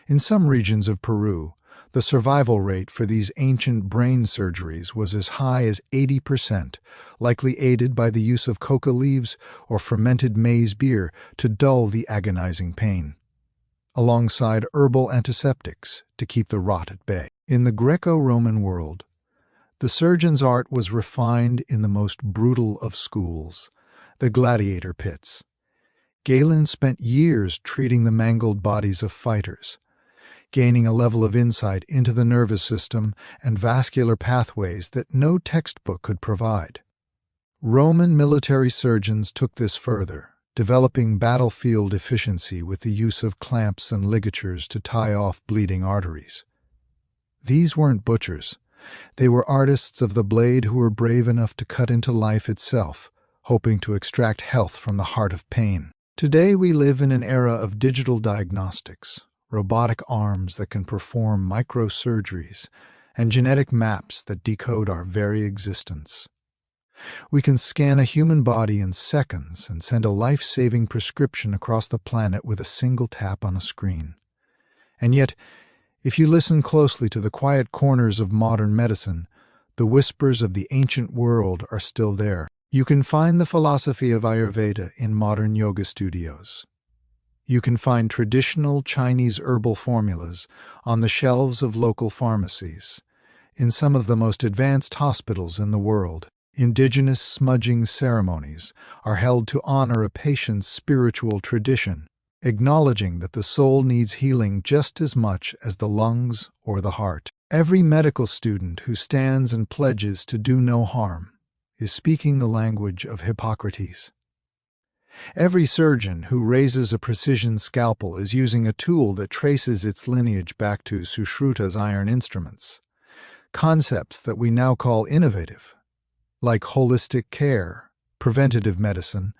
In some regions of Peru, the survival rate for these ancient brain surgeries was as high as 80%, likely aided by the use of coca leaves or fermented maize beer to dull the agonizing pain, alongside herbal antiseptics to keep the rot at bay. In the Greco-Roman world, the surgeon's art was refined in the most brutal of schools, the gladiator pits. Galen spent years treating the mangled bodies of fighters, gaining a level of insight into the nervous system and vascular pathways that no textbook could provide. Roman military surgeons took this further, developing battlefield efficiency with the use of clamps and ligatures to tie off bleeding arteries. These weren't butchers. They were artists of the blade who were brave enough to cut into life itself, hoping to extract health from the heart of pain. Today we live in an era of digital diagnostics, robotic arms that can perform microsurgeries, and genetic maps that decode our very existence. We can scan a human body in seconds and send a life-saving prescription across the planet with a single tap on a screen. And yet, if you listen closely to the quiet corners of modern medicine, the whispers of the ancient world are still there. You can find the philosophy of Ayurveda in modern yoga studios. You can find traditional Chinese herbal formulas on the shelves of local pharmacies. In some of the most advanced hospitals in the world, indigenous smudging ceremonies are held to honor a patient's spiritual tradition, acknowledging that the soul needs healing just as much as the lungs or the heart. Every medical student who stands and pledges to do no harm is speaking the language of Hippocrates. Every surgeon who raises a precision scalpel is using a tool that traces its lineage back to Sushruta's iron instruments. Concepts that we now call innovative, like holistic care, preventative medicine,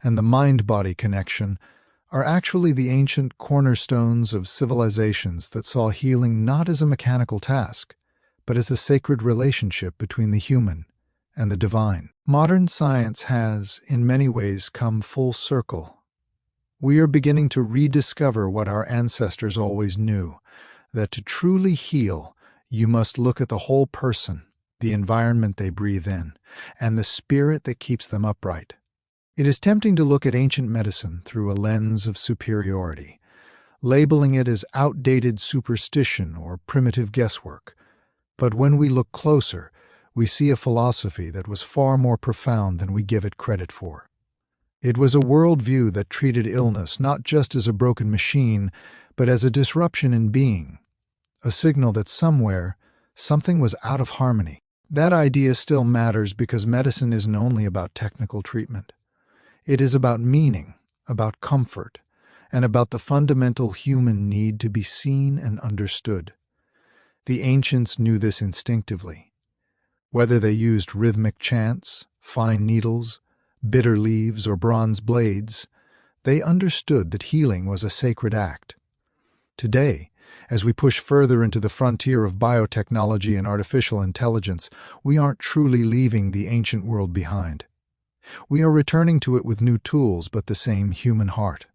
and the mind-body connection, are actually the ancient cornerstones of civilizations that saw healing not as a mechanical task, but as a sacred relationship between the human and the divine. Modern science has, in many ways, come full circle. We are beginning to rediscover what our ancestors always knew, that to truly heal, you must look at the whole person, the environment they breathe in, and the spirit that keeps them upright. It is tempting to look at ancient medicine through a lens of superiority, labeling it as outdated superstition or primitive guesswork. But when we look closer, we see a philosophy that was far more profound than we give it credit for. It was a worldview that treated illness not just as a broken machine, but as a disruption in being, a signal that somewhere, something was out of harmony. That idea still matters because medicine isn't only about technical treatment. It is about meaning, about comfort, and about the fundamental human need to be seen and understood. The ancients knew this instinctively. Whether they used rhythmic chants, fine needles, bitter leaves, or bronze blades, they understood that healing was a sacred act. Today, as we push further into the frontier of biotechnology and artificial intelligence, we aren't truly leaving the ancient world behind. We are returning to it with new tools, but the same human heart.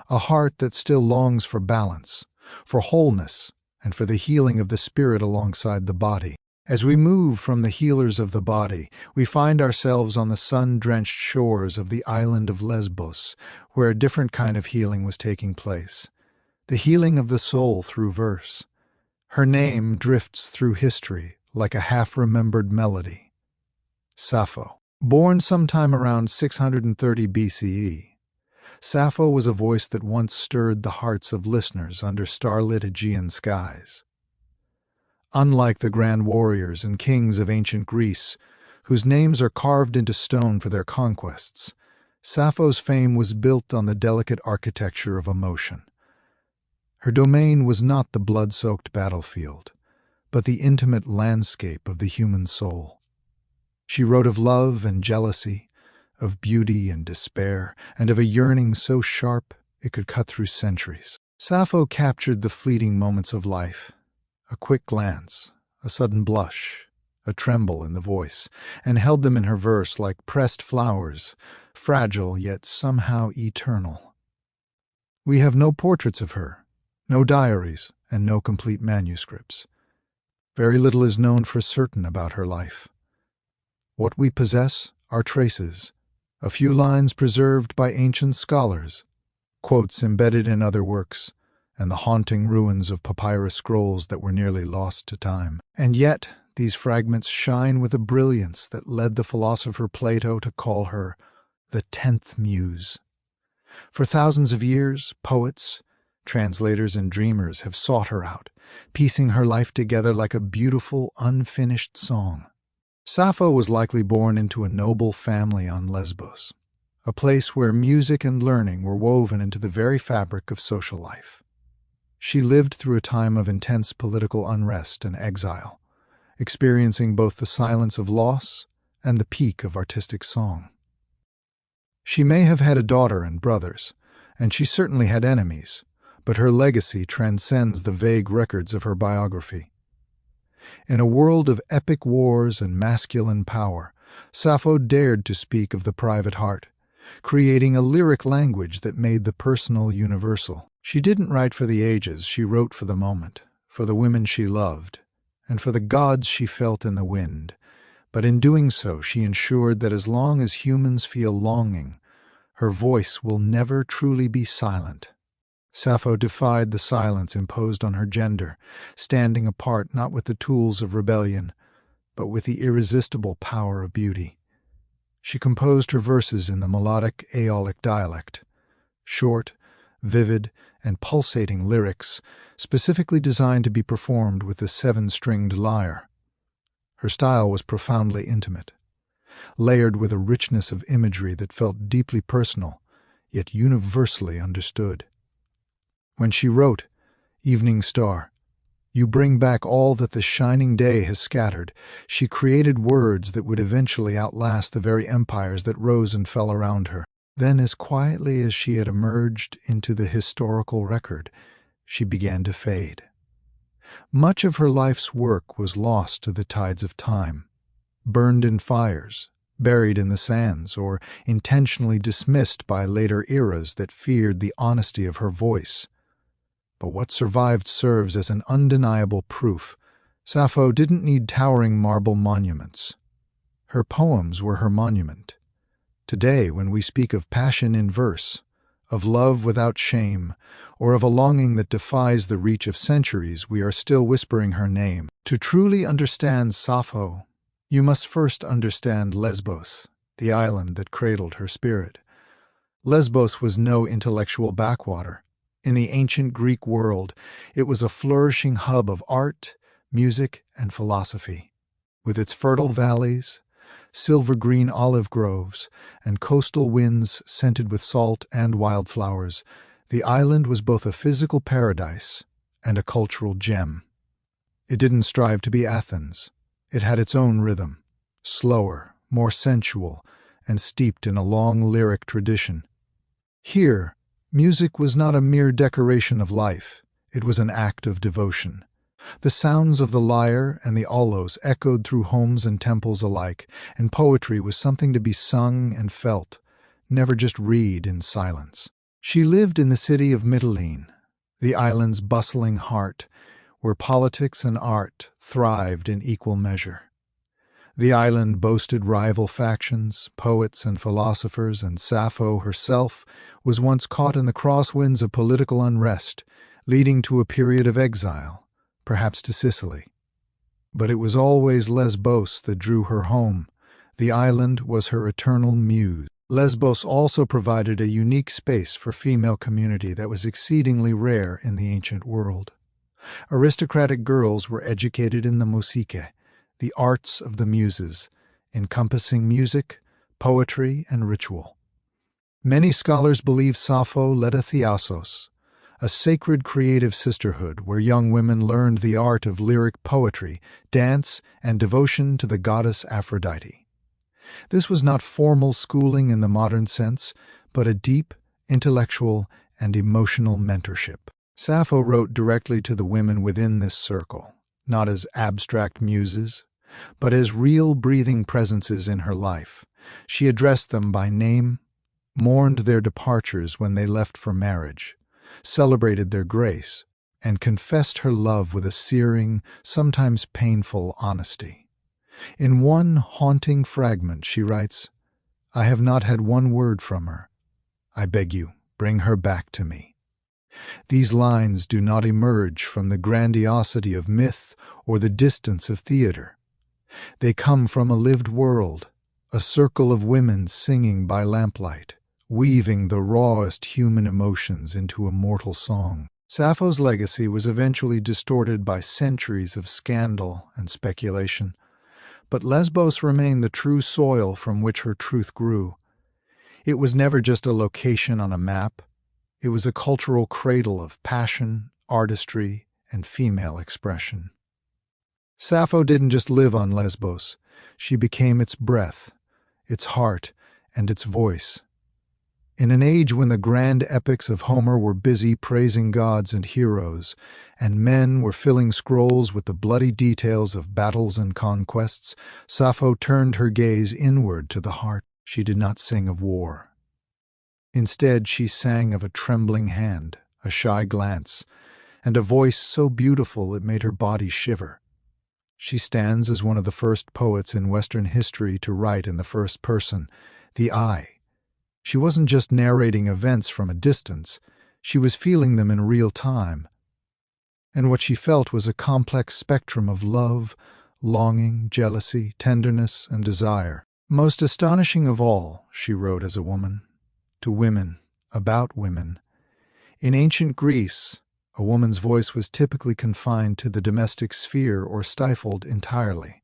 A heart that still longs for balance, for wholeness, and for the healing of the spirit alongside the body. As we move from the healers of the body, we find ourselves on the sun-drenched shores of the island of Lesbos, where a different kind of healing was taking place. The healing of the soul through verse. Her name drifts through history like a half-remembered melody. Sappho. Born sometime around 630 BCE, Sappho was a voice that once stirred the hearts of listeners under starlit Aegean skies. Unlike the grand warriors and kings of ancient Greece, whose names are carved into stone for their conquests, Sappho's fame was built on the delicate architecture of emotion. Her domain was not the blood-soaked battlefield, but the intimate landscape of the human soul. She wrote of love and jealousy, of beauty and despair, and of a yearning so sharp it could cut through centuries. Sappho captured the fleeting moments of life, a quick glance, a sudden blush, a tremble in the voice, and held them in her verse like pressed flowers, fragile yet somehow eternal. We have no portraits of her, no diaries, and no complete manuscripts. Very little is known for certain about her life. What we possess are traces, a few lines preserved by ancient scholars, quotes embedded in other works, and the haunting ruins of papyrus scrolls that were nearly lost to time. And yet, these fragments shine with a brilliance that led the philosopher Plato to call her the 10th Muse. For thousands of years, poets, translators, and dreamers have sought her out, piecing her life together like a beautiful, unfinished song. Sappho was likely born into a noble family on Lesbos, a place where music and learning were woven into the very fabric of social life. She lived through a time of intense political unrest and exile, experiencing both the silence of loss and the peak of artistic song. She may have had a daughter and brothers, and she certainly had enemies, but her legacy transcends the vague records of her biography. In a world of epic wars and masculine power, Sappho dared to speak of the private heart, creating a lyric language that made the personal universal. She didn't write for the ages, she wrote for the moment, for the women she loved, and for the gods she felt in the wind. But in doing so, she ensured that as long as humans feel longing, her voice will never truly be silent. Sappho defied the silence imposed on her gender, standing apart not with the tools of rebellion, but with the irresistible power of beauty. She composed her verses in the melodic Aeolic dialect, short, vivid, and pulsating lyrics specifically designed to be performed with the 7-stringed lyre. Her style was profoundly intimate, layered with a richness of imagery that felt deeply personal, yet universally understood. When she wrote, "Evening Star, you bring back all that the shining day has scattered," she created words that would eventually outlast the very empires that rose and fell around her. Then, as quietly as she had emerged into the historical record, she began to fade. Much of her life's work was lost to the tides of time, burned in fires, buried in the sands, or intentionally dismissed by later eras that feared the honesty of her voice. But what survived serves as an undeniable proof. Sappho didn't need towering marble monuments. Her poems were her monument. Today, when we speak of passion in verse, of love without shame, or of a longing that defies the reach of centuries, we are still whispering her name. To truly understand Sappho, you must first understand Lesbos, the island that cradled her spirit. Lesbos was no intellectual backwater. In the ancient Greek world, it was a flourishing hub of art, music, and philosophy. With its fertile valleys, silver-green olive groves, and coastal winds scented with salt and wildflowers, the island was both a physical paradise and a cultural gem. It didn't strive to be Athens. It had its own rhythm, slower, more sensual, and steeped in a long lyric tradition. Here, music was not a mere decoration of life, it was an act of devotion. The sounds of the lyre and the aulos echoed through homes and temples alike, and poetry was something to be sung and felt, never just read in silence. She lived in the city of Mytilene, the island's bustling heart, where politics and art thrived in equal measure. The island boasted rival factions, poets and philosophers, and Sappho herself was once caught in the crosswinds of political unrest, leading to a period of exile, perhaps to Sicily. But it was always Lesbos that drew her home. The island was her eternal muse. Lesbos also provided a unique space for female community that was exceedingly rare in the ancient world. Aristocratic girls were educated in the musike, the arts of the muses, encompassing music, poetry, and ritual. Many scholars believe Sappho led a thiasos, a sacred creative sisterhood where young women learned the art of lyric poetry, dance, and devotion to the goddess Aphrodite. This was not formal schooling in the modern sense, but a deep, intellectual, and emotional mentorship. Sappho wrote directly to the women within this circle, not as abstract muses, but as real breathing presences in her life. She addressed them by name, mourned their departures when they left for marriage, celebrated their grace, and confessed her love with a searing, sometimes painful honesty. In one haunting fragment, she writes, "I have not had one word from her. I beg you, bring her back to me." These lines do not emerge from the grandiosity of myth or the distance of theater. They come from a lived world, a circle of women singing by lamplight, weaving the rawest human emotions into a mortal song. Sappho's legacy was eventually distorted by centuries of scandal and speculation, but Lesbos remained the true soil from which her truth grew. It was never just a location on a map. It was a cultural cradle of passion, artistry, and female expression. Sappho didn't just live on Lesbos. She became its breath, its heart, and its voice. In an age when the grand epics of Homer were busy praising gods and heroes, and men were filling scrolls with the bloody details of battles and conquests, Sappho turned her gaze inward to the heart. She did not sing of war. Instead, she sang of a trembling hand, a shy glance, and a voice so beautiful it made her body shiver. She stands as one of the first poets in Western history to write in the first person, the I. She wasn't just narrating events from a distance, she was feeling them in real time. And what she felt was a complex spectrum of love, longing, jealousy, tenderness, and desire. Most astonishing of all, she wrote as a woman, to women, about women. In ancient Greece, a woman's voice was typically confined to the domestic sphere or stifled entirely.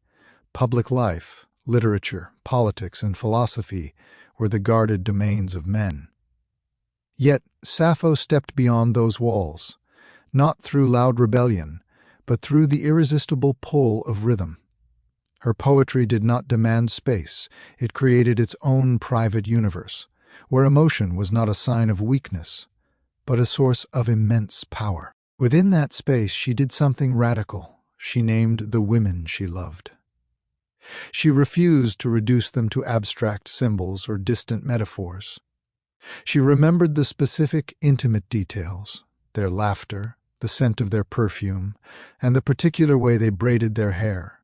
Public life, literature, politics, and philosophy were the guarded domains of men. Yet Sappho stepped beyond those walls, not through loud rebellion, but through the irresistible pull of rhythm. Her poetry did not demand space, it created its own private universe, where emotion was not a sign of weakness, but a source of immense power. Within that space, she did something radical. She named the women she loved. She refused to reduce them to abstract symbols or distant metaphors. She remembered the specific, intimate details, their laughter, the scent of their perfume, and the particular way they braided their hair.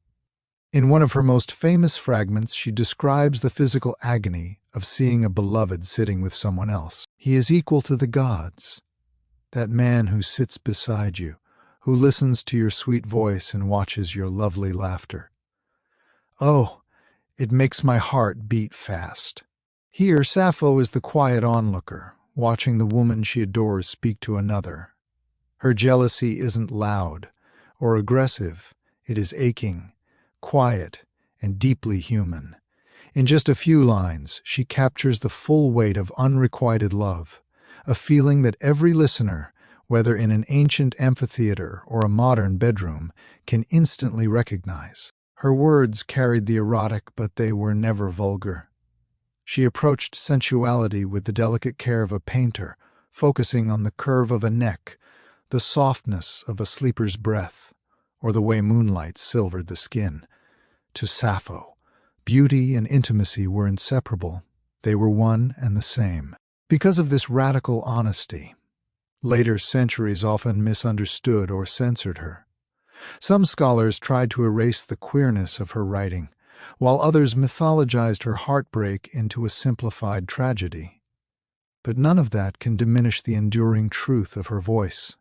In one of her most famous fragments, she describes the physical agony of seeing a beloved sitting with someone else. He is equal to the gods, that man who sits beside you, who listens to your sweet voice and watches your lovely laughter. Oh, it makes my heart beat fast. Here, Sappho is the quiet onlooker, watching the woman she adores speak to another. Her jealousy isn't loud or aggressive, it is aching, quiet, and deeply human. In just a few lines, she captures the full weight of unrequited love, a feeling that every listener, whether in an ancient amphitheater or a modern bedroom, can instantly recognize. Her words carried the erotic, but they were never vulgar. She approached sensuality with the delicate care of a painter, focusing on the curve of a neck, the softness of a sleeper's breath, or the way moonlight silvered the skin. To Sappho, beauty and intimacy were inseparable. They were one and the same. Because of this radical honesty, later centuries often misunderstood or censored her. Some scholars tried to erase the queerness of her writing, while others mythologized her heartbreak into a simplified tragedy. But none of that can diminish the enduring truth of her voice.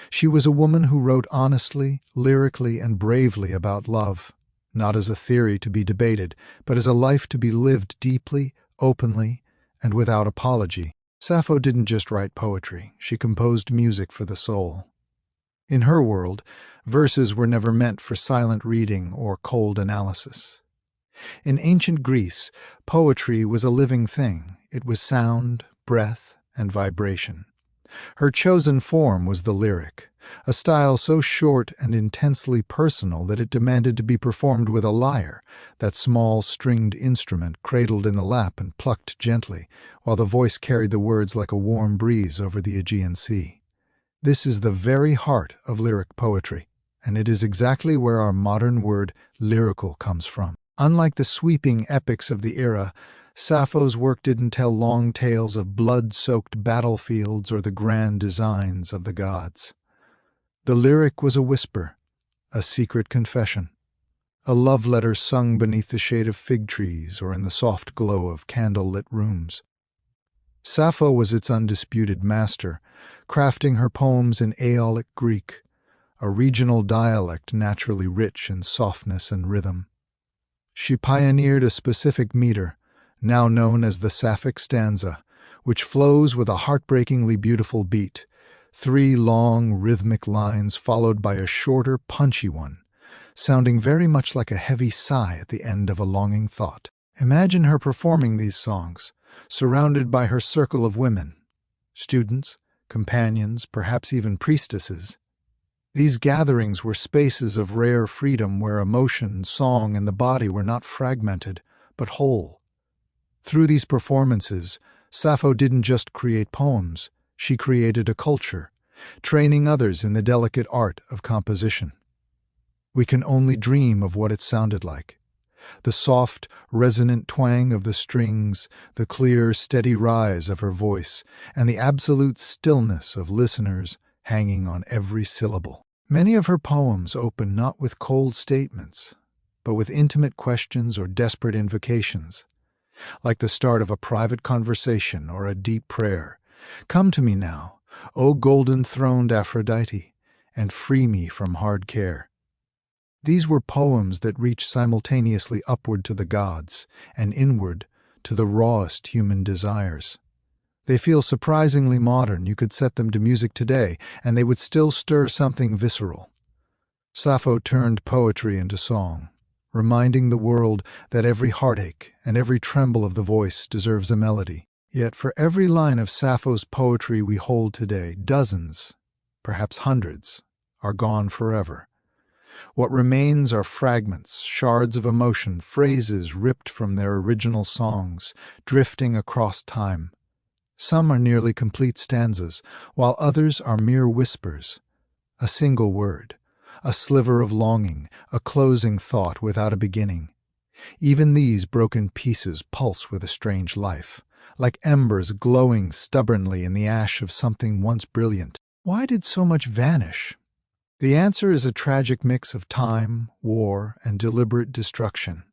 She was a woman who wrote honestly, lyrically, and bravely about love, not as a theory to be debated, but as a life to be lived deeply, openly, and without apology. Sappho didn't just write poetry, she composed music for the soul. In her world, verses were never meant for silent reading or cold analysis. In ancient Greece, poetry was a living thing. It was sound, breath, and vibration. Her chosen form was the lyric, a style so short and intensely personal that it demanded to be performed with a lyre, that small stringed instrument cradled in the lap and plucked gently, while the voice carried the words like a warm breeze over the Aegean Sea. This is the very heart of lyric poetry, and it is exactly where our modern word lyrical comes from. Unlike the sweeping epics of the era, Sappho's work didn't tell long tales of blood-soaked battlefields or the grand designs of the gods. The lyric was a whisper, a secret confession, a love letter sung beneath the shade of fig trees or in the soft glow of candle-lit rooms. Sappho was its undisputed master, crafting her poems in Aeolic Greek, a regional dialect naturally rich in softness and rhythm. She pioneered a specific meter, now known as the Sapphic stanza, which flows with a heartbreakingly beautiful beat, 3 long, rhythmic lines followed by a shorter, punchy one, sounding very much like a heavy sigh at the end of a longing thought. Imagine her performing these songs, surrounded by her circle of women, students, companions, perhaps even priestesses. These gatherings were spaces of rare freedom where emotion, song, and the body were not fragmented, but whole. Through these performances, Sappho didn't just create poems, she created a culture, training others in the delicate art of composition. We can only dream of what it sounded like. The soft, resonant twang of the strings, the clear, steady rise of her voice, and the absolute stillness of listeners hanging on every syllable. Many of her poems open not with cold statements, but with intimate questions or desperate invocations, like the start of a private conversation or a deep prayer. Come to me now, O golden-throned Aphrodite, and free me from hard care. These were poems that reached simultaneously upward to the gods and inward to the rawest human desires. They feel surprisingly modern. You could set them to music today, and they would still stir something visceral. Sappho turned poetry into song, reminding the world that every heartache and every tremble of the voice deserves a melody. Yet for every line of Sappho's poetry we hold today, dozens, perhaps hundreds, are gone forever. What remains are fragments, shards of emotion, phrases ripped from their original songs, drifting across time. Some are nearly complete stanzas, while others are mere whispers. A single word, a sliver of longing, a closing thought without a beginning. Even these broken pieces pulse with a strange life, like embers glowing stubbornly in the ash of something once brilliant. Why did so much vanish? The answer is a tragic mix of time, war, and deliberate destruction.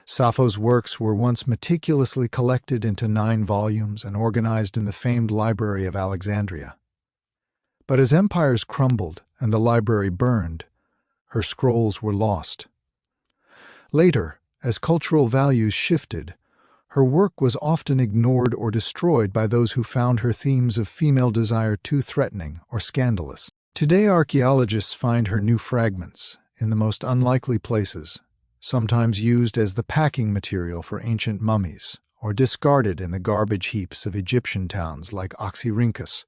Sappho's works were once meticulously collected into 9 volumes and organized in the famed Library of Alexandria. But as empires crumbled and the library burned, her scrolls were lost. Later, as cultural values shifted, her work was often ignored or destroyed by those who found her themes of female desire too threatening or scandalous. Today, archaeologists find her new fragments in the most unlikely places, sometimes used as the packing material for ancient mummies, or discarded in the garbage heaps of Egyptian towns like Oxyrhynchus.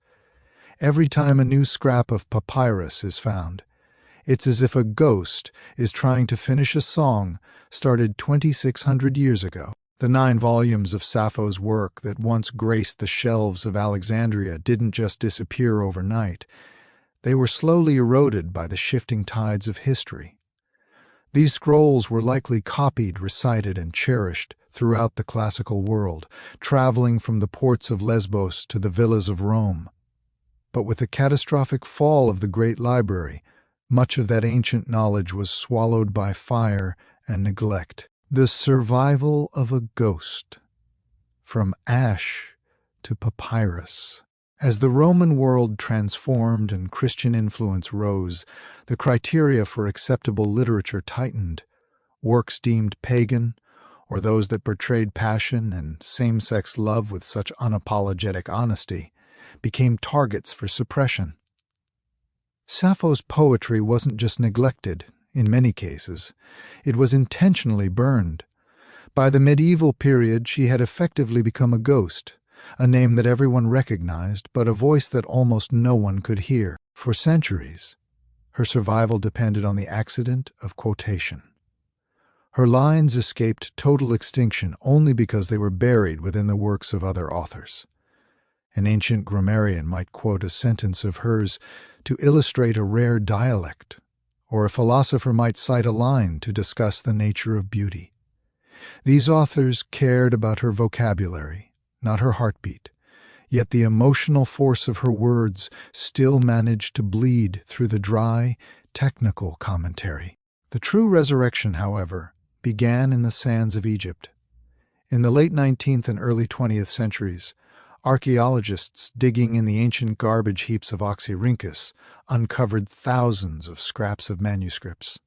Every time a new scrap of papyrus is found, it's as if a ghost is trying to finish a song started 2,600 years ago. The 9 volumes of Sappho's work that once graced the shelves of Alexandria didn't just disappear overnight. They were slowly eroded by the shifting tides of history. These scrolls were likely copied, recited, and cherished throughout the classical world, traveling from the ports of Lesbos to the villas of Rome. But with the catastrophic fall of the Great Library, much of that ancient knowledge was swallowed by fire and neglect. The survival of a ghost, from ash to papyrus. As the Roman world transformed and Christian influence rose, the criteria for acceptable literature tightened. Works deemed pagan, or those that portrayed passion and same-sex love with such unapologetic honesty, became targets for suppression. Sappho's poetry wasn't just neglected, in many cases. It was intentionally burned. By the medieval period, she had effectively become a ghost, a name that everyone recognized, but a voice that almost no one could hear. For centuries, her survival depended on the accident of quotation. Her lines escaped total extinction only because they were buried within the works of other authors. An ancient grammarian might quote a sentence of hers to illustrate a rare dialect, or a philosopher might cite a line to discuss the nature of beauty. These authors cared about her vocabulary, not her heartbeat, yet the emotional force of her words still managed to bleed through the dry, technical commentary. The true resurrection, however, began in the sands of Egypt. In the late 19th and early 20th centuries, archaeologists digging in the ancient garbage heaps of Oxyrhynchus uncovered thousands of scraps of manuscripts.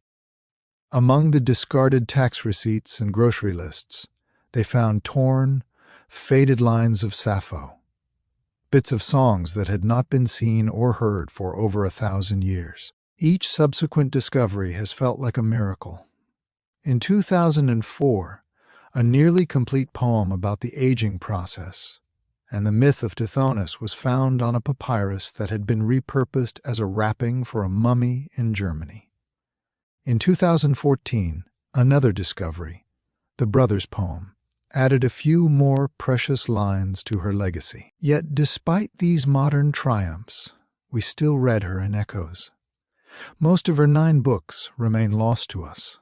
Among the discarded tax receipts and grocery lists, they found torn, faded lines of Sappho, bits of songs that had not been seen or heard for over 1,000 years. Each subsequent discovery has felt like a miracle. In 2004, a nearly complete poem about the aging process and the myth of Tithonus was found on a papyrus that had been repurposed as a wrapping for a mummy in Germany. In 2014, another discovery, the Brothers poem, added a few more precious lines to her legacy. Yet despite these modern triumphs, we still read her in echoes. Most of her 9 books remain lost to us.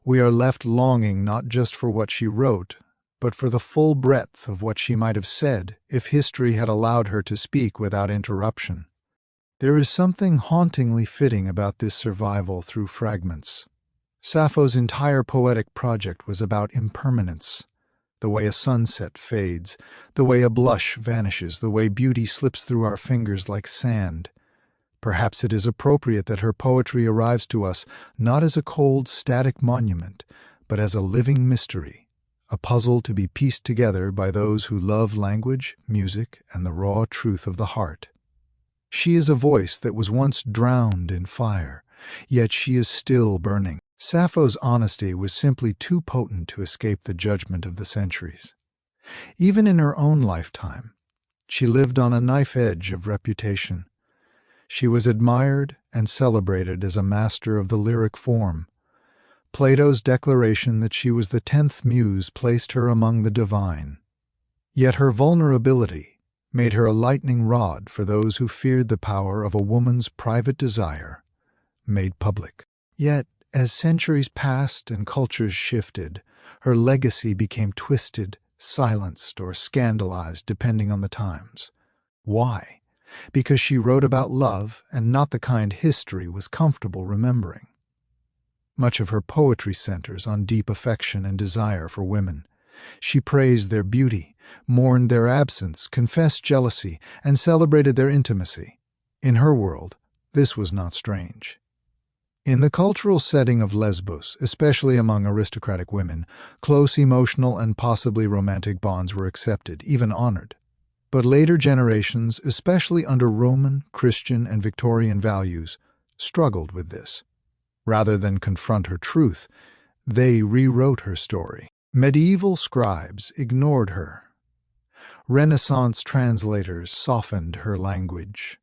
We are left longing not just for what she wrote, but for the full breadth of what she might have said if history had allowed her to speak without interruption. There is something hauntingly fitting about this survival through fragments. Sappho's entire poetic project was about impermanence, the way a sunset fades, the way a blush vanishes, the way beauty slips through our fingers like sand. Perhaps it is appropriate that her poetry arrives to us not as a cold, static monument, but as a living mystery, a puzzle to be pieced together by those who love language, music, and the raw truth of the heart. She is a voice that was once drowned in fire, yet she is still burning. Sappho's honesty was simply too potent to escape the judgment of the centuries. Even in her own lifetime, she lived on a knife edge of reputation. She was admired and celebrated as a master of the lyric form. Plato's declaration that she was the 10th muse placed her among the divine. Yet her vulnerability made her a lightning rod for those who feared the power of a woman's private desire made public. Yet, as centuries passed and cultures shifted, her legacy became twisted, silenced, or scandalized depending on the times. Why? Because she wrote about love and not the kind history was comfortable remembering. Much of her poetry centers on deep affection and desire for women. She praised their beauty, mourned their absence, confessed jealousy, and celebrated their intimacy. In her world, this was not strange. In the cultural setting of Lesbos, especially among aristocratic women, close emotional and possibly romantic bonds were accepted, even honored. But later generations, especially under Roman, Christian, and Victorian values, struggled with this. Rather than confront her truth, they rewrote her story. Medieval scribes ignored her. Renaissance translators softened her language.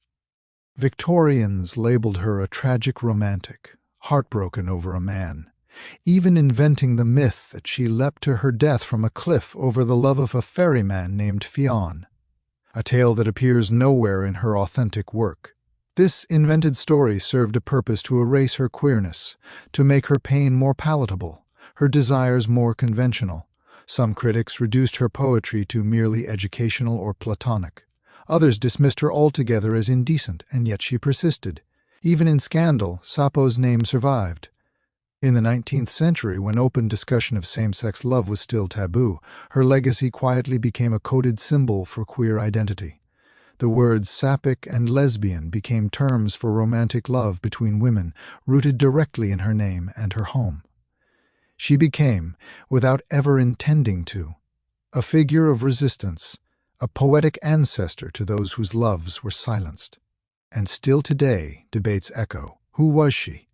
Victorians labeled her a tragic romantic, heartbroken over a man, even inventing the myth that she leapt to her death from a cliff over the love of a ferryman named Fionn, a tale that appears nowhere in her authentic work. This invented story served a purpose to erase her queerness, to make her pain more palatable, her desires more conventional. Some critics reduced her poetry to merely educational or platonic. Others dismissed her altogether as indecent, and yet she persisted. Even in scandal, Sappho's name survived. In the 19th century, when open discussion of same-sex love was still taboo, her legacy quietly became a coded symbol for queer identity. The words sapphic and lesbian became terms for romantic love between women, rooted directly in her name and her home. She became, without ever intending to, a figure of resistance, a poetic ancestor to those whose loves were silenced. And still today, debates echo. Who was she?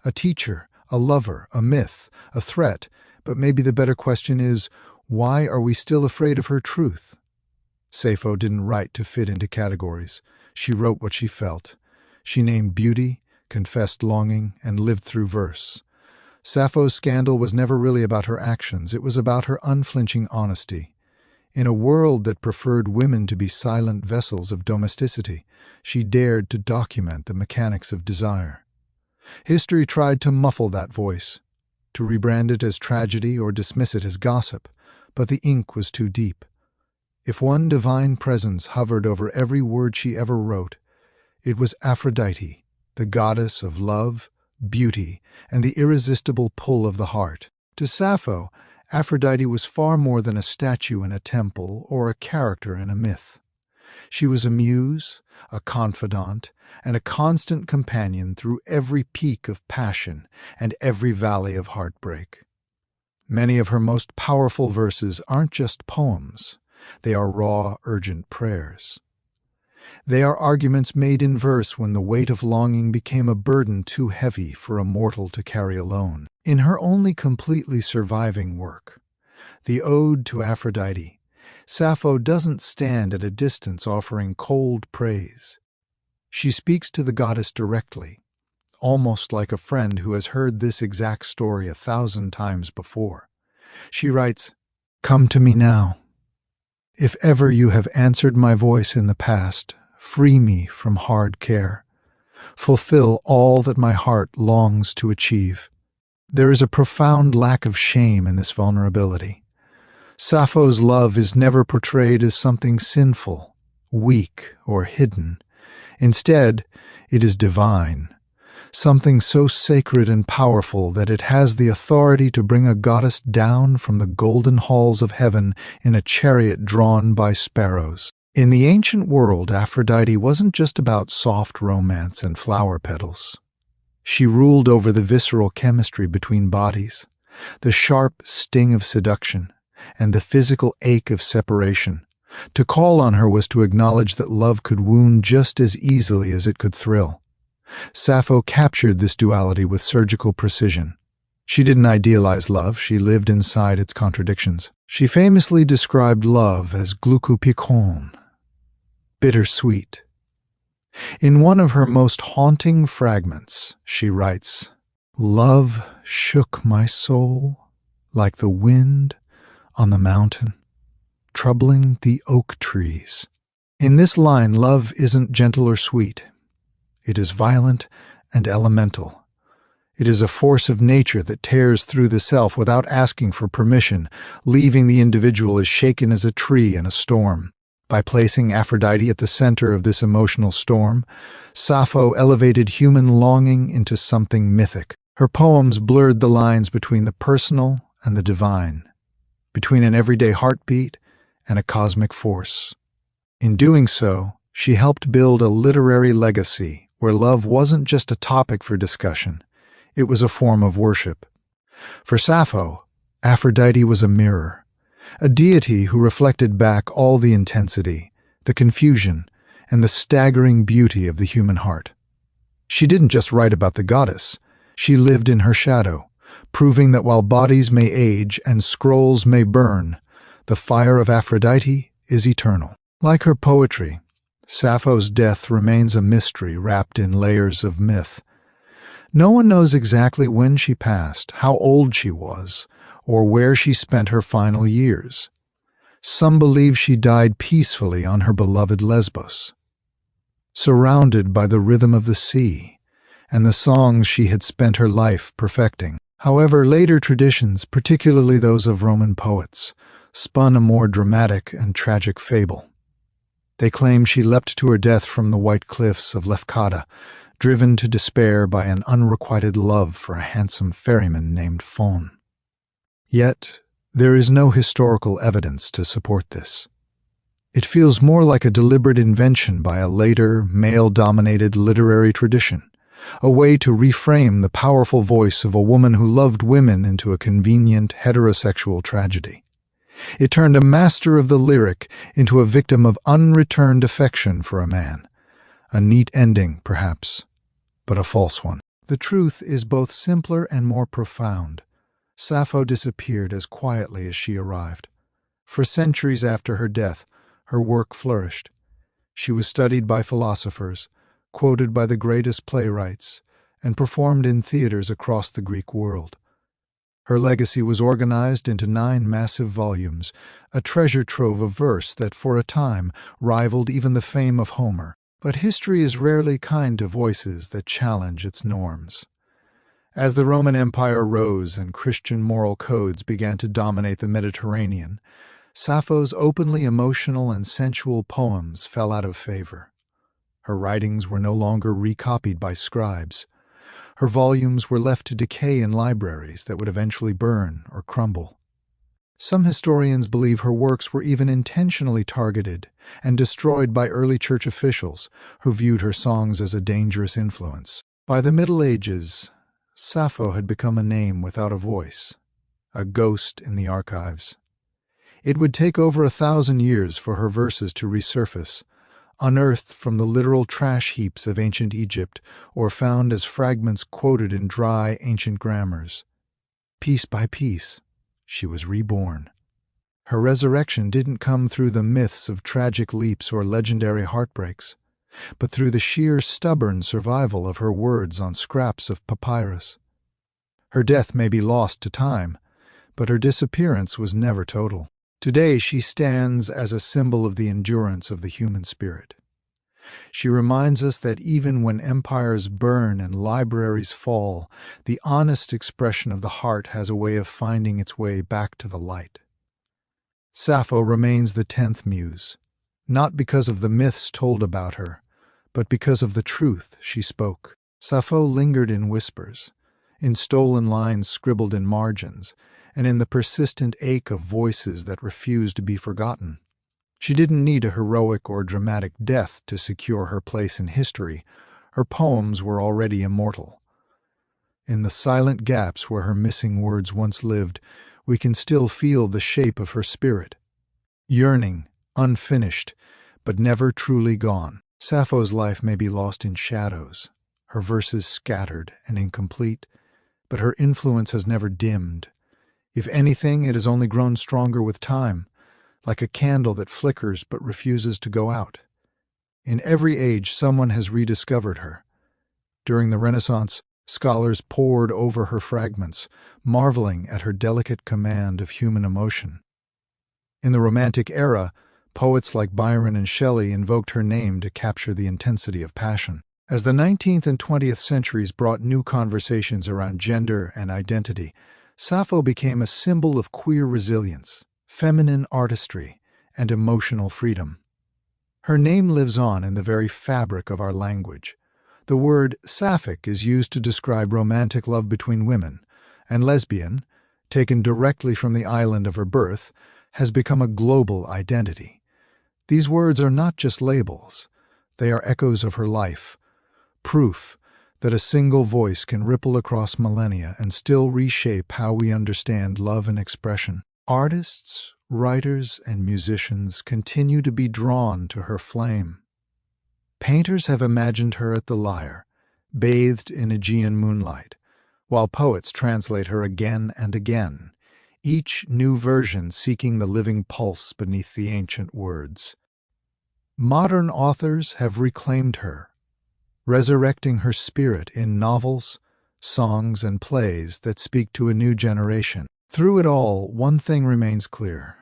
A teacher, a lover, a myth, a threat, but maybe the better question is, why are we still afraid of her truth? Sappho didn't write to fit into categories. She wrote what she felt. She named beauty, confessed longing, and lived through verse. Sappho's scandal was never really about her actions. It was about her unflinching honesty. In a world that preferred women to be silent vessels of domesticity, she dared to document the mechanics of desire. History tried to muffle that voice. to rebrand it as tragedy or dismiss it as gossip, but the ink was too deep. If one divine presence hovered over every word she ever wrote, it was Aphrodite, the goddess of love, beauty, and the irresistible pull of the heart. To Sappho, Aphrodite was far more than a statue in a temple or a character in a myth. She was a muse, a confidant, and a constant companion through every peak of passion and every valley of heartbreak. Many of her most powerful verses aren't just poems. They are raw, urgent prayers. They are arguments made in verse when the weight of longing became a burden too heavy for a mortal to carry alone. In her only completely surviving work, the Ode to Aphrodite, Sappho doesn't stand at a distance offering cold praise. She speaks to the goddess directly, almost like a friend who has heard this exact story 1,000 times before. She writes, "Come to me now. If ever you have answered my voice in the past, free me from hard care. Fulfill all that my heart longs to achieve." There is a profound lack of shame in this vulnerability. Sappho's love is never portrayed as something sinful, weak, or hidden. Instead, it is divine, something so sacred and powerful that it has the authority to bring a goddess down from the golden halls of heaven in a chariot drawn by sparrows. In the ancient world, Aphrodite wasn't just about soft romance and flower petals. She ruled over the visceral chemistry between bodies, the sharp sting of seduction, and the physical ache of separation. To call on her was to acknowledge that love could wound just as easily as it could thrill. Sappho captured this duality with surgical precision. She didn't idealize love, she lived inside its contradictions. She famously described love as glucopicon, bittersweet. In one of her most haunting fragments, she writes, "Love shook my soul like the wind on the mountain, troubling the oak trees." In this line, love isn't gentle or sweet. It is violent and elemental. It is a force of nature that tears through the self without asking for permission, leaving the individual as shaken as a tree in a storm. By placing Aphrodite at the center of this emotional storm, Sappho elevated human longing into something mythic. Her poems blurred the lines between the personal and the divine, between an everyday heartbeat and a cosmic force. In doing so, she helped build a literary legacy where love wasn't just a topic for discussion, it was a form of worship. For Sappho, Aphrodite was a mirror, a deity who reflected back all the intensity, the confusion, and the staggering beauty of the human heart. She didn't just write about the goddess, she lived in her shadow, proving that while bodies may age and scrolls may burn, the fire of Aphrodite is eternal. Like her poetry, Sappho's death remains a mystery wrapped in layers of myth. No one knows exactly when she passed, how old she was, or where she spent her final years. Some believe she died peacefully on her beloved Lesbos, surrounded by the rhythm of the sea and the songs she had spent her life perfecting. However, later traditions, particularly those of Roman poets, spun a more dramatic and tragic fable. They claim she leapt to her death from the white cliffs of Lefkada, driven to despair by an unrequited love for a handsome ferryman named Faun. Yet, there is no historical evidence to support this. It feels more like a deliberate invention by a later, male-dominated literary tradition, a way to reframe the powerful voice of a woman who loved women into a convenient heterosexual tragedy. It turned a master of the lyric into a victim of unreturned affection for a man. A neat ending, perhaps, but a false one. The truth is both simpler and more profound. Sappho disappeared as quietly as she arrived. For centuries after her death, her work flourished. She was studied by philosophers, quoted by the greatest playwrights, and performed in theaters across the Greek world. Her legacy was organized into 9 massive volumes, a treasure trove of verse that for a time rivaled even the fame of Homer. But history is rarely kind to voices that challenge its norms. As the Roman Empire rose and Christian moral codes began to dominate the Mediterranean, Sappho's openly emotional and sensual poems fell out of favor. Her writings were no longer recopied by scribes. Her volumes were left to decay in libraries that would eventually burn or crumble. Some historians believe her works were even intentionally targeted and destroyed by early church officials who viewed her songs as a dangerous influence. By the Middle Ages, Sappho had become a name without a voice, a ghost in the archives. It would take over 1,000 years for her verses to resurface, unearthed from the literal trash heaps of ancient Egypt or found as fragments quoted in dry ancient grammars. Piece by piece, she was reborn. Her resurrection didn't come through the myths of tragic leaps or legendary heartbreaks, but through the sheer stubborn survival of her words on scraps of papyrus. Her death may be lost to time, but her disappearance was never total. Today she stands as a symbol of the endurance of the human spirit. She reminds us that even when empires burn and libraries fall, the honest expression of the heart has a way of finding its way back to the light. Sappho remains the 10th muse, not because of the myths told about her, but because of the truth she spoke. Sappho lingered in whispers, in stolen lines scribbled in margins, and in the persistent ache of voices that refused to be forgotten. She didn't need a heroic or dramatic death to secure her place in history. Her poems were already immortal. In the silent gaps where her missing words once lived, we can still feel the shape of her spirit. Yearning, unfinished, but never truly gone. Sappho's life may be lost in shadows, her verses scattered and incomplete, but her influence has never dimmed. If anything, it has only grown stronger with time, like a candle that flickers but refuses to go out. In every age, someone has rediscovered her. During the Renaissance, scholars pored over her fragments, marveling at her delicate command of human emotion. In the Romantic era, poets like Byron and Shelley invoked her name to capture the intensity of passion. As the 19th and 20th centuries brought new conversations around gender and identity, Sappho became a symbol of queer resilience, feminine artistry, and emotional freedom. Her name lives on in the very fabric of our language. The word sapphic is used to describe romantic love between women, and lesbian, taken directly from the island of her birth, has become a global identity. These words are not just labels, they are echoes of her life, proof that a single voice can ripple across millennia and still reshape how we understand love and expression. Artists, writers, and musicians continue to be drawn to her flame. Painters have imagined her at the lyre, bathed in Aegean moonlight, while poets translate her again and again, each new version seeking the living pulse beneath the ancient words. Modern authors have reclaimed her, resurrecting her spirit in novels, songs, and plays that speak to a new generation. Through it all, one thing remains clear.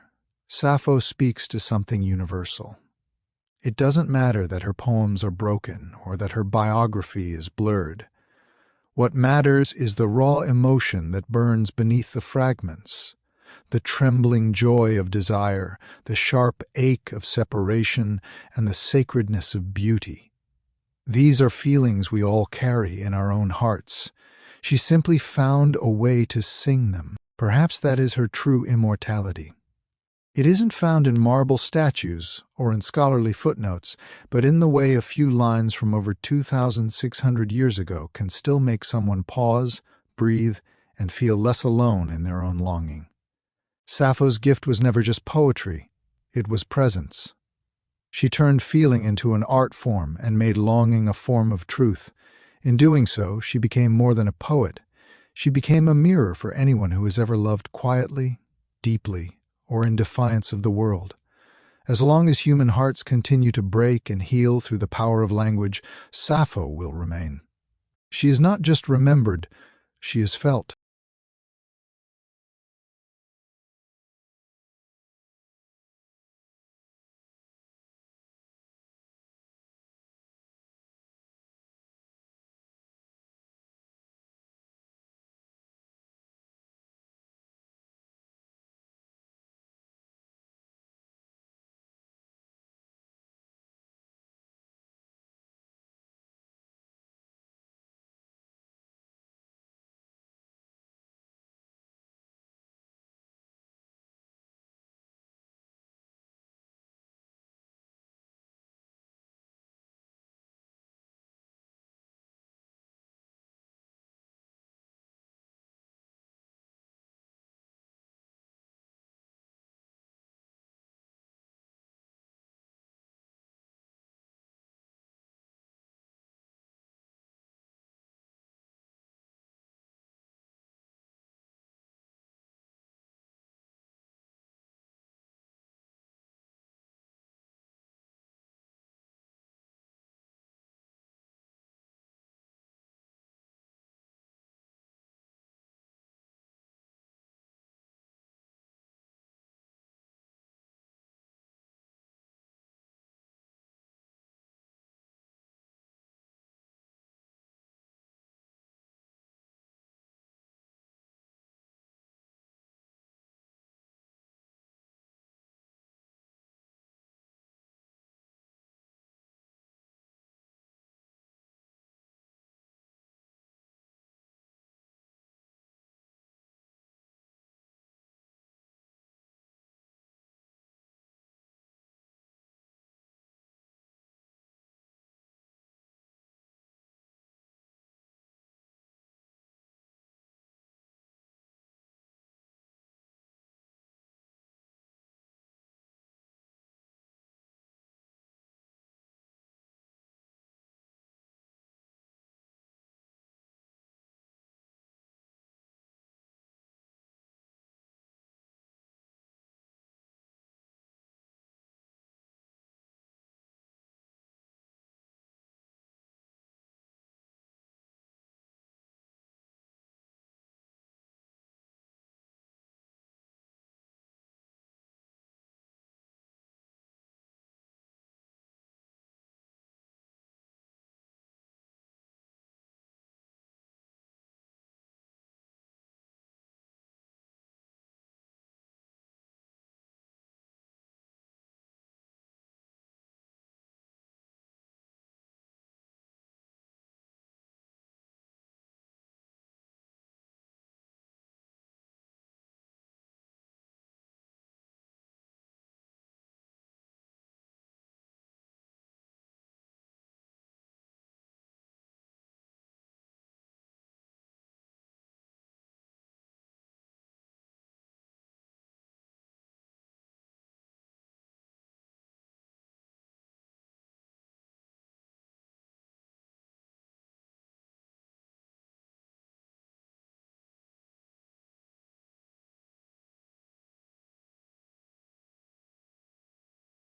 Sappho speaks to something universal. It doesn't matter that her poems are broken or that her biography is blurred. What matters is the raw emotion that burns beneath the fragments, the trembling joy of desire, the sharp ache of separation, and the sacredness of beauty. These are feelings we all carry in our own hearts. She simply found a way to sing them. Perhaps that is her true immortality. It isn't found in marble statues or in scholarly footnotes, but in the way a few lines from over 2,600 years ago can still make someone pause, breathe, and feel less alone in their own longing. Sappho's gift was never just poetry, it was presence. She turned feeling into an art form and made longing a form of truth. In doing so, she became more than a poet. She became a mirror for anyone who has ever loved quietly, deeply, or in defiance of the world. As long as human hearts continue to break and heal through the power of language, Sappho will remain. She is not just remembered, she is felt.